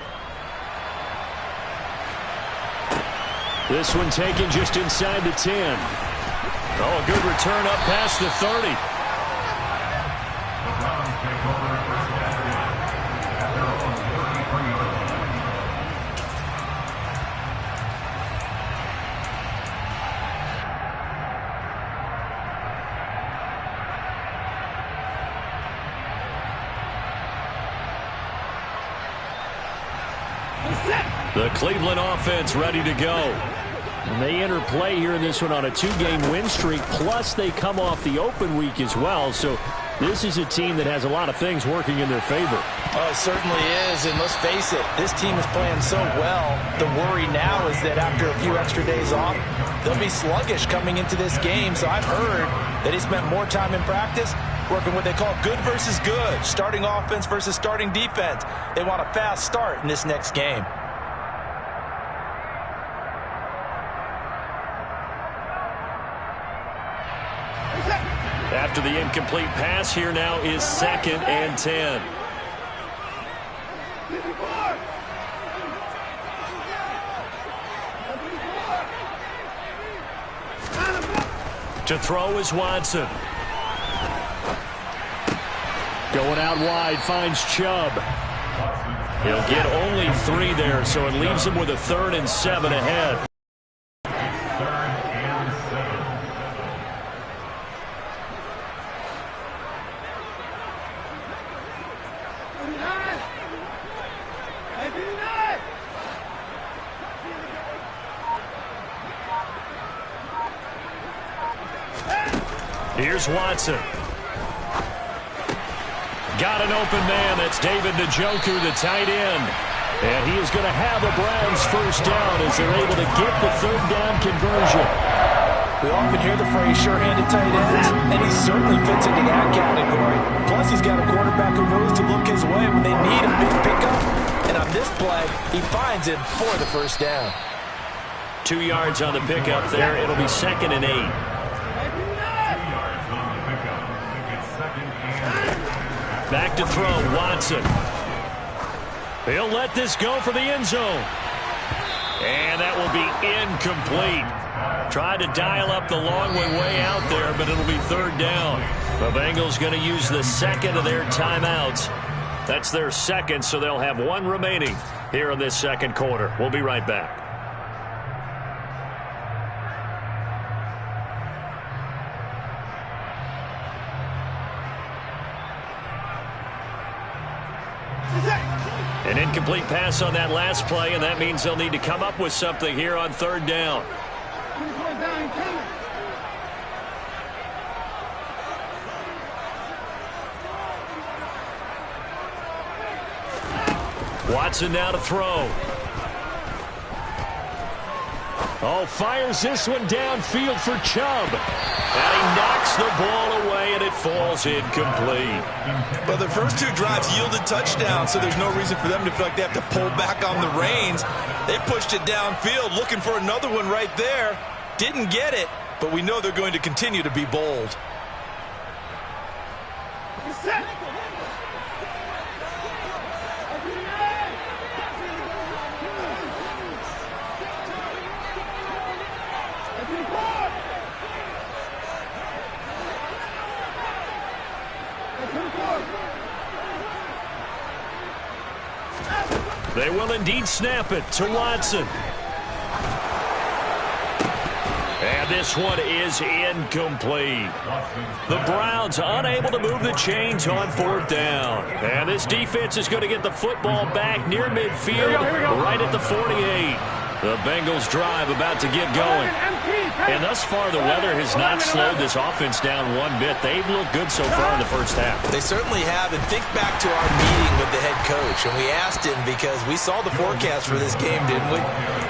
This one taken just inside the 10. Oh, a good return up past the 30. The Cleveland offense ready to go. And they enter play here in this one on a 2-game win streak, plus they come off the open week as well. So this is a team that has a lot of things working in their favor. Oh, it certainly is, and let's face it, this team is playing so well. The worry now is that after a few extra days off, they'll be sluggish coming into this game. So I've heard that he spent more time in practice working what they call good versus good, starting offense versus starting defense. They want a fast start in this next game. After the incomplete pass, here now is 2nd and 10. To throw is Watson. Going out wide, finds Chubb. He'll get only 3 there, so it leaves him with a 3rd and 7 ahead. Here's Watson. Got an open man. That's David Njoku, the tight end. And he is going to have the Browns first down as they're able to get the 3rd down conversion. We often hear the phrase sure-handed tight ends, and he certainly fits into that category. Plus, he's got a quarterback who knows to look his way when they need a big pickup. And on this play, he finds him for the first down. 2 yards on the pickup there. It'll be 2nd and 8. Back to throw, Watson. He'll let this go for the end zone. And that will be incomplete. Tried to dial up the long way out there, but it'll be 3rd down. The Bengals going to use the 2nd of their timeouts. That's their 2nd, so they'll have 1 remaining here in this 2nd quarter. We'll be right back. An incomplete pass on that last play, and that means they'll need to come up with something here on 3rd down. Watson now to throw. Oh, fires this one downfield for Chubb. And he knocks the ball away, and it falls incomplete. But the first 2 drives yielded touchdowns, so there's no reason for them to feel like they have to pull back on the reins. They pushed it downfield, looking for another one right there. Didn't get it, but we know they're going to continue to be bold. They will indeed snap it to Watson. And this one is incomplete. The Browns unable to move the chains on 4th down. And this defense is going to get the football back near midfield, right at the 48. The Bengals drive about to get going. And thus far, the weather has not slowed this offense down one bit. They've looked good so far in the first half. They certainly have. And think back to our meeting with the head coach. And we asked him, because we saw the forecast for this game, didn't we?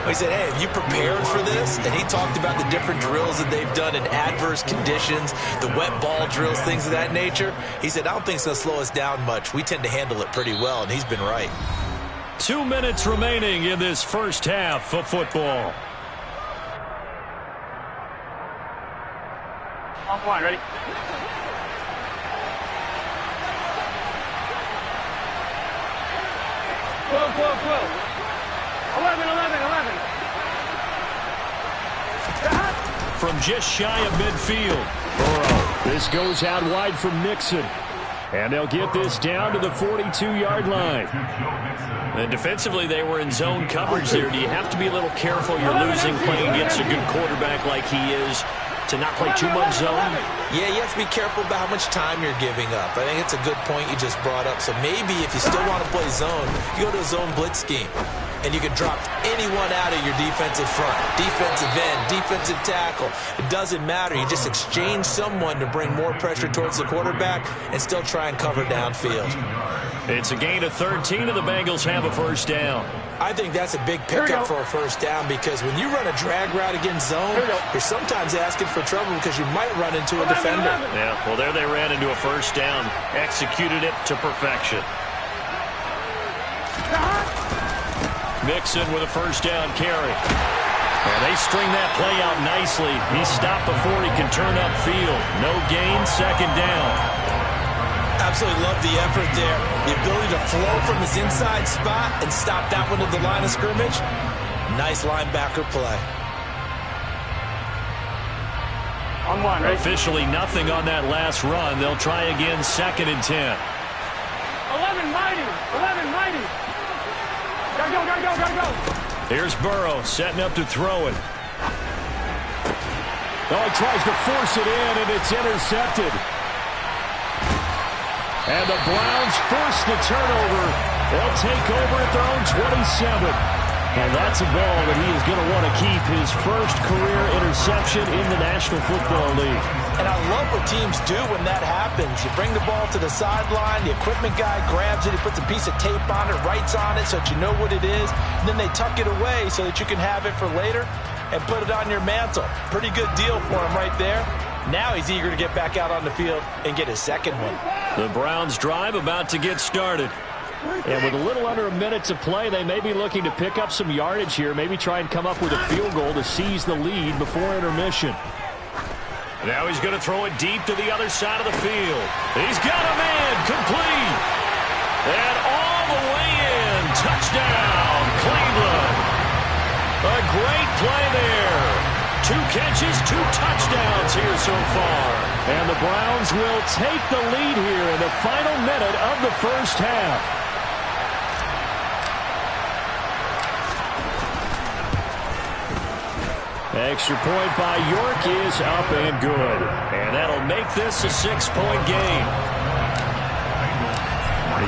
We said, hey, have you prepared for this? And he talked about the different drills that they've done in adverse conditions, the wet ball drills, things of that nature. He said, I don't think it's going to slow us down much. We tend to handle it pretty well, and he's been right. 2 minutes remaining in this first half of football. Offline, ready? Whoa. 11. From just shy of midfield. Burrow. This goes out wide from Nixon. And they'll get this down to the 42-yard line. And defensively, they were in zone coverage there. Do you have to be a little careful? You're losing playing against a good quarterback like he is to not play too much zone? Yeah, you have to be careful about how much time you're giving up. I think it's a good point you just brought up. So maybe if you still want to play zone, you go to a zone blitz scheme. And you can drop anyone out of your defensive front, defensive end, defensive tackle. It doesn't matter. You just exchange someone to bring more pressure towards the quarterback and still try and cover downfield. It's a gain of 13, and the Bengals have a first down. I think that's a big pickup for a first down, because when you run a drag route against zone, you're sometimes asking for trouble because you might run into a defender. Yeah, well, there they ran into a first down, executed it to perfection. Mixon with a first down carry. And they string that play out nicely. He stopped before he can turn upfield. No gain, second down. Absolutely love the effort there. The ability to flow from his inside spot and stop that one at the line of scrimmage. Nice linebacker play. On one, right? Officially nothing on that last run. They'll try again, 2nd and 10. 11 mighty. Gotta go. Here's Burrow setting up to throw it. Oh, he tries to force it in, and it's intercepted. And the Browns force the turnover. They'll take over at their own 27. And that's a ball that he is going to want to keep, his first career interception in the National Football League. And I love what teams do when that happens. You bring the ball to the sideline, the equipment guy grabs it, he puts a piece of tape on it, writes on it so that you know what it is, and then they tuck it away so that you can have it for later and put it on your mantle. Pretty good deal for him right there. Now he's eager to get back out on the field and get his second one. The Browns drive about to get started. And with a little under a minute to play, they may be looking to pick up some yardage here, maybe try and come up with a field goal to seize the lead before intermission. Now he's going to throw it deep to the other side of the field. He's got a man, complete. And all the way in, touchdown, Cleveland. A great play there. 2 catches, 2 touchdowns here so far. And the Browns will take the lead here in the final minute of the first half. Extra point by York is up and good. And that'll make this a 6-point game.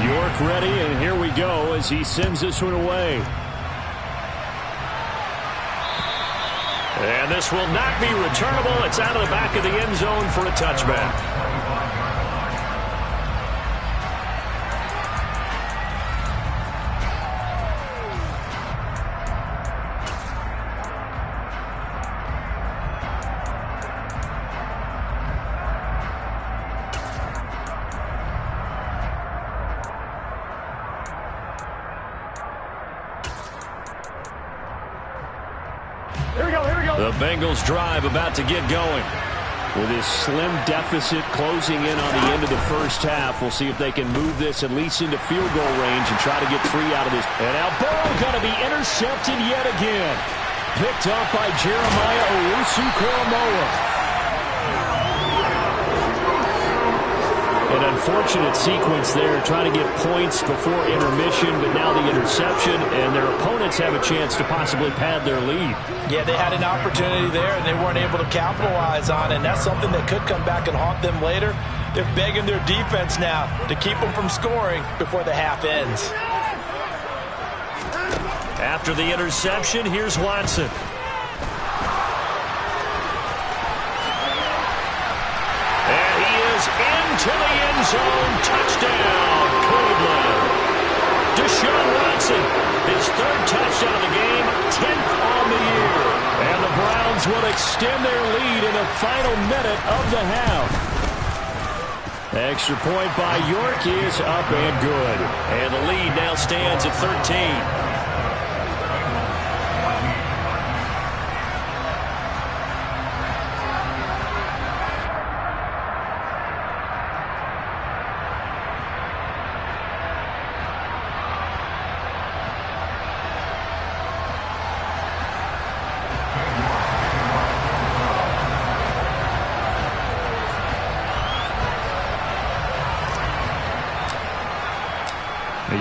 York ready, and here we go as he sends this one away. And this will not be returnable. It's out of the back of the end zone for a touchback. The Bengals drive about to get going. With his slim deficit closing in on the end of the first half, we'll see if they can move this at least into field goal range and try to get 3 out of this. And now Burrow going to be intercepted yet again. Picked up by Jeremiah Owusu-Koramoah. An unfortunate sequence there, trying to get points before intermission, but now the interception, and their opponents have a chance to possibly pad their lead. Yeah, they had an opportunity there, and they weren't able to capitalize on it, and that's something that could come back and haunt them later. They're begging their defense now to keep them from scoring before the half ends. After the interception, here's Watson. Into the end zone, touchdown, Cleveland. Deshaun Watson, his 3rd touchdown of the game, 10th on the year. And the Browns will extend their lead in the final minute of the half. Extra point by York is up and good. And the lead now stands at 13.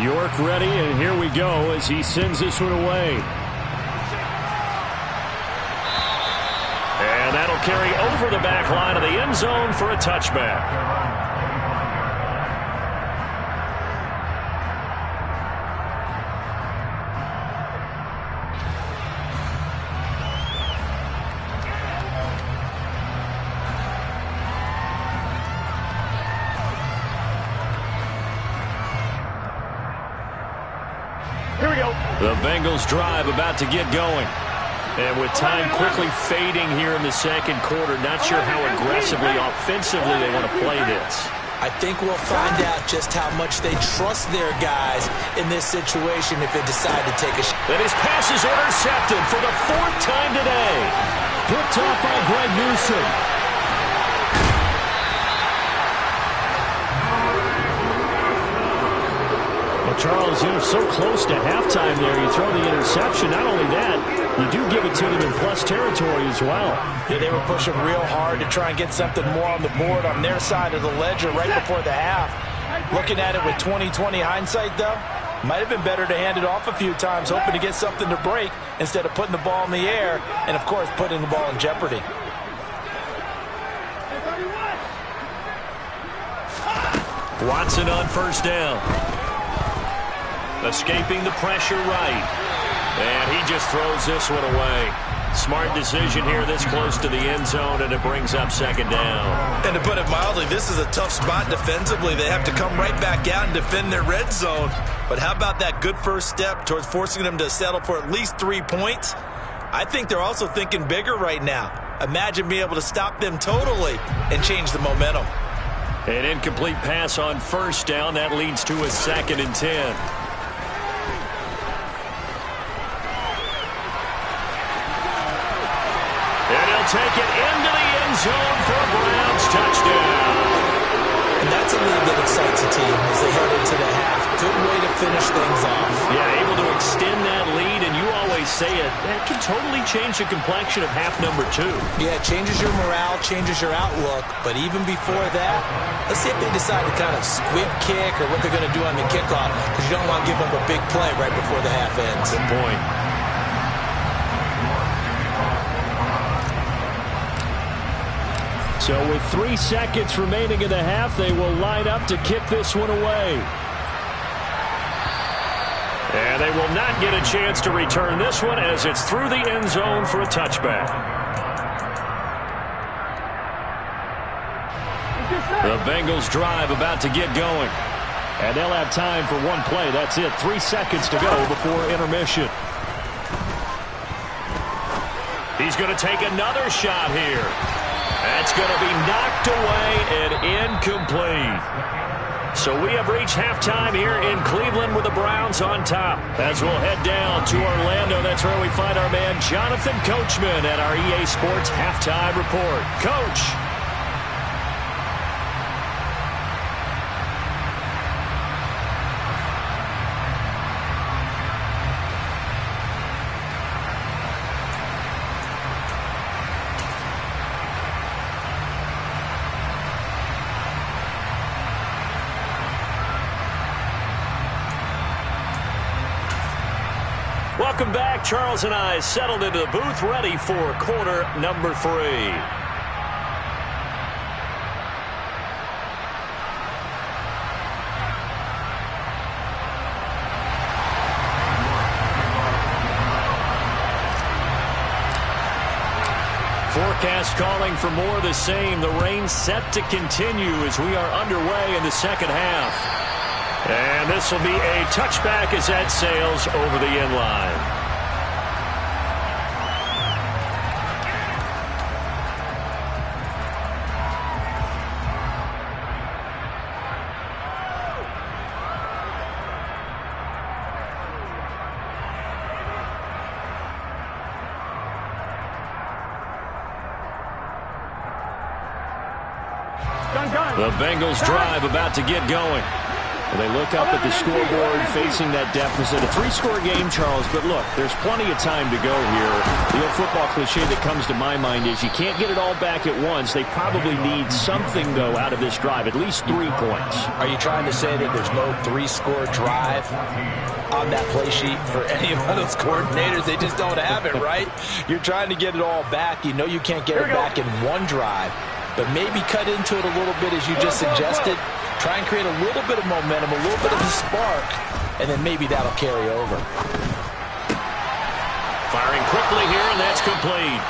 York ready, and here we go as he sends this one away. And that'll carry over the back line of the end zone for a touchback. The Bengals drive about to get going. And with time quickly fading here in the second quarter, not sure how aggressively, offensively they want to play this. I think we'll find out just how much they trust their guys in this situation if they decide to take a shot. And his pass is intercepted for the 4th time today. Picked off by Greg Newsom. Well, Charles, you're so close to halftime there. You throw the interception. Not only that, you do give it to them in plus territory as well. Yeah, they were pushing real hard to try and get something more on the board on their side of the ledger right before the half. Looking at it with 20/20 hindsight, though, might have been better to hand it off a few times, hoping to get something to break instead of putting the ball in the air and, of course, putting the ball in jeopardy. Watson on first down. Escaping the pressure right. And he just throws this one away. Smart decision here this close to the end zone, and it brings up second down. And to put it mildly, this is a tough spot defensively. They have to come right back out and defend their red zone. But how about that good first step towards forcing them to settle for at least 3 points? I think they're also thinking bigger right now. Imagine being able to stop them totally and change the momentum. An incomplete pass on first down. That leads to a 2nd and 10. And he'll take it into the end zone for a Browns touchdown. And that's a lead that excites a team as they head into the half. Good way to finish things off. Yeah, able to extend that lead, and you always say it, that can totally change the complexion of half number 2. Yeah, it changes your morale, changes your outlook. But even before that, let's see if they decide to kind of squib kick or what they're going to do on the kickoff, because you don't want to give them a big play right before the half ends. Good point. So with 3 seconds remaining in the half, they will line up to kick this one away. And they will not get a chance to return this one as it's through the end zone for a touchback. The Bengals drive about to get going. And they'll have time for one play. That's it. 3 seconds to go before intermission. He's going to take another shot here. That's going to be knocked away and incomplete. So we have reached halftime here in Cleveland with the Browns on top. As we'll head down to Orlando, that's where we find our man Jonathan Coachman at our EA Sports Halftime Report. Coach. Welcome back. Charles and I settled into the booth, ready for quarter number 3. Forecast calling for more of the same. The rain set to continue as we are underway in the second half. And this will be a touchback as that sails over the end line. The Bengals drive about to get going. Well, they look up at the scoreboard facing that deficit. A 3-score game, Charles, but look, there's plenty of time to go here. The old football cliche that comes to my mind is you can't get it all back at once. They probably need something, though, out of this drive, at least 3 points. Are you trying to say that there's no 3-score drive on that play sheet for any of those coordinators? They just don't have it, right? You're trying to get it all back. You know you can't get it back in one drive, but maybe cut into it a little bit as you just suggested. Try and create a little bit of momentum, a little bit of a spark, and then maybe that'll carry over. Firing quickly here, and that's complete.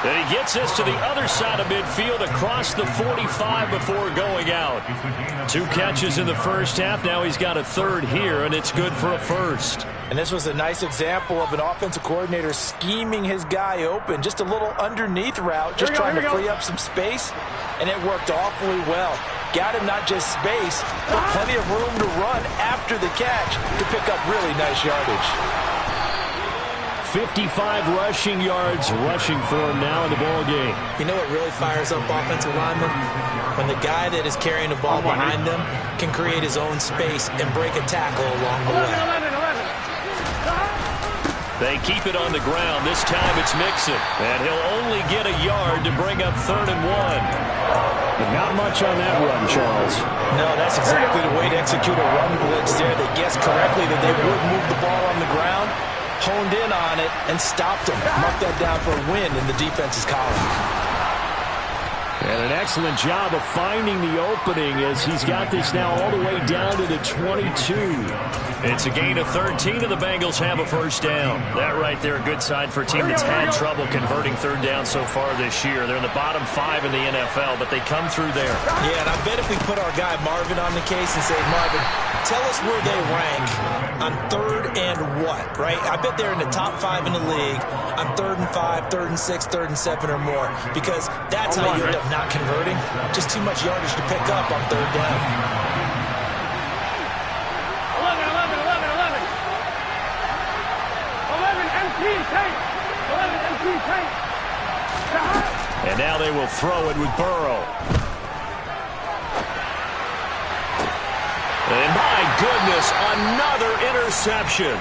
Then he gets this to the other side of midfield across the 45 before going out. 2 catches in the first half. Now he's got a 3rd here, and it's good for a 1st. And this was a nice example of an offensive coordinator scheming his guy open. Just a little underneath route, just trying to free up some space, and it worked awfully well. Got him not just space, but plenty of room to run after the catch to pick up really nice yardage. 55 rushing yards rushing for him now in the ball game. You know what really fires up offensive linemen? When the guy that is carrying the ball behind them can create his own space and break a tackle along the way. They keep it on the ground. This time it's Mixon. And he'll only get a yard to bring up 3rd and 1. But not much on that run, Charles. No, that's exactly the way to execute a run blitz there. They guessed correctly that they would move the ball on the ground, honed in on it, and stopped them. Mark that down for a win in the defense's column. And an excellent job of finding the opening as he's got this now all the way down to the 22. It's a gain of 13, and the Bengals have a first down. That right there, a good sign for a team that's had trouble converting 3rd down so far this year. They're in the bottom 5 in the NFL, but they come through there. Yeah, and I bet if we put our guy Marvin on the case and say, Marvin, tell us where they rank on 3rd and what, right? I bet they're in the top 5 in the league on 3rd and 5, 3rd and 6, 3rd and 7 or more, because that's how you end up not converting. Just too much yardage to pick up on 3rd down. And now they will throw it with Burrow. And my goodness, another interception.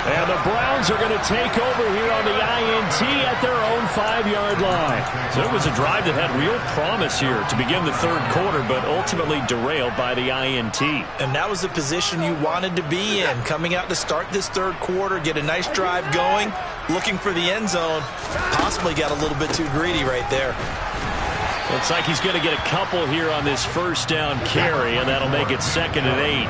And the Browns are going to take over here on the INT at their own 5-yard line. So it was a drive that had real promise here to begin the 3rd quarter, but ultimately derailed by the INT. And that was the position you wanted to be in. Coming out to start this 3rd quarter, get a nice drive going, looking for the end zone. Possibly got a little bit too greedy right there. Looks like he's going to get a couple here on this first down carry, and that'll make it 2nd and 8.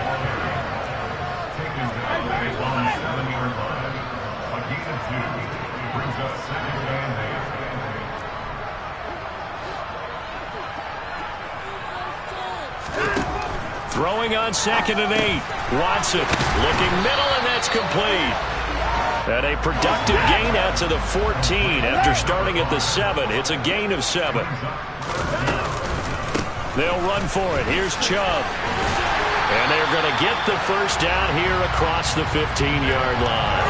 Throwing on 2nd and 8. Watson looking middle, and that's complete. And a productive gain out to the 14 after starting at the 7. It's a gain of 7. They'll run for it. Here's Chubb. And they're going to get the first down here across the 15-yard line.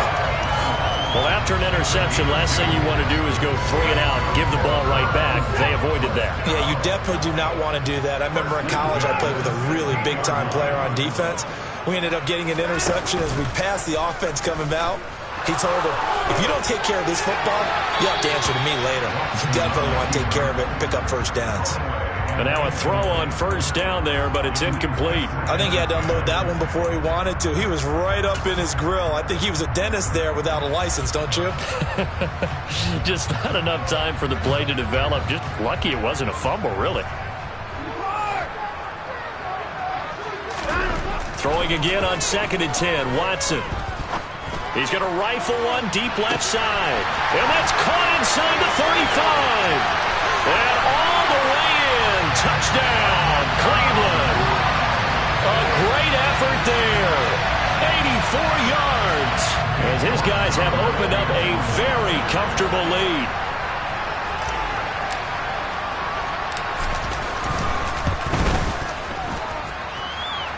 Well, after an interception, last thing you want to do is go 3 and out, give the ball right back. They avoided that. Yeah, you definitely do not want to do that. I remember in college I played with a really big-time player on defense. We ended up getting an interception as we passed the offense coming out. He told him, if you don't take care of this football, you have to answer to me later. You definitely want to take care of it and pick up first downs. And now a throw on first down there, but it's incomplete. I think he had to unload that one before he wanted to. He was right up in his grill. I think he was a dentist there without a license, don't you? Just not enough time for the play to develop. Just lucky it wasn't a fumble, really. Throwing again on 2nd and 10. Watson. He's going to rifle one deep left side. And that's caught inside the 35. And all the way in. Touchdown, Cleveland. A great effort there. 84 yards. As his guys have opened up a very comfortable lead.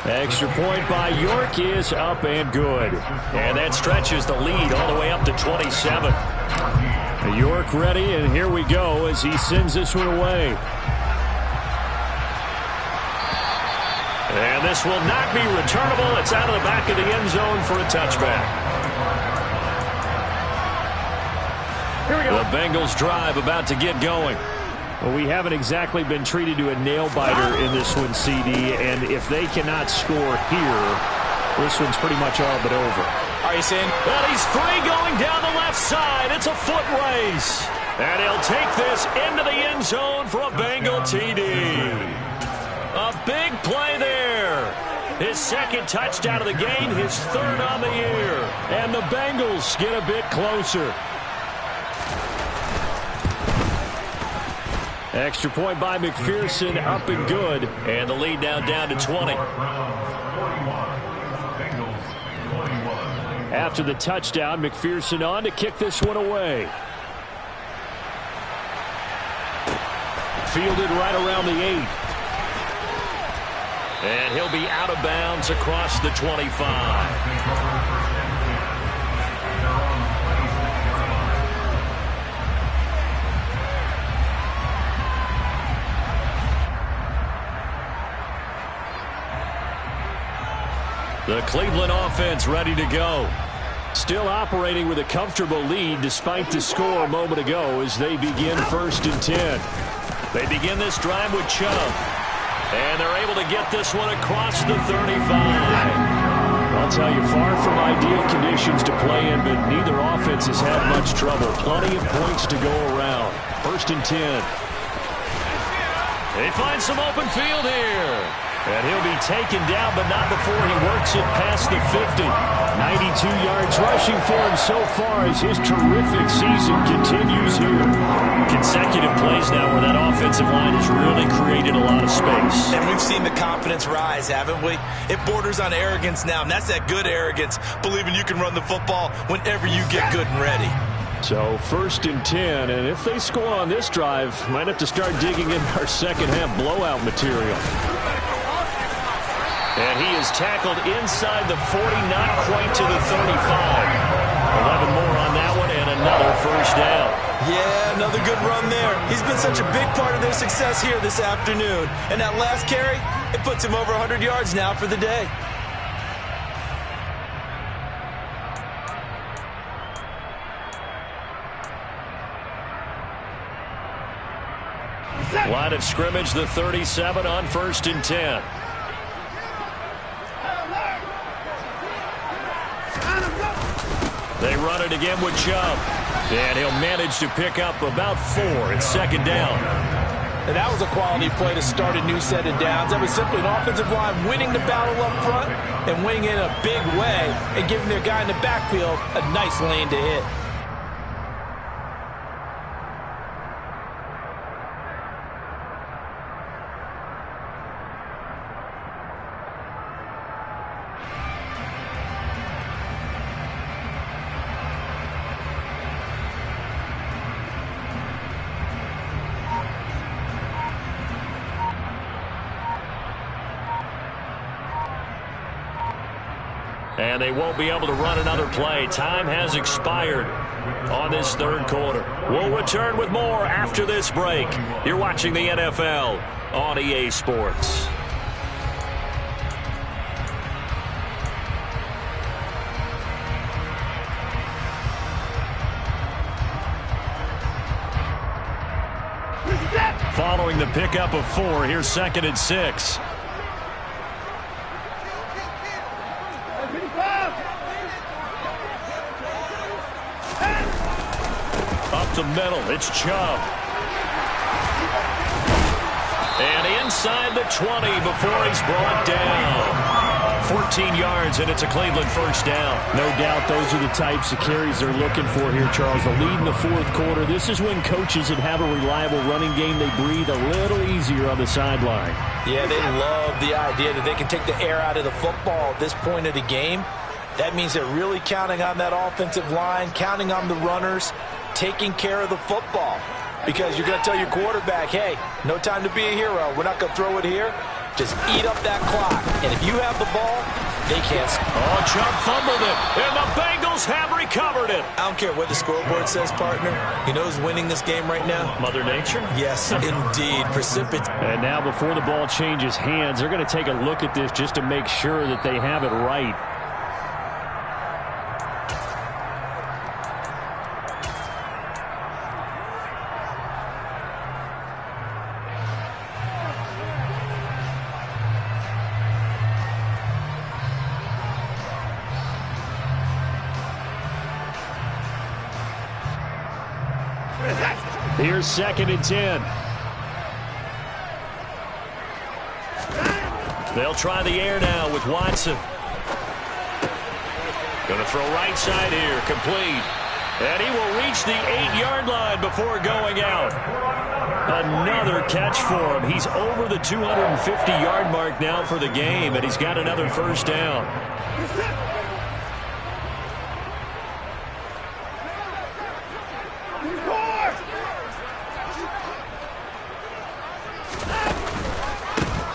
Extra point by York is up and good. And that stretches the lead all the way up to 27. York ready, and here we go as he sends this one away. And this will not be returnable. It's out of the back of the end zone for a touchback. Here we go. The Bengals drive about to get going. Well, we haven't exactly been treated to a nail-biter in this one, CD, and if they cannot score here, this one's pretty much all but over. Are you saying? Well, he's free going down the left side. It's a foot race. And he'll take this into the end zone for a Bengal TD. A big play there. His 2nd touchdown of the game, his 3rd on the year. And the Bengals get a bit closer. Extra point by McPherson, up and good. And the lead now down to 20. After the touchdown, McPherson on to kick this one away. Fielded right around the 8. And he'll be out of bounds across the 25. The Cleveland offense ready to go. Still operating with a comfortable lead despite the score a moment ago as they begin 1st and 10. They begin this drive with Chubb. And they're able to get this one across the 35. I'll tell you, far from ideal conditions to play in, but neither offense has had much trouble. Plenty of points to go around. 1st and 10. They find some open field here. And he'll be taken down, but not before he works it past the 50. 92 yards rushing for him so far as his terrific season continues here. Consecutive plays now where that offensive line has really created a lot of space. And we've seen the confidence rise, haven't we? It borders on arrogance now, and that's that good arrogance, believing you can run the football whenever you get good and ready. So 1st and 10, and if they score on this drive, might have to start digging in our second half blowout material. And he is tackled inside the 40, not quite to the 35. 11 more on that one, and another 1st down. Yeah, another good run there. He's been such a big part of their success here this afternoon. And that last carry, it puts him over 100 yards now for the day. Line of scrimmage, the 37 on 1st and 10. They run it again with Chubb. And he'll manage to pick up about 4. It's 2nd down. And that was a quality play to start a new set of downs. That was simply an offensive line winning the battle up front and winning in a big way and giving their guy in the backfield a nice lane to hit. And they won't be able to run another play. Time has expired on this 3rd quarter. We'll return with more after this break. You're watching the NFL on EA Sports. Following the pickup of 4, here's 2nd and 6. Up the middle, it's Chubb. And inside the 20 before he's brought down. 14 yards, and it's a Cleveland 1st down. No doubt those are the types of carries they're looking for here, Charles. The lead in the 4th quarter. This is when coaches that have a reliable running game, they breathe a little easier on the sideline. Yeah, they love the idea that they can take the air out of the football at this point of the game. That means they're really counting on that offensive line, counting on the runners, taking care of the football. Because you're going to tell your quarterback, hey, no time to be a hero. We're not going to throw it here. Just eat up that clock. And if you have the ball, they can't. Oh, Chubb fumbled it, and the Bengals have recovered it. I don't care what the scoreboard says, partner. You know who's winning this game right now? Mother Nature? Yes, indeed. Precipitate. And now before the ball changes hands, they're going to take a look at this just to make sure that they have it right. Here's 2nd and 10. They'll try the air now with Watson. Going to throw right side here, complete. And he will reach the 8-yard line before going out. Another catch for him. He's over the 250-yard mark now for the game, and he's got another 1st down.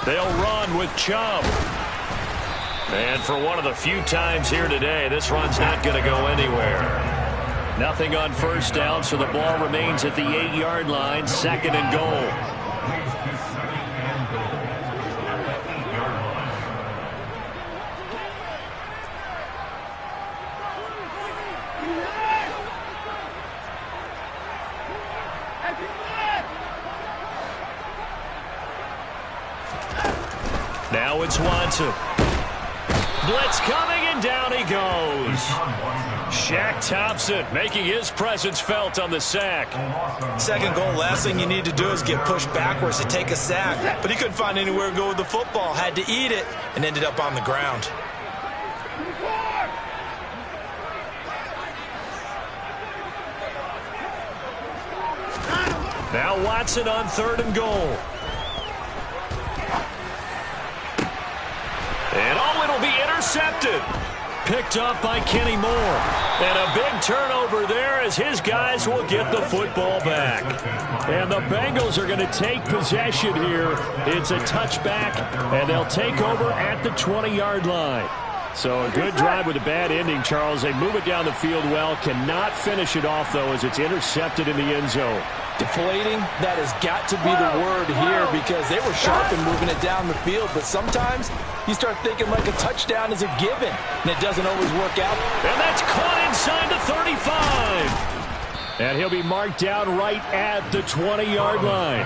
They'll run with Chubb. And for one of the few times here today, this run's not going to go anywhere. Nothing on 1st down, so the ball remains at the 8-yard line, 2nd and goal. Now it's Watson. Blitz coming, and down he goes. Shaq Thompson making his presence felt on the sack. Second goal, last thing you need to do is get pushed backwards to take a sack. But he couldn't find anywhere to go with the football. Had to eat it and ended up on the ground. Now Watson on 3rd and goal. And it'll be intercepted. Picked up by Kenny Moore. And a big turnover there as his guys will get the football back. And the Bengals are going to take possession here. It's a touchback, and they'll take over at the 20-yard line. So a good drive with a bad ending, Charles. They move it down the field well. Cannot finish it off, though, as it's intercepted in the end zone. Deflating, that has got to be the word here because they were sharp in moving it down the field. But sometimes you start thinking like a touchdown is a given, and it doesn't always work out. And that's caught inside the 35. And he'll be marked down right at the 20-yard line.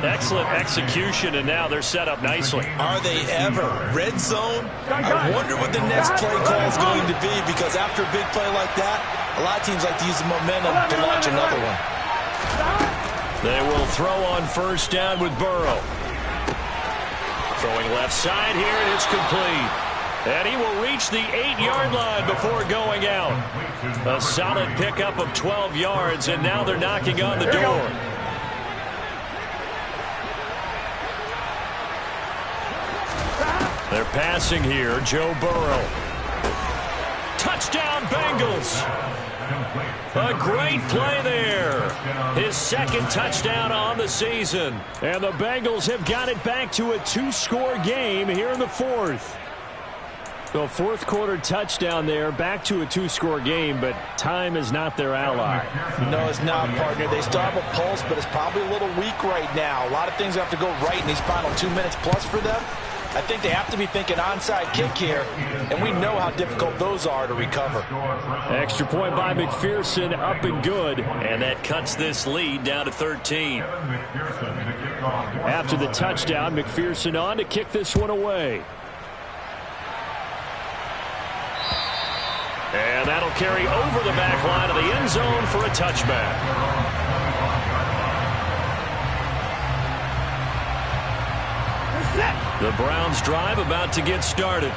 Excellent execution, and now they're set up nicely. Are they ever? Red zone? I wonder what the next play call is going to be because after a big play like that, a lot of teams like to use the momentum to launch another one. They will throw on 1st down with Burrow. Throwing left side here, and it's complete. And he will reach the 8-yard line before going out. A solid pickup of 12 yards, and now they're knocking on the door. They're passing here, Joe Burrow. Touchdown, Bengals. A great play there. His 2nd touchdown on the season. And the Bengals have got it back to a 2-score game here in the 4th. The 4th quarter touchdown there, back to a 2-score game, but time is not their ally. No, it's not, partner. They still have a pulse, but it's probably a little weak right now. A lot of things have to go right in these final 2 minutes plus for them. I think they have to be thinking onside kick here, and we know how difficult those are to recover. Extra point by McPherson, up and good, and that cuts this lead down to 13. After the touchdown, McPherson on to kick this one away. And that'll carry over the back line of the end zone for a touchback. The Browns drive about to get started.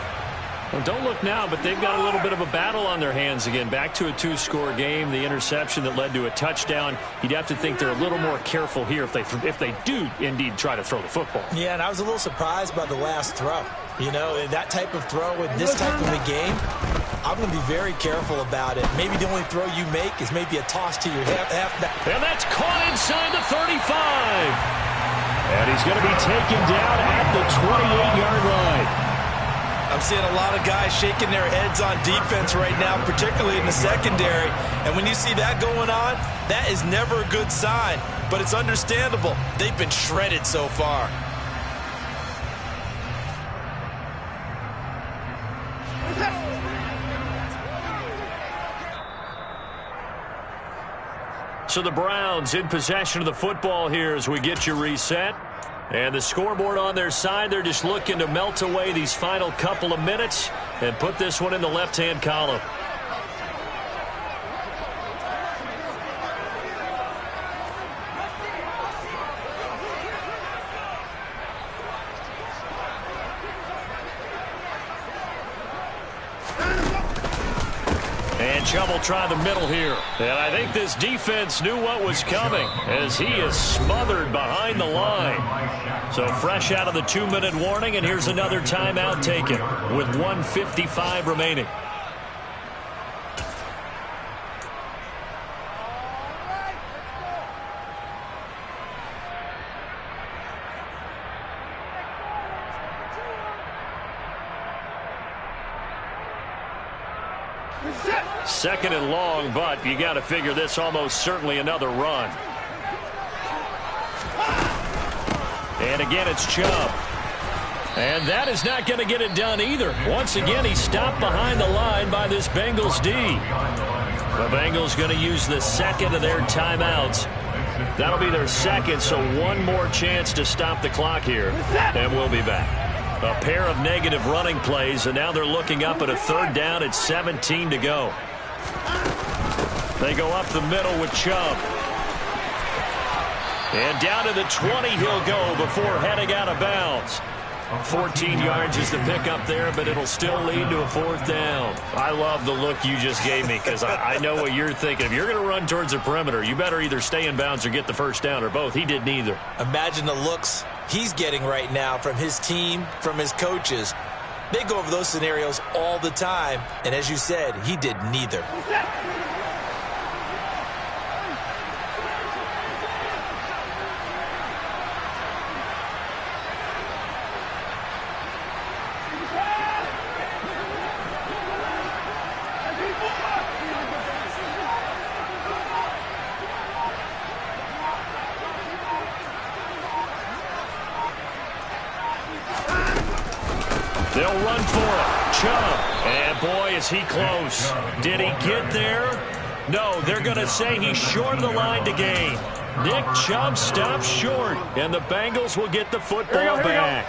Well, don't look now, but they've got a little bit of a battle on their hands again. Back to a 2-score game. The interception that led to a touchdown. You'd have to think they're a little more careful here if they do indeed try to throw the football. Yeah, and I was a little surprised by the last throw. You know, that type of throw with this type of a game, I'm going to be very careful about it. Maybe the only throw you make is maybe a toss to your halfback. And that's caught inside the 35. And he's going to be taken down at the 28-yard line. I'm seeing a lot of guys shaking their heads on defense right now, particularly in the secondary. And when you see that going on, that is never a good sign. But it's understandable. They've been shredded so far. So the Browns in possession of the football here as we get you reset. And the scoreboard on their side, they're just looking to melt away these final couple of minutes and put this one in the left-hand column. And Chubb will try the middle here. And I think this defense knew what was coming as he is smothered behind the line. So fresh out of the 2-minute warning, and here's another timeout taken with 1:55 remaining. Second and long, but you got to figure this almost certainly another run. And again, it's Chubb. And that is not going to get it done either. Once again, he's stopped behind the line by this Bengals D. The Bengals going to use the second of their timeouts That'll be their second, so one more chance to stop the clock here, and we'll be back. A pair of negative running plays, and now they're looking up at a third down at 17 to go. They go up the middle with Chubb. And down to the 20 he'll go before heading out of bounds. 14 yards is the pickup there, but it'll still lead to a fourth down. I love the look you just gave me because I know what you're thinking. If you're going to run towards the perimeter, you better either stay in bounds or get the first down, or both. He did neither. Imagine the looks he's getting right now from his team, from his coaches. They go over those scenarios all the time, and as you said, he did neither. They'll run for it. Chubb. And boy, is he close. Did he get there? No, they're going to say he's short of the line to gain. Nick Chubb stops short, and the Bengals will get the football back.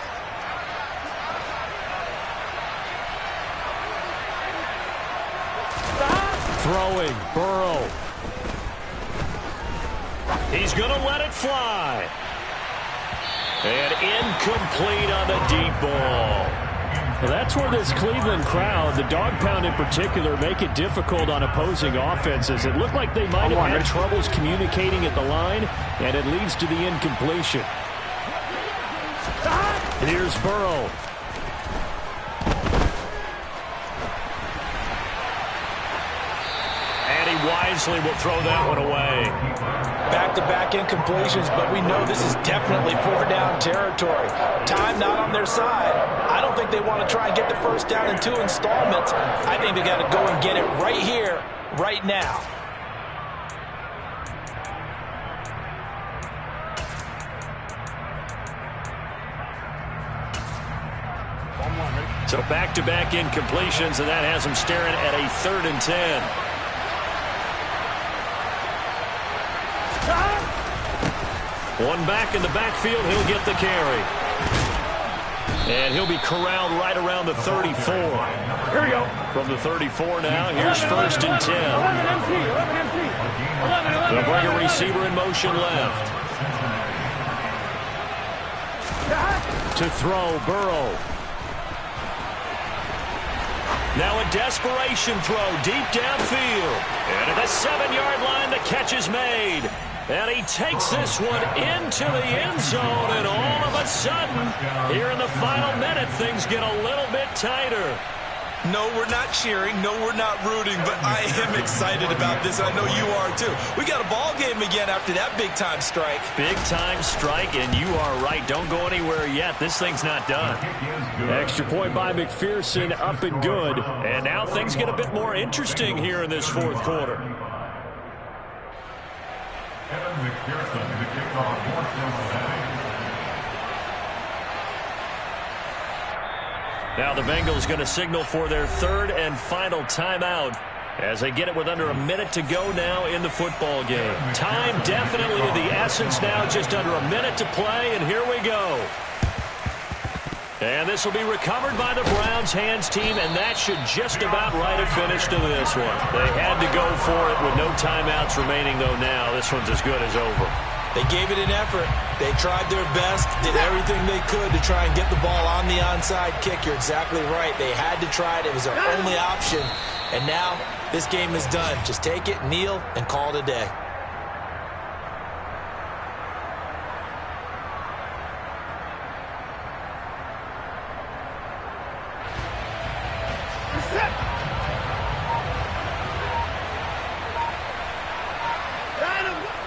Throwing, Burrow. He's going to let it fly. And incomplete on the deep ball. Well, that's where this Cleveland crowd, the dog pound in particular, make it difficult on opposing offenses. It looked like they might have had troubles communicating at the line, and it leads to the incompletion. Here's Burrow. And he wisely will throw that one away. Back-to-back incompletions, but we know this is definitely four-down territory. Time not on their side. I don't think they want to try and get the first down in 2 installments. I think they got to go and get it right here, right now. So back-to-back incompletions, and that has them staring at a 3rd and 10. One back in the backfield, he'll get the carry. And he'll be corralled right around the 34. Here we go. From the 34 now, here's 1st and 10. They'll bring a receiver in motion left. To throw, Burrow. Now a desperation throw deep downfield. And at the 7-yard line, the catch is made. And he takes this one into the end zone, and all of a sudden, here in the final minute, things get a little bit tighter. No, we're not cheering. No, we're not rooting, but I am excited about this. I know you are, too. We got a ball game again after that big-time strike. Big-time strike, and you are right. Don't go anywhere yet. This thing's not done. Extra point by McPherson, up and good. And now things get a bit more interesting here in this 4th quarter. McPherson, the kickoff, fourth down. Now the Bengals going to signal for their 3rd and final timeout as they get it with under a minute to go now in the football game. Time definitely of the essence now, just under a minute to play, and here we go. And this will be recovered by the Browns hands team, and that should just about write a finish to this one. They had to go for it with no timeouts remaining, though now. This one's as good as over. They gave it an effort. They tried their best, did everything they could to try and get the ball on the onside kick. You're exactly right. They had to try it. It was their only option. And now this game is done. Just take it, kneel, and call it a day.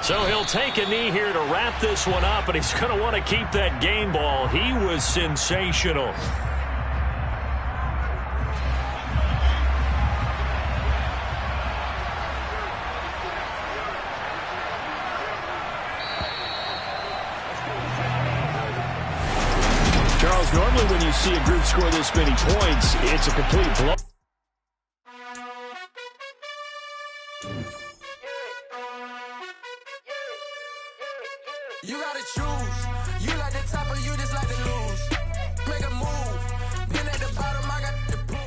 So he'll take a knee here to wrap this one up, and he's going to want to keep that game ball. He was sensational. Charles, normally when you see a group score this many points, it's a complete blow. You gotta choose. You like the top or you just like to lose. Make a move. Been at the bottom, I got the boom.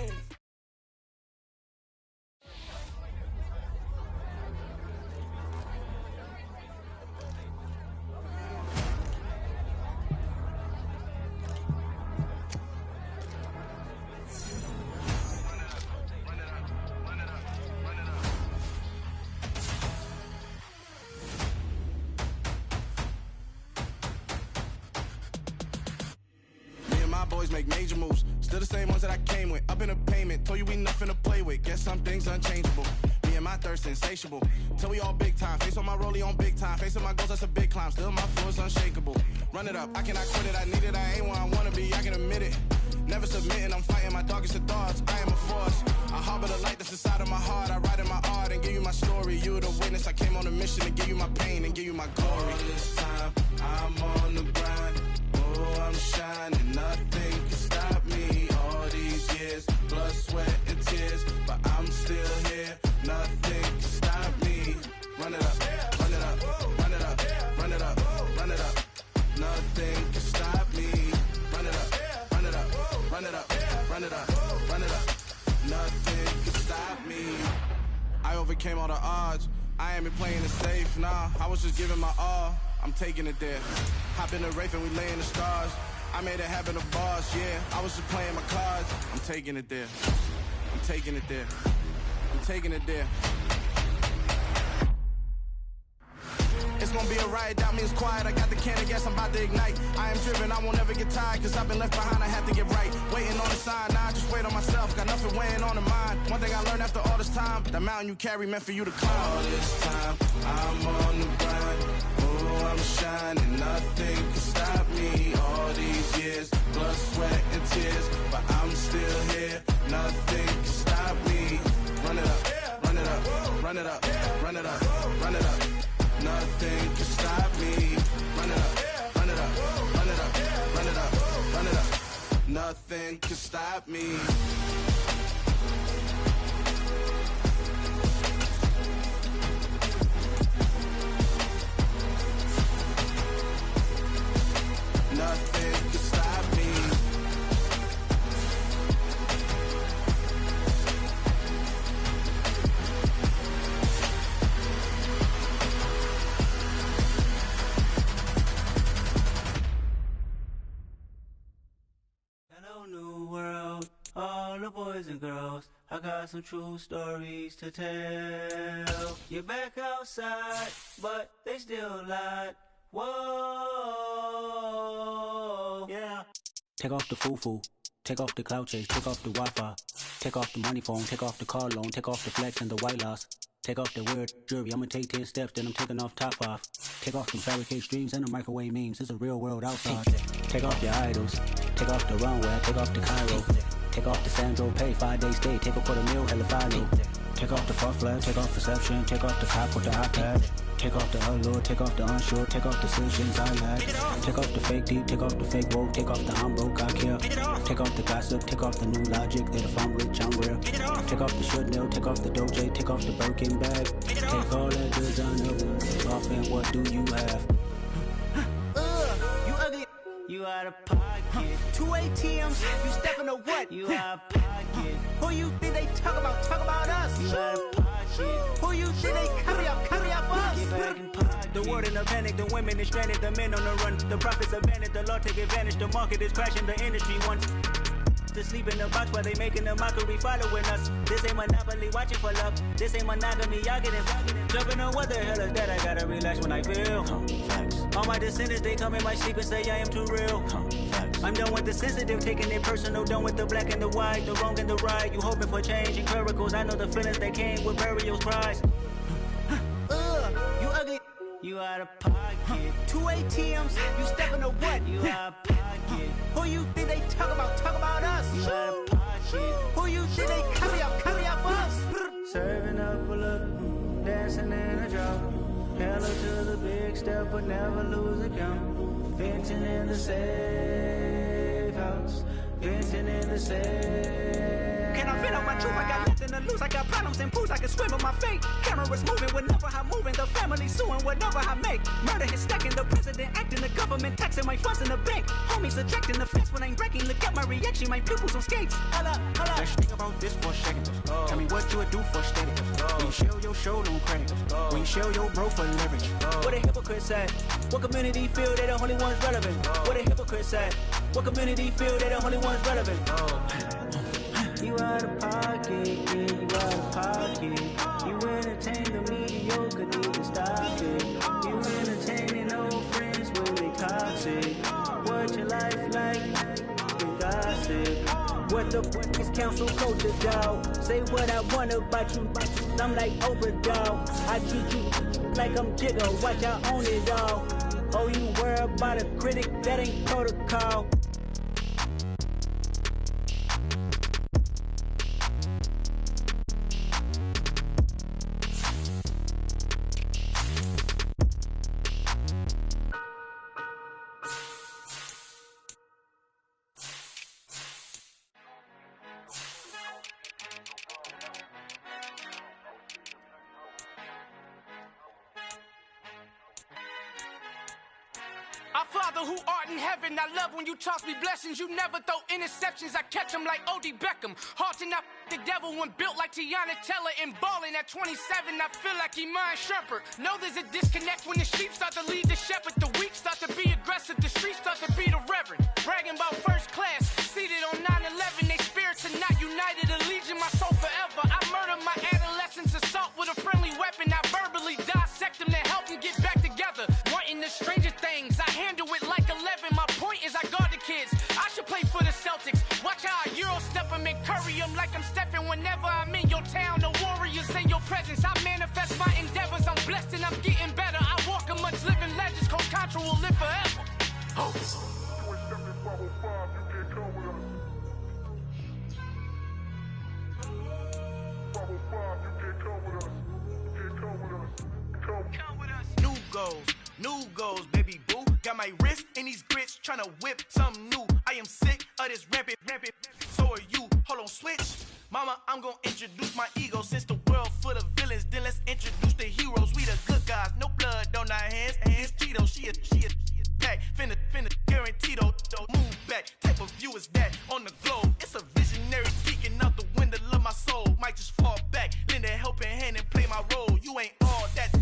Boys make major moves, still the same ones that I came with. Up in a payment, told you we nothing to play with. Guess some things unchangeable. Me and my thirst insatiable. Till we all big time. Face on my rollie on big time. Facing my goals, that's a big climb. Still my flow is unshakable. Run it up, I cannot quit it. I need it, I ain't where I wanna be. I can admit it. Never submitting, I'm fighting my darkest of thoughts. I am a force. I harbor the light that's inside of my heart. I write in my art and give you my story. You the witness. I came on a mission to give you my pain and give you my glory. All this time, I'm on the grind. Oh, I'm shining, nothing can stop me. All these years, blood, sweat, and tears, but I'm still here. Nothing can stop me. Run it up, run it up, run it up, run it up, run it up. Nothing can stop me. Run it up, run it up, run it up, run it up, run it up. Nothing can stop me. I overcame all the odds. I ain't been playing it safe, nah. I was just giving my all. I'm taking it there. Hop in the Wraith and we lay in the stars. I made it happen to boss, yeah. I was just playing my cards. I'm taking it there. I'm taking it there. I'm taking it there. It's gonna be a riot, doubt me it's quiet. I got the can of gas, I'm about to ignite. I am driven, I won't ever get tired, cause I've been left behind, I have to get right. Waiting on the sign, now I just wait on myself. Got nothing weighing on the mind. One thing I learned after all this time, the mountain you carry meant for you to climb. All this time, I'm on the grind. Oh, I'm shining, nothing can stop me. All these years, blood, sweat, and tears, but I'm still here. Nothing can stop me. Run it up, run it up, run it up, run it up, run it up. Nothing can stop me. Run it up, run it up, run it up, run it up, run it up. Nothing can stop me. Nothing can stop me. Hello, new world, all the boys and girls. I got some true stories to tell. You're back outside, but they still lied. Whoa, yeah. Take off the foo-foo, take off the cloud chase, take off the Wi-Fi, take off the money phone, take off the car loan, take off the flex and the white loss. Take off the weird jewelry, I'ma take 10 steps, then I'm taking off top off. Take off the fabricate streams and the microwave memes, it's a real world outside. Take off your idols, take off the runway, take off the Cairo. Take off the Sandro pay, 5-day stay, take a $250,000, hella final. Take off the fuck flag, take off perception, take off the cop with the iPad. Take off the allure, take off the unsure, take off decisions I lack. Take off the fake deep, take off the fake woke, take off the I'm broke, I care. Take off the gossip, take off the new logic, that if I'm rich, I'm real. Take off the should know, take off the Doja, take off the Birkin bag. Take all that designer off and what do you have? You ugly, you out of pocket. 2 ATMs, you stepping to what? You out of pocket. Who you think they talk about us? You out of pocket. Who you think they carry up us? Get back in pocket. The world in a panic, the women is stranded, the men on the run. The profits abandoned, the law take advantage, the market is crashing, the industry wants to sleep in the box while they making a mockery following us. This ain't Monopoly, watching for love. This ain't monogamy, y'all getting jumping on what the hell is that? I gotta relax when I feel. All my descendants, they come in my sleep and say I am too real. I'm done with the sensitive, taking it personal. Done with the black and the white, the wrong and the right. You hoping for change and miracles. I know the feelings that came with burial cries. You ugly. You out of pocket. 2 ATMs, you stepping to what? You out of pocket. Who you think they talk about us? You out of pocket. Who you think they carry up us? Serving up a look, dancing in a drop. Hella to the big step, but never lose a count. Venting in the safe house. Venting in the safe. Can I vent on my truth? I got nothing to lose. I got problems and pools. I can swim with my fate. Cameras moving whenever I'm moving. The family suing whatever I make. Murder is stacking. The president than acting. The government taxing my funds in the bank. Homies subtracting the fence when I'm breaking. Look at my reaction, my pupils on skates. Holla, holla. Let's think about this for a second. Tell me what you would do for steady. When you show your show, no credit. When you show your bro for leverage. What a hypocrite said. What community feel they the only ones relevant? What a hypocrite said. What community feel they the only ones relevant? You out of pocket, yeah, you out of pocket. You entertain the mediocre, need to stop it. You entertaining old friends when they toxic. What your life like? You gossip. What the fuck is council culture, dog? Say what I want about you, I'm like Oprah, dog. I treat you like I'm Jigga, watch I own it all. Oh, you worry about a critic, that ain't protocol. Our Father who art in heaven, I love when you toss me blessings. You never throw interceptions, I catch them like O.D. Beckham. Hard to not the devil when built like Tiana Teller and balling at 27. I feel like Iman Shumpert. Know there's a disconnect when the sheep start to lead the shepherd. The weak start to be aggressive, the streets start to be the reverend. Bragging about first class, seated on 9/11. They spirits are not united, a legion, my soul forever. I murder my adolescence, assault with a friendly weapon. I verbally dissect them to help them get back together. Wanting the stranger things, I handle it like 11. My point is I guard the kids. I should play for the Celtics. Watch how I Euro step them and curry them like I'm Stephen. Whenever I'm in your town, the warriors in your presence. I manifest my endeavors. I'm blessed and I'm getting better. I walk amongst living legends. Coach Contra will live forever. Oh. New goals, baby boo. Got my wrist in these grits, tryna whip something new. I am sick of this rampant. So are you. Hold on, switch. Mama, I'm gonna introduce my ego. Since the world full of villains, then let's introduce the heroes. We the good guys, no blood on our hands. Hands Cheeto, she a pack. Finna, guaranteed though. Move back, type of view is that on the globe. It's a visionary peeking out the window of my soul. Might just fall back, lend a helping hand and play my role. You ain't all that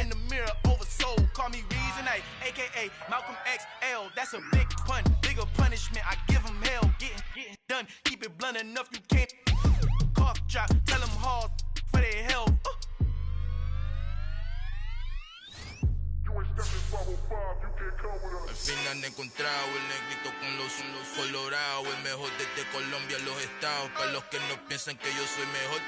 in the mirror oversold. Call me Reason A, aka Malcolm XL. That's a big pun, bigger punishment. I give him hell, getting done. Keep it blunt enough, you can't cough drop. Tell them hard for their health. Al fin han encontrado el negrito con los colorados, el mejor desde Colombia a los estados. Para los que no piensan que yo soy mejor,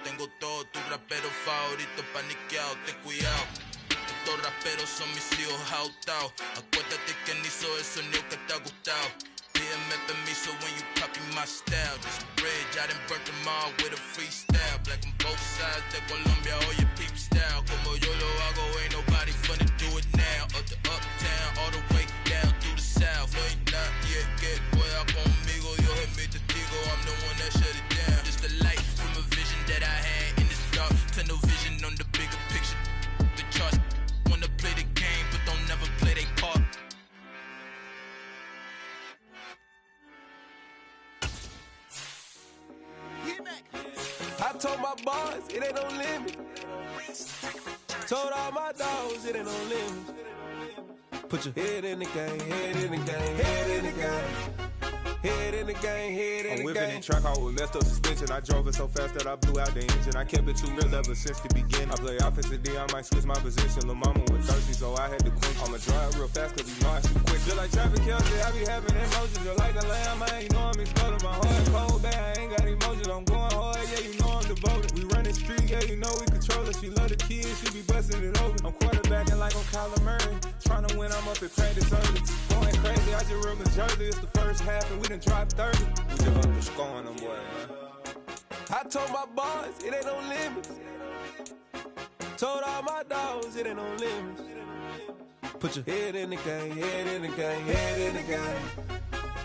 tengo todo, tu rapero favorito paniqueado, ten cuidado. Estos raperos son mis hijos autados. Acuérdate que ni hizo el sonido que te ha gustado. Pídeme permiso when you copy my style. This bridge, I done burnt them all with a freestyle. Black on both sides de Colombia, oye peep style. Como yo lo hago, ain't nobody finna do it now. Up the uptown, all the way down through the south. No hay nadie que pueda conmigo, Dios es mi testigo. I'm the one that shut it down. Just the light from a vision that I had in the dark. Tunnel vision on the bigger picture. The charts wanna play the game, but don't never play their part. I told my boys, it ain't no limit. Told all my dogs, it ain't no limit. Put your head in the game, head in the game, head in the game. Head in the game, head in the game. I'm whipping in track out with messed up suspension. I drove it so fast that I blew out the engine. I kept it too real ever since the beginning. I play offensive D, I might switch my position. Lil' mama was thirsty, so I had to quit. I'ma drive real fast cause you know I shoot quick. Just like traffic Kelsey, I be having emotions. Just like a lamb, man, you know I'm exploding. My heart cold, bad, I ain't got emotions. I'm going hard, yeah, you know I'm devoted. We running street, yeah, you know we control it. She love the kids, she be busting it open. I'm quarterbacking like I'm Kyler Murray. Trying to win, I'm up at practice early. Going crazy, I just ripped the jersey. It's the first half and we done dropped 30. We just up the score on them boy, man. I told my boys, it ain't no limits. Told all my dogs, it ain't no limits. Put your head in the game, head in the game, head in the game.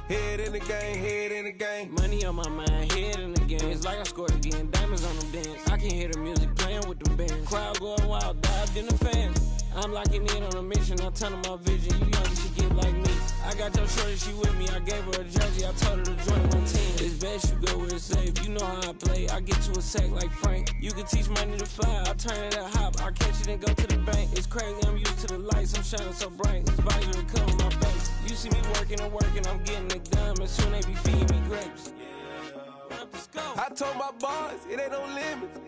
Head in the game, head in the game. Money on my mind, head in the game. It's like I scored again, diamonds on them dance. I can hear the music playing with them bands. Crowd going wild, dived in the fans. I'm locking in on a mission, I'm turning my vision. You young, you should get like me. I got your shorty, she with me. I gave her a jersey, I told her to join my team. It's best you go where it's safe. You know how I play. I get to a sack like Frank. You can teach money to fly. I turn it a hop. I catch it and go to the bank. It's crazy, I'm used to the lights. I'm shining so bright. This visor to cover my face. You see me working and working. I'm getting it done. And soon they be feeding me grapes. Let's go. I told my boys, it ain't no limits.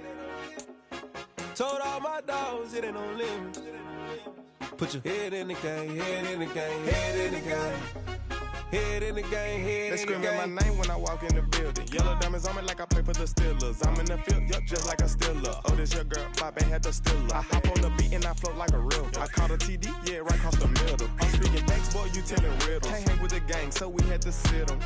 Told all my dogs, it ain't no limits. Put your head in the game, head in the game, head in the game. Head in the game, head They in the game. screaming my name when I walk in the building. Yellow diamonds on me like I play for the Steelers. I'm in the field, yup, just like a Steeler. Oh, this your girl, Bobby had the Steeler. I hop on the beat and I float like a river. I caught a TD, yeah, right across the middle. I'm speaking thanks, boy, you telling riddles. Can't hang with the gang, so we had to sit them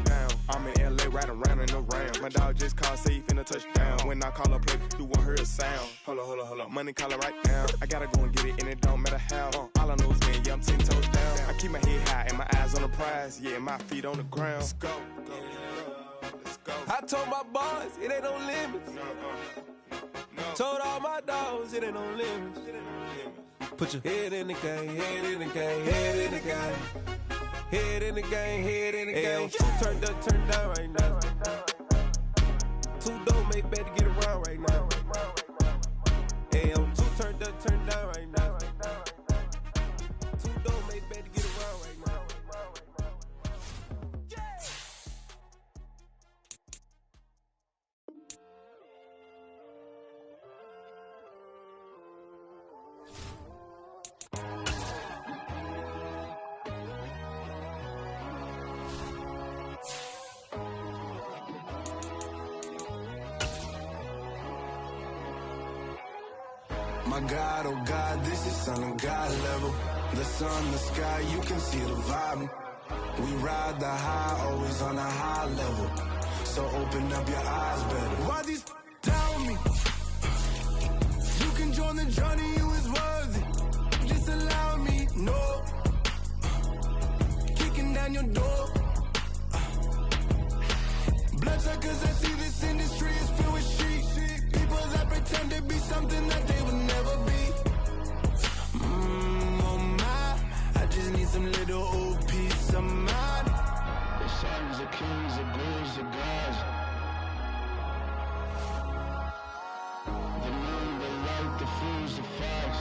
down. I'm in LA, riding around in the round. My dog just called, say he finna touchdown. When I call a play, you won't hear a sound. Hold up, money calling right now. I gotta go and get it, and it don't matter how. All I know is man, yeah, I'm 10 toes down. I keep my head high and my eyes on the prize. Yeah, my feet on the ground. Let's go. I told my boys, it ain't no limits. Told all my dogs, it ain't no limits. Put your head in the game, head in the game, head in the game. Head in the game, head in the game. Two turned up, turned down right now. Two don't make bad to get around right now. Hey, I'm two turned up, turned down right now. Two don't make bad to get around right now. My God, oh God, this is Son of God level. The sun, the sky, you can see the vibe. We ride the high, always on a high level. So open up your eyes better. Why these tell me? You can join the journey, you is worthy. Just allow me, no. Kicking down your door. Bloodsuckers, I see this industry is filled with sheep. People that pretend to be something that they would never be. Oh my, I just need some little old peace of mind. The sons of kings, the bulls, the gods. The moon, the light, the fools, the facts.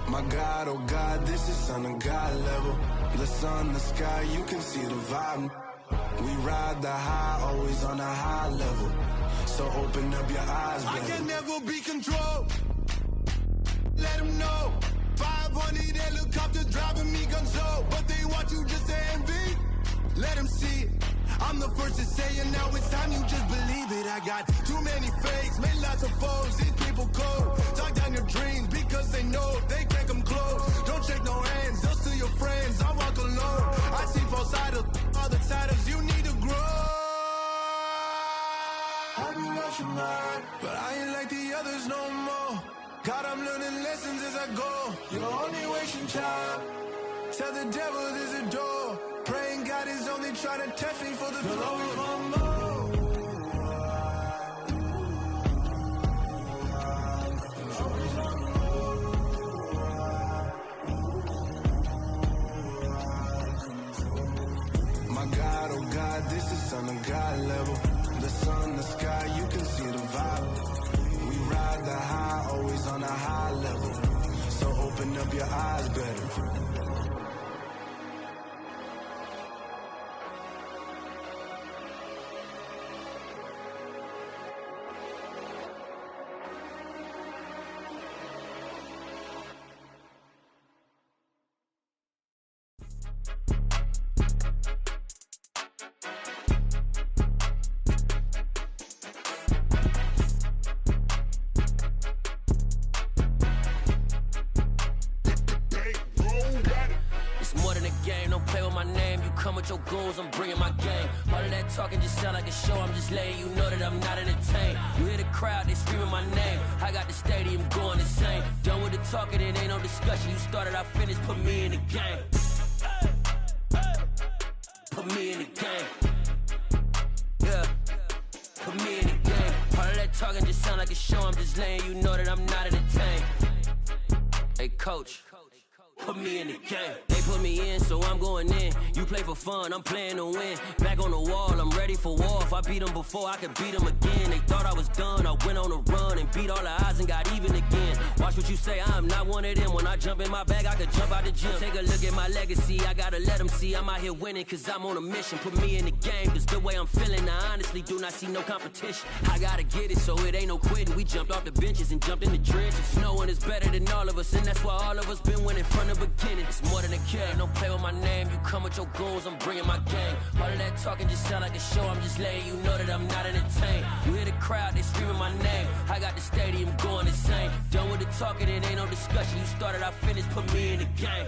My God, oh God, this is Son of God level. The sun, the sky, you can see the vibe. We ride the high, always on a high level. So open up your eyes, baby. I can never be controlled. Let them know. 500 helicopters driving me gonzo. But they want you just to envy. Let them see it. I'm the first to say it, now it's time you just believe it. I got too many fakes, made lots of foes. These people cold. Talk down your dreams because they know they can't come close. Don't shake no hands, those to your friends. I walk alone. I see false idols, other titles. You need to grow. I be lost your mind, but I ain't like the others no more. God, I'm learning lessons as I go. You're only wasting time. Tell the devil there's a door. Praying God is only trying to test me for the glory. My God, oh God, this is Son of God level. The sun, the sky, you can see the vibe. We ride the high, always on a high level. So open up your eyes better. Your goals, I'm bringing my game. All of that talking just sound like a show. I'm just letting you know that I'm not entertained. You hear the crowd, they screaming my name. I got the stadium going insane. Done with the talking, it ain't no discussion. You started, I finished, put me in the game. Put me in the game. Yeah. Put me in the game. All of that talking just sound like a show. I'm just letting you know that I'm not entertained. Hey, coach, put me in the game. They put me in, so I'm going in. You play for fun, I'm playing to win. Back on the wall, I'm ready for war. If I beat them before, I could beat them again. They thought I was done, I went on a run and beat all the odds and got even again. Watch what you say, I'm not one of them. When I jump in my bag, I could jump out the gym. Take a look at my legacy, I gotta let them see I'm out here winning, cause I'm on a mission. Put me in the game, cause the way I'm feeling, I honestly do not see no competition. I gotta get it, so it ain't no quitting. We jumped off the benches and jumped in the trenches. No one is better than all of us, and that's why all of us been winning from the beginning. It's more than a game, don't play with my name. You come with your goons, I'm bringing my gang. All of that talking just sound like a show. I'm just letting you know that I'm not entertained. You hear the crowd, they screaming my name. I got the stadium going insane. Done with the talking, it ain't no discussion. You started, I finished, put me in the game.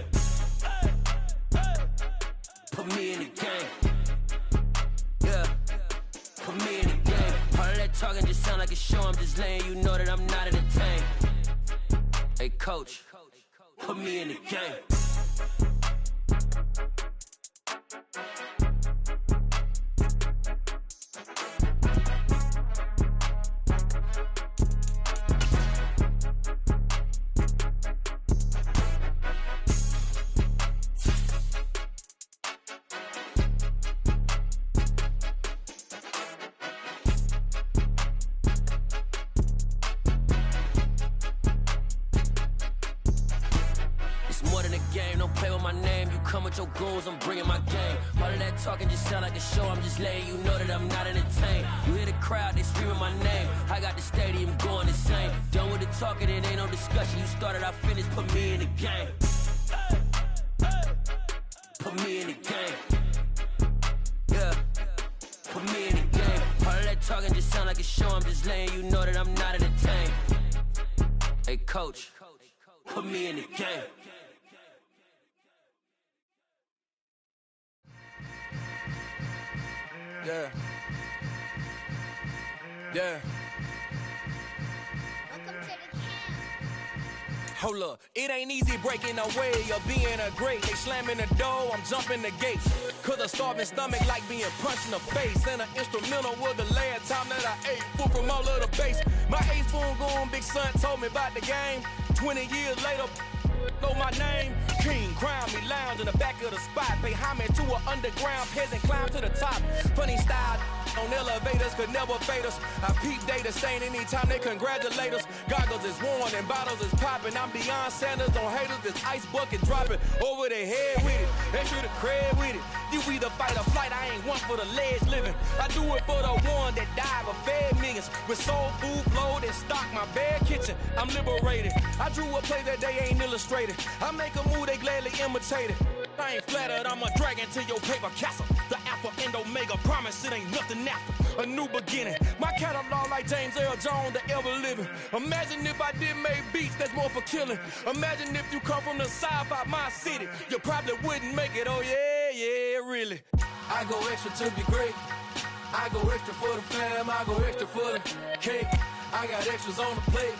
Put me in the game. Yeah, put me in the game. All of that talking just sound like a show. I'm just letting you know that I'm not entertained. Hey, coach, put me in the game. Your goals, I'm bringing my game. All of that talking just sound like a show. I'm just letting you know that I'm not entertained. You hear the crowd, they screaming my name. I got the stadium going insane. Done with the talking, it ain't no discussion. You started, I finished, put me in the game. Put me in the game. Yeah, put me in the game. All of that talking just sound like a show. I'm just letting you know that I'm not entertained. Hey, coach, put me in the game. Yeah. Yeah. Hold up, it ain't easy breaking away or being a great. They slamming the door, I'm jumping the gates. Cause a starving stomach like being punched in the face. And an instrumental was the last time that I ate food from all of the base. My ace spoon going, big son told me about the game. 20 years later, know my name. King, crown me, lounge in the back of the spot. Pay homage to an underground peasant, climb to the top. Funny style on elevators could never fade us. I peep data stain anytime they congratulate us. Goggles is worn and bottles is popping. I'm beyond Sanders on haters, this ice bucket dropping over their head with it. They should have cred with it. You either fight or flight, I ain't one for the ledge living. I do it for the one that died but fed millions. With soul food flowed and stock my bad kitchen. I'm liberated. I drew a play that they ain't illustrated. I make a move, they gladly imitate it. I ain't flattered, I'm a dragon to your paper castle. The Alpha and Omega, promise it ain't nothing after. A new beginning. My catalog like James Earl Jones, the ever living. Imagine if I did make beats, that's more for killing. Imagine if you come from the south out my city. You probably wouldn't make it, oh yeah, yeah, really. I go extra to be great. I go extra for the fam, I go extra for the cake. I got extras on the plate.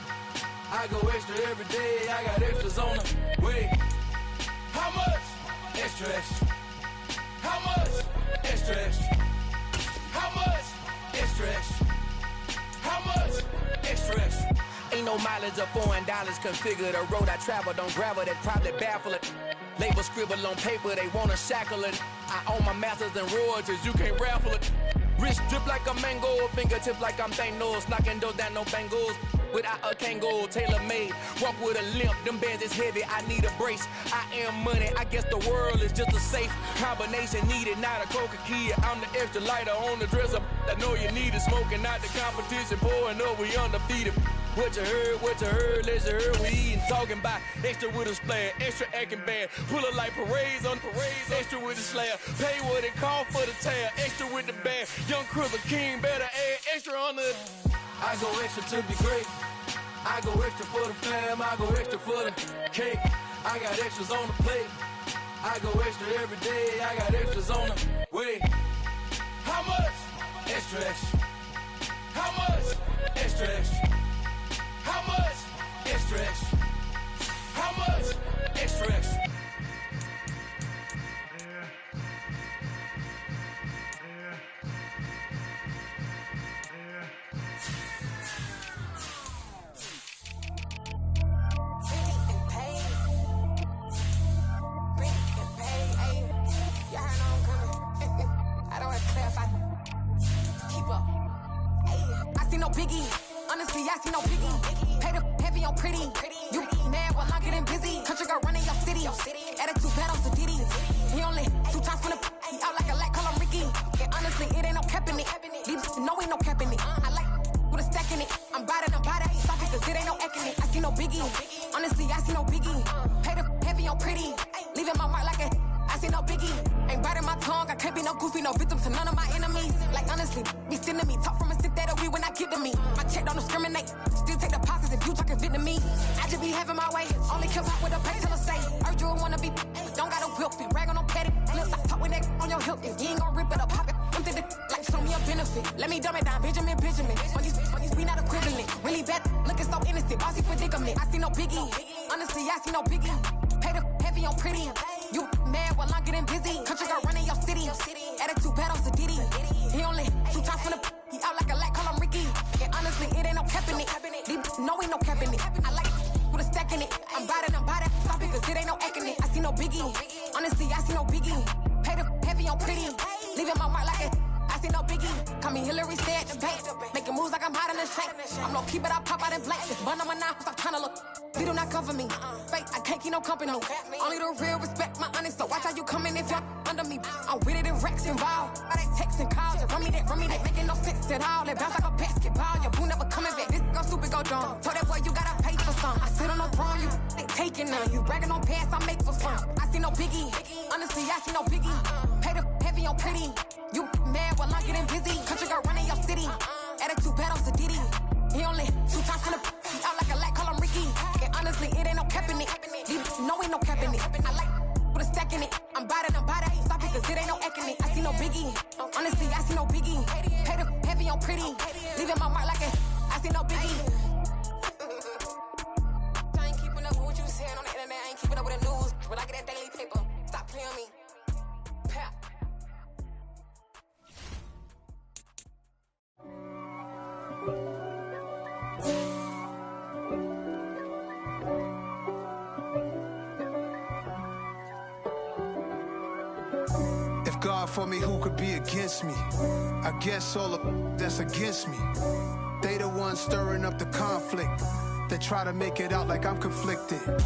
I go extra every day, I got extras on the way. How much? Extra, extra. How much? Extra, extra. How much? Extra, extra. How much? Extra, extra. Ain't no mileage of $4 configure the road I travel. Don't gravel, that probably baffle it. Label scribble on paper, they wanna shackle it. I own my masters and royalties, you can't raffle it. Wrist drip like a mango, fingertips like I'm Thanos. Knocking doors down, no bangles. Without a Kango, tailor-made. Walk with a limp, them bands is heavy, I need a brace. I am money, I guess the world is just a safe combination needed, not a coca key. I'm the extra lighter on the dresser. I know you need it, smoking out the competition, pouring up, we undefeated. What you heard, let's hear we eating, talking about extra with a splash, extra acting bad. Pull it like parades on parades, extra with the slayer. Pay what it call for the tail, extra with the bag. Young Cripple King, better add extra on the. I go extra to be great. I go extra for the fam, I go extra for the cake. I got extras on the plate. I go extra every day, I got extras on the way. How much? Extra, extra. How much? Extra, extra. How much? Extra, extra. How much? Extra, extra. biggie. Honestly, I see no biggie. Pay the heavy on pretty. You mad while I'm getting busy. Country girl running your city. Attitude bad on Diddy. He only 2 times from the he out like a lack, call him Ricky. And honestly, it ain't no cap in it. These know ain't no cap in it. I like with a stack in it. I'm bad, stop it, cause it ain't no eck in it. I see no biggie. Honestly, I see no biggie. Pay the heavy on pretty. Leaving my mark like a I see no biggie. Ain't biting my tongue. I can't be no goofy, no victim to none of my enemies. Like honestly, be sending me talk from a stick that'll be when I get to me. My check don't discriminate. Still take deposits if you talking Vietnamese. I just be having my way. Only kill out with a pay till I say. Urge you wanna be, don't gotta whip it. Rag on no petty. Lips like talk with that on your hip. If you ain't gon' rip it up, pop it. Empty the like show me a benefit. Let me dumb it down, Benjamin. On these we not equivalent. Really bad, looking so innocent. Bossy predicament. I see no biggie. Honestly, I see no biggie. Pay the heavy on pretty. You mad while I'm getting busy. Country girl running your city. Attitude bad on Diddy. He only 2 times from the he out like a lack, call him Ricky. And honestly, it ain't no cap in it. These know ain't no cap in it. I like with a stack in it. I'm bad, stop it, cause it ain't no eck in it. I see no biggie. Honestly, I see no biggie. Pay the heavy on pretty. Leaving my mark like a I see no biggie. Call me Hillary, stay at the bank. Making moves like I'm hot in the shank. I'm low key, but I pop out in blank. Just bun on my knife, stop trying to look. They do not cover me. Fake, I can't keep no company. Only the real respect my honest. So watch how you coming if you're under me. I'm with it in Rex involved. I they texting calls and run me that. Making no sense at all. They bounce like a basketball. Your boo never coming back. This go stupid, go dumb. Told that boy you gotta pay for some. I sit on no throne, you ain't taking none. You bragging on pants, I make for fun. I see no biggie. Honestly, I see no biggie. Pay the heavy on pretty. You mad while I'm getting busy. Country girl running your city. Attitude bad on Diddy. He only 2 times from the he out like a lack, call him Ricky. And honestly, it ain't no cap in it. These know ain't no cap in it. I like with a stack in it. I'm bad, stop it, cause it ain't no eck in it. I see no biggie. Honestly, I see no biggie. Pay the heavy on pretty. Leaving my mark like a I see no biggie. I ain't keeping up with what you saying on the internet. I ain't keeping up with the news. But I get that daily paper. Stop playing me. Pap. If God for me, who could be against me? I guess all the that's against me. They the ones stirring up the conflict. They try to make it out like I'm conflicted.